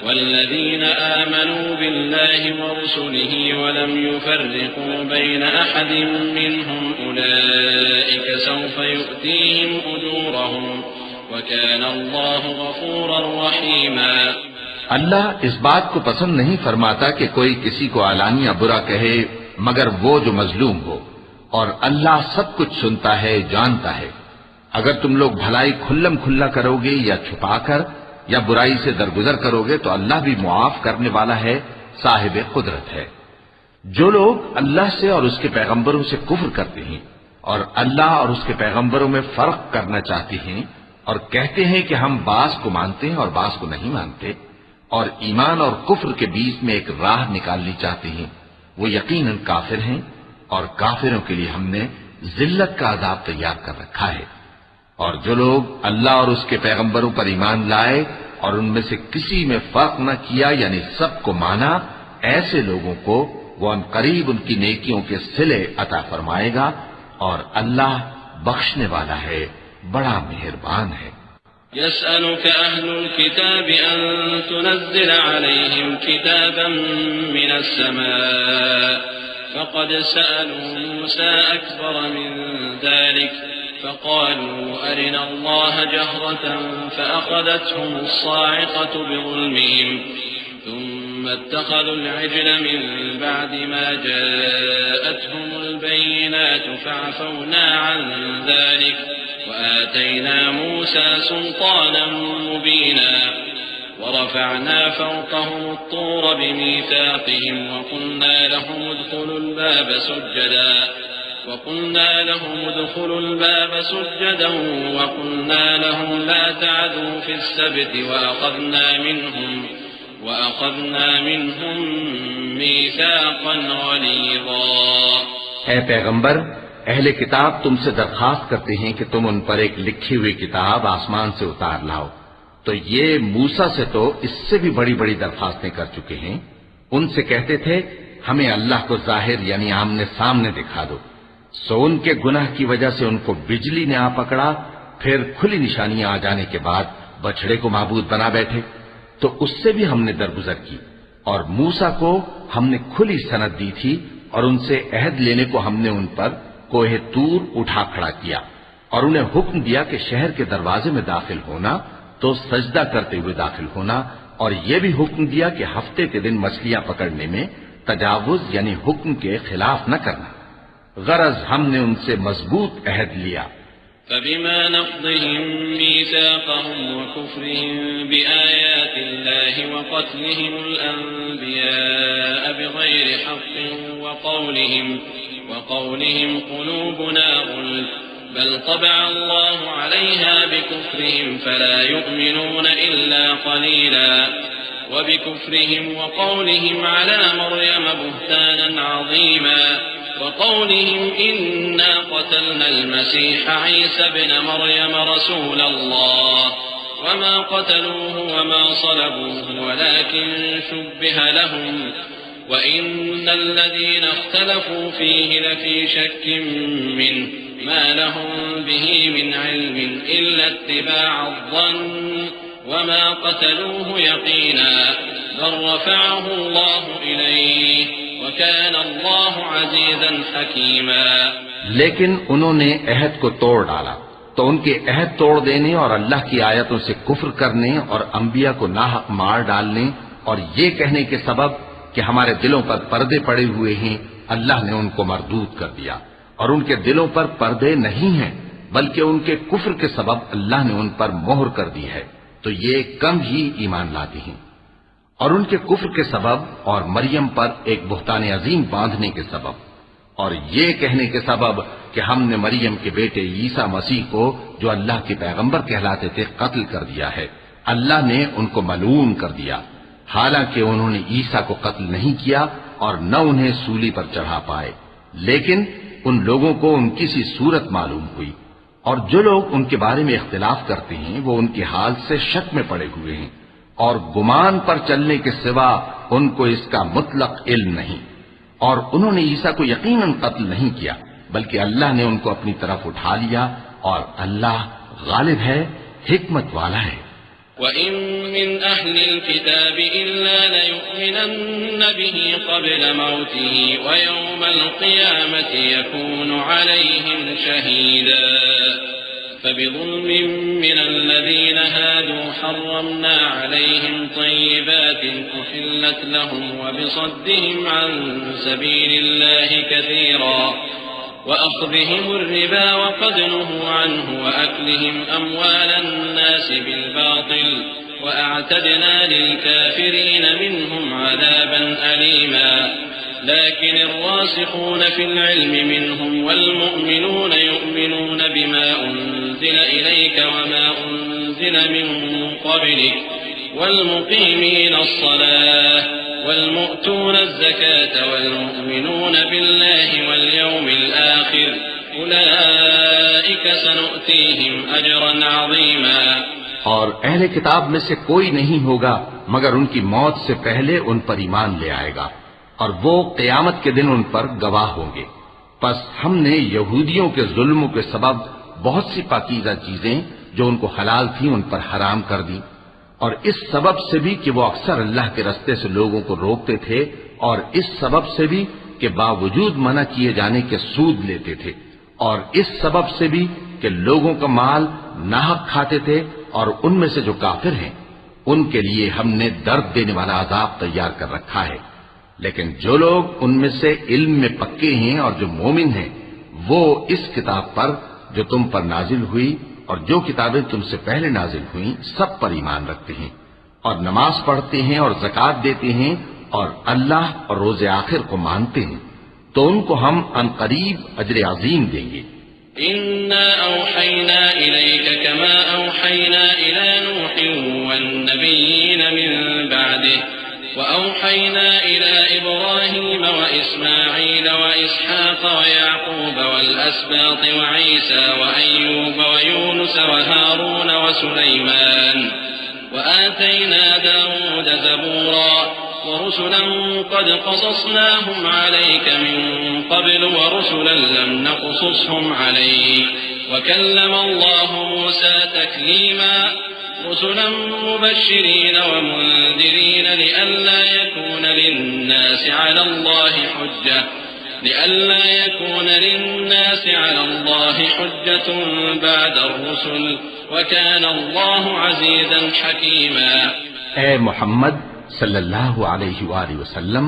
والذين آمنوا بالله ورسله ولم يفرقوا بين أحد منهم أولئك سوف يؤتيهم أجورهم وكان الله غفورا رحيما. اللہ اس بات کو پسند نہیں فرماتا کہ کوئی کسی کو علانیہ برا کہے مگر وہ جو مظلوم ہو، اور اللہ سب کچھ سنتا ہے، جانتا ہے. اگر تم لوگ بھلائی کھلم کھلا کرو گے یا چھپا کر یا برائی سے درگزر کرو گے تو اللہ بھی معاف کرنے والا ہے، صاحب قدرت ہے. جو لوگ اللہ سے اور اس کے پیغمبروں سے کفر کرتے ہیں اور اللہ اور اس کے پیغمبروں میں فرق کرنا چاہتے ہیں اور کہتے ہیں کہ ہم بعض کو مانتے ہیں اور بعض کو نہیں مانتے، اور ایمان اور کفر کے بیچ میں ایک راہ نکالنی چاہتے ہیں، وہ یقیناً کافر ہیں، اور کافروں کے لیے ہم نے ذلت کا عذاب تیار کر رکھا ہے. اور جو لوگ اللہ اور اس کے پیغمبروں پر ایمان لائے اور ان میں سے کسی میں فرق نہ کیا یعنی سب کو مانا، ایسے لوگوں کو وہ ان قریب ان کی نیکیوں کے صلے عطا فرمائے گا، اور اللہ بخشنے والا ہے، بڑا مہربان ہے. يسألك أهل الكتاب أن تنزل عليهم كتابا من السماء فقد سألوا موسى أكبر من ذلك فقالوا أرنا الله جهرة فأخذتهم الصاعقة بظلمهم ثم اتخذوا العجل من بعد ما جاءتهم البينات فعفونا عن ذلك وآتينا موسى سلطانا مبينا ورفعنا فوقهم الطور بميثاقهم وقلنا لهم ادخلوا الباب سجدا وقلنا لهم لا تعدوا في السبت وأخذنا منهم ميثاقا غليظا. اے پیغمبر، اہل کتاب تم سے درخواست کرتے ہیں کہ تم ان پر ایک لکھی ہوئی کتاب آسمان سے اتار لاؤ، تو یہ موسیٰ سے تو اس سے بھی بڑی بڑی درخواستیں کر چکے ہیں. ان سے کہتے تھے ہمیں اللہ کو ظاہر یعنی آمنے سامنے دکھا دو. سو ان کے گناہ کی وجہ سے ان کو بجلی نے آ پکڑا، پھر کھلی نشانیاں آ جانے کے بعد بچڑے کو معبود بنا بیٹھے، تو اس سے بھی ہم نے درگزر کی. اور موسیٰ کو ہم نے کھلی سند دی تھی اور ان سے عہد لینے کو ہم نے ان پر کوہ طور اٹھا کھڑا کیا، اور انہیں حکم دیا کہ شہر کے دروازے میں داخل ہونا تو سجدہ کرتے ہوئے داخل ہونا، اور یہ بھی حکم دیا کہ ہفتے کے دن مچھلیاں پکڑنے میں تجاوز یعنی حکم کے خلاف نہ کرنا. غرض ہم نے ان سے مضبوط عہد لیا. فبما نقضهم ميثاقهم وكفرهم بآيات الله وقتلهم الأنبياء بغير حق وقولهم قلوبنا غلف بل طبع الله عليها بكفرهم فلا يؤمنون إلا قليلا وبكفرهم وقولهم على مريم بهتانا عظيما وقولهم إنا قتلنا المسيح عيسى بن مريم رسول الله وما قتلوه وما صلبوه ولكن شبه لهم وإن الذين اختلفوا فيه لفي شك منه ما لهم به من علم إلا اتباع الظن وما قتلوه يقينا بل رفعه الله إليه وكان الله عزيزا حكيما. لیکن انہوں نے عہد کو توڑ ڈالا تو ان کے عہد توڑ دینے اور اللہ کی آیتوں سے کفر کرنے اور انبیاء کو ناحق مار ڈالنے اور یہ کہنے کے سبب کہ ہمارے دلوں پر پردے پڑے ہوئے ہیں، اللہ نے ان کو مردود کر دیا. اور ان کے دلوں پر پردے نہیں ہیں بلکہ ان کے کفر کے سبب اللہ نے ان پر مہر کر دی ہے، تو یہ کم ہی ایمان لاتے ہیں. اور ان کے کفر کے سبب اور مریم پر ایک بہتان عظیم باندھنے کے سبب اور یہ کہنے کے سبب کہ ہم نے مریم کے بیٹے عیسیٰ مسیح کو جو اللہ کے پیغمبر کہلاتے تھے قتل کر دیا ہے، اللہ نے ان کو ملعون کر دیا، حالانکہ انہوں نے عیسیٰ کو قتل نہیں کیا اور نہ انہیں سولی پر چڑھا پائے، لیکن ان لوگوں کو ان کی سی صورت معلوم ہوئی، اور جو لوگ ان کے بارے میں اختلاف کرتے ہیں وہ ان کے حال سے شک میں پڑے ہوئے ہیں، اور گمان پر چلنے کے سوا ان کو اس کا مطلق علم نہیں، اور انہوں نے عیسیٰ کو یقیناً قتل نہیں کیا بلکہ اللہ نے ان کو اپنی طرف اٹھا لیا، اور اللہ غالب ہے، حکمت والا ہے۔ وَإِن مِّنْ أَهْلِ الْكِتَابِ إِلَّا لَيُؤْمِنَنَّ بِهِ قَبْلَ مَوْتِهِ وَيَوْمَ الْقِيَامَةِ يَكُونُ عَلَيْهِمْ شَهِيدًا فَبِظُلْمٍ مِّنَ الَّذِينَ هَادُوا حَرَّمْنَا عَلَيْهِمْ طَيِّبَاتٍ أُحِلَّتْ لَهُمْ وَبِصَدِّهِمْ عَن سَبِيلِ اللَّهِ كَثِيرًا وَأَخْذِهِمُ الرِّبَا وَقَدْ نُهُوا عَنْهُ وَأَكْلِهِمْ أَمْوَالَ النَّاسِ بِالْبَاطِلِ وَأَعْتَدْنَا لِلْكَافِرِينَ مِنْهُمْ عَذَابًا أَلِيمًا لكن الراسخون في العلم منهم والمؤمنون يؤمنون بما أنزل إليك وما أنزل من قبلك والمقيمين الصلاة والمؤتون الزكاة والمؤمنون بالله واليوم الآخر أولئك سنؤتيهم أجرا عظيما۔ اور اہل کتاب میں سے کوئی نہیں ہوگا مگر ان کی موت سے پہلے ان پر ایمان لے آئے گا، اور وہ قیامت کے دن ان پر گواہ ہوں گے۔ پس ہم نے یہودیوں کے ظلموں کے سبب بہت سی پاکیزہ چیزیں جو ان کو حلال تھیں ان پر حرام کر دی، اور اس سبب سے بھی کہ وہ اکثر اللہ کے رستے سے لوگوں کو روکتے تھے، اور اس سبب سے بھی کہ باوجود منع کیے جانے کے سود لیتے تھے، اور اس سبب سے بھی کہ لوگوں کا مال ناحق کھاتے تھے، اور ان میں سے جو کافر ہیں ان کے لیے ہم نے درد دینے والا عذاب تیار کر رکھا ہے۔ لیکن جو لوگ ان میں سے علم میں پکے ہیں اور جو مومن ہیں وہ اس کتاب پر جو تم پر نازل ہوئی اور جو کتابیں تم سے پہلے نازل ہوئیں سب پر ایمان رکھتے ہیں، اور نماز پڑھتے ہیں اور زکوٰۃ دیتے ہیں اور اللہ اور روز آخر کو مانتے ہیں، تو ان کو ہم عنقریب اجر عظیم دیں گے۔ إنا أوحينا إليك كما أوحينا إلى نوح والنبيين من بعده وأوحينا إلى إبراهيم وإسماعيل وإسحاق ويعقوب والأسباط وعيسى وأيوب ويونس وهارون وسليمان وآتينا داود زبورا ورسلا قد قصصناهم عليك من قبل ورسلا لم نقصصهم عليك وكلم الله موسى تكليما رسلا مبشرين ومنذرين لئلا يكون للناس على الله حجة بعد الرسل وكان الله عزيزا حكيما۔ اے محمد صلی اللہ علیہ وآلہ وسلم،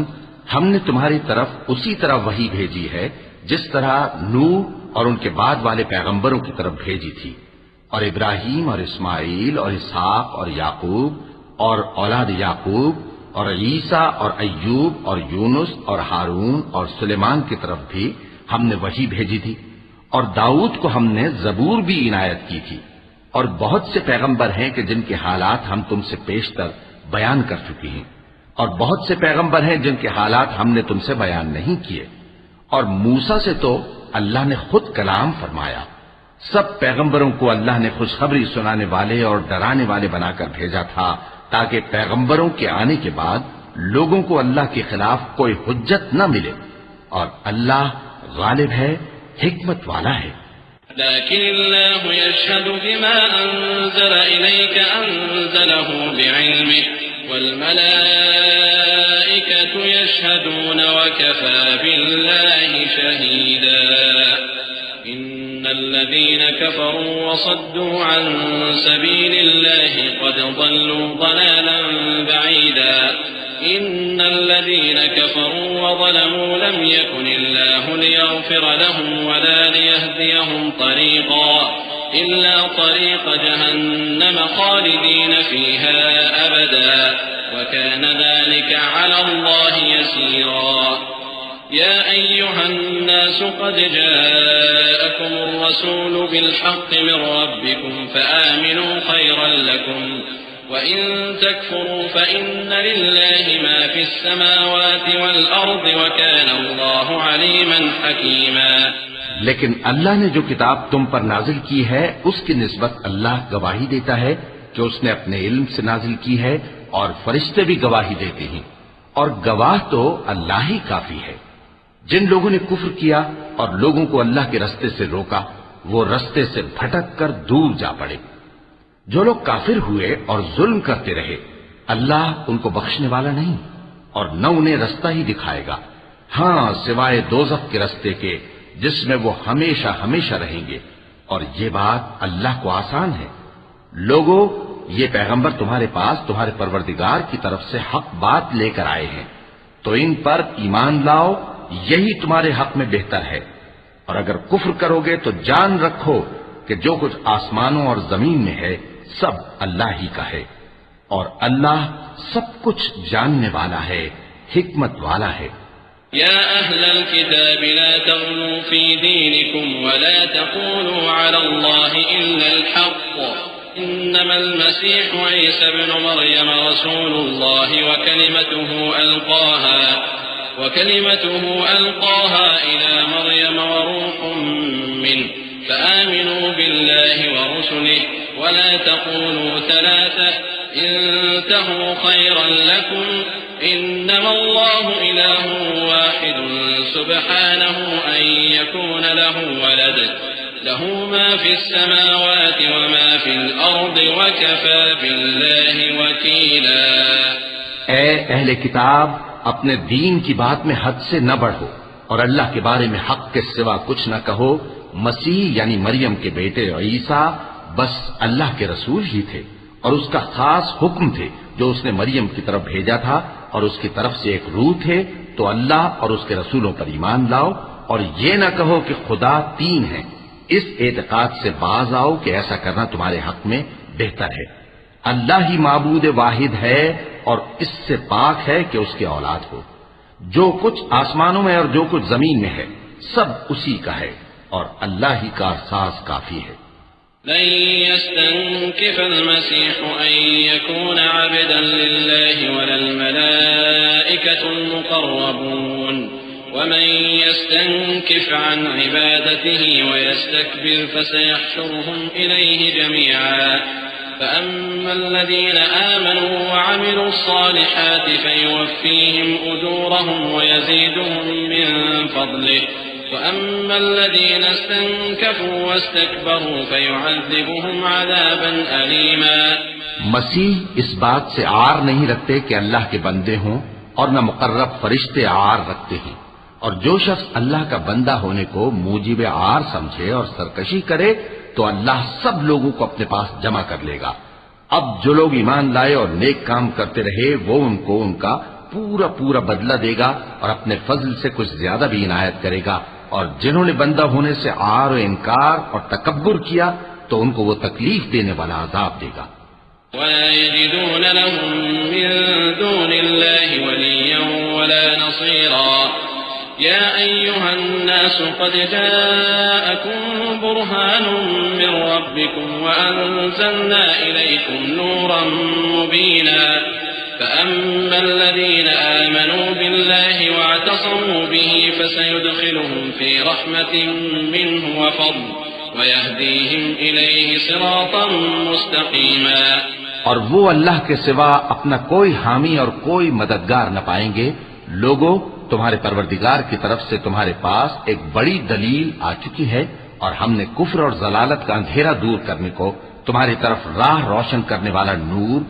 ہم نے تمہاری طرف اسی طرح وحی بھیجی ہے جس طرح نوح اور ان کے بعد والے پیغمبروں کی طرف بھیجی تھی، اور ابراہیم اور اسماعیل اور اسحاق اور یعقوب اور اولاد یعقوب اور عیسیٰ اور ایوب اور یونس اور ہارون اور سلیمان کی طرف بھی ہم نے وحی بھیجی تھی، اور داؤد کو ہم نے زبور بھی عنایت کی تھی، اور بہت سے پیغمبر ہیں کہ جن کے حالات ہم تم سے پیشتر بیان کر چکی ہیں، اور بہت سے پیغمبر ہیں جن کے حالات ہم نے تم سے بیان نہیں کیے، اور موسیٰ سے تو اللہ نے خود کلام فرمایا۔ سب پیغمبروں کو اللہ نے خوشخبری سنانے والے اور ڈرانے والے بنا کر بھیجا تھا تاکہ پیغمبروں کے آنے کے بعد لوگوں کو اللہ کے خلاف کوئی حجت نہ ملے، اور اللہ غالب ہے، حکمت والا ہے۔ لكن الله يشهد بما أنزل إليك أنزله بعلمه والملائكة يشهدون وكفى بالله شهيدا إن الذين كفروا وصدوا عن سبيل الله قد ضلوا ضلالا بعيدا إن الذين كفروا وظلموا لم يكن الله ليغفر لهم ولا ليهديهم طريقا إلا طريق جهنم خالدين فيها أبدا وكان ذلك على الله يسيرا يا أيها الناس قد جاءكم الرسول بالحق من ربكم فآمنوا خيرا لكم وإن تكفروا فإن لله ما في السماوات والأرض وكان الله عليما حكيما. لیکن اللہ نے جو کتاب تم پر نازل کی ہے اس کی نسبت اللہ گواہی دیتا ہے کہ اس نے اپنے علم سے نازل کی ہے اور فرشتے بھی گواہی دیتے ہیں اور گواہ تو اللہ ہی کافی ہے. جن لوگوں نے کفر کیا اور لوگوں کو اللہ کے رستے سے روکا وہ رستے سے بھٹک کر دور جا پڑے. جو لوگ کافر ہوئے اور ظلم کرتے رہے اللہ ان کو بخشنے والا نہیں اور نہ انہیں رستہ ہی دکھائے گا، ہاں سوائے دوزخ کے رستے کے جس میں وہ ہمیشہ ہمیشہ رہیں گے، اور یہ بات اللہ کو آسان ہے. لوگوں، یہ پیغمبر تمہارے پاس تمہارے پروردگار کی طرف سے حق بات لے کر آئے ہیں تو ان پر ایمان لاؤ، یہی تمہارے حق میں بہتر ہے. اور اگر کفر کرو گے تو جان رکھو کہ جو کچھ آسمانوں اور زمین میں ہے سب اللہ ہی کا ہے اور اللہ سب کچھ جاننے والا ہے، حکمت والا ہے. يا أهل الكتاب لا تغلوا في دينكم ولا تقولوا على الله إلا الحق إنما المسيح عيسى ابن مريم رسول الله وكلمته ألقاها إلى مريم وروح منه فآمنوا بالله ورسله ولا تقولوا ثلاثة انتهوا خيرا لكم إنما الله إله واحد سبحانه أن يكون له ولد له ما في السماوات وما في الأرض وكفى بالله وكيلا. اے اہل کتاب، اپنے دین کی بات میں حد سے نہ بڑھو اور اللہ کے بارے میں حق کے سوا کچھ نہ کہو. مسیح یعنی مریم کے بیٹے عیسیٰ بس اللہ کے رسول ہی تھے اور اس کا خاص حکم تھے جو اس نے مریم کی طرف بھیجا تھا اور اس کی طرف سے ایک روح تھے. تو اللہ اور اس کے رسولوں پر ایمان لاؤ اور یہ نہ کہو کہ خدا تین ہیں. اس اعتقاد سے باز آؤ کہ ایسا کرنا تمہارے حق میں بہتر ہے. اللہ ہی معبود واحد ہے اور اس سے پاک ہے کہ اس کے اولاد ہو. جو کچھ آسمانوں میں اور جو کچھ زمین میں ہے سب اسی کا ہے اور اللہ ہی کا ساز کافی ہے. لن يستنكف المسيح أن يكون عبدا لله ولا الملائكة المقربون ومن يستنكف عن عبادته ويستكبر فسيحشرهم إليه جميعا فأما الذين آمنوا وعملوا الصالحات فيوفيهم أجورهم ويزيدهم من فضله وأما الذين استنكفوا واستكبروا فيعذبهم عذابا أليما. مسیح اس بات سے عار نہیں رکھتے کہ اللہ کے بندے ہوں اور نہ مقرب فرشتے عار رکھتے ہیں، اور جو شخص اللہ کا بندہ ہونے کو موجب عار سمجھے اور سرکشی کرے تو اللہ سب لوگوں کو اپنے پاس جمع کر لے گا. اب جو لوگ ایمان لائے اور نیک کام کرتے رہے وہ ان کو ان کا پورا پورا بدلہ دے گا اور اپنے فضل سے کچھ زیادہ بھی عنایت کرے گا. اور جنہوں نے بندہ ہونے سے عار و انکار اور تکبر کیا تو ان کو وہ تکلیف دینے والا عذاب دے گا. ولا يجدون لهم من دون الله وليا ولا نصيرا. يا أيها الناس قد جاءكم برهان من ربكم وأنزلنا إليكم نورا مبينا فأما الذين آمنوا بالله واعتصموا به فسيدخلهم في رحمة منه وفضل ويهديهم إليه صراطا مستقيما. اور وہ اللہ کے سوا اپنا کوئی حامی اور کوئی مددگار نہ پائیں گے. لوگوں، تمہارے پروردگار کی طرف سے تمہارے پاس ایک بڑی دلیل آ چکی ہے اور ہم نے کفر اور ضلالت کا اندھیرا دور کرنے کو تمہاری طرف راہ روشن کرنے والا نور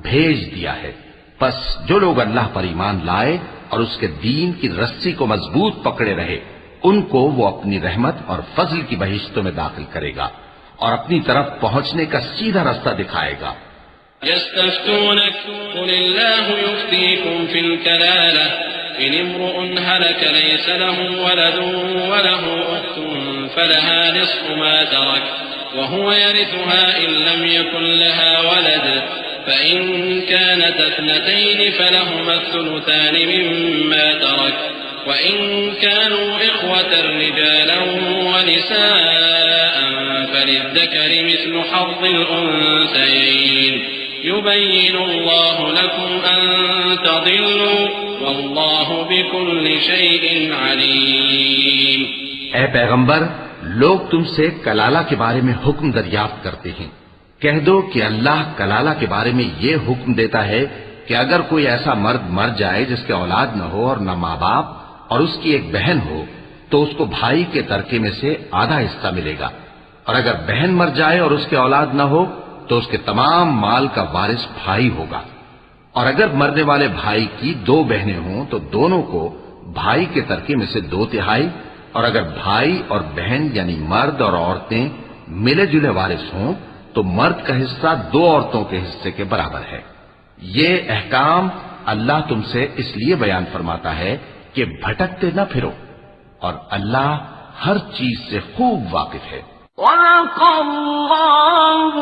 بھیج دیا ہے. پس جو لوگ اللہ پر ایمان لائے اور اس کے دین کی رسی کو مضبوط پکڑے رہے ان کو وہ اپنی رحمت اور فضل کی بہشتوں میں داخل کرے گا اور اپنی طرف پہنچنے کا سیدھا راستہ دکھائے گا. يستفتونك قل الله يفتيكم في الكلالة إن امرؤ هلك ليس له ولد وله أخت فلها نصف ما ترك وهو يرثها إن لم يكن لها ولد فإن كانت اثنتين فلهما الثلثان مما ترك وإن كانوا إخوة رجالا ونساء فللذكر مثل حظ الأنثيين يبين الله لكم أن تضلوا والله بكل شيء عليم. اے پیغمبر، لوگ تم سے کلالہ کے بارے میں حکم دریافت کرتے ہیں. کہہ دو کہ اللہ کلالہ کے بارے میں یہ حکم دیتا ہے کہ اگر کوئی ایسا مرد مر جائے جس کے اولاد نہ ہو اور نہ ماں باپ اور اس کی ایک بہن ہو تو اس کو بھائی کے ترکے میں سے آدھا حصہ ملے گا، اور اگر بہن مر جائے اور اس کے اولاد نہ ہو تو اس کے تمام مال کا وارث بھائی ہوگا. اور اگر مرنے والے بھائی کی 2 بہنیں ہوں تو دونوں کو بھائی کے ترکے میں سے 2/3، اور اگر بھائی اور بہن یعنی مرد اور عورتیں ملے جلے وارث ہوں تو مرد کا حصہ 2 عورتوں کے حصے کے برابر ہے. یہ احکام اللہ تم سے اس لیے بیان فرماتا ہے کہ بھٹکتے نہ پھرو، اور اللہ ہر چیز سے خوب واقف ہے. وَلَقَ اللَّهُ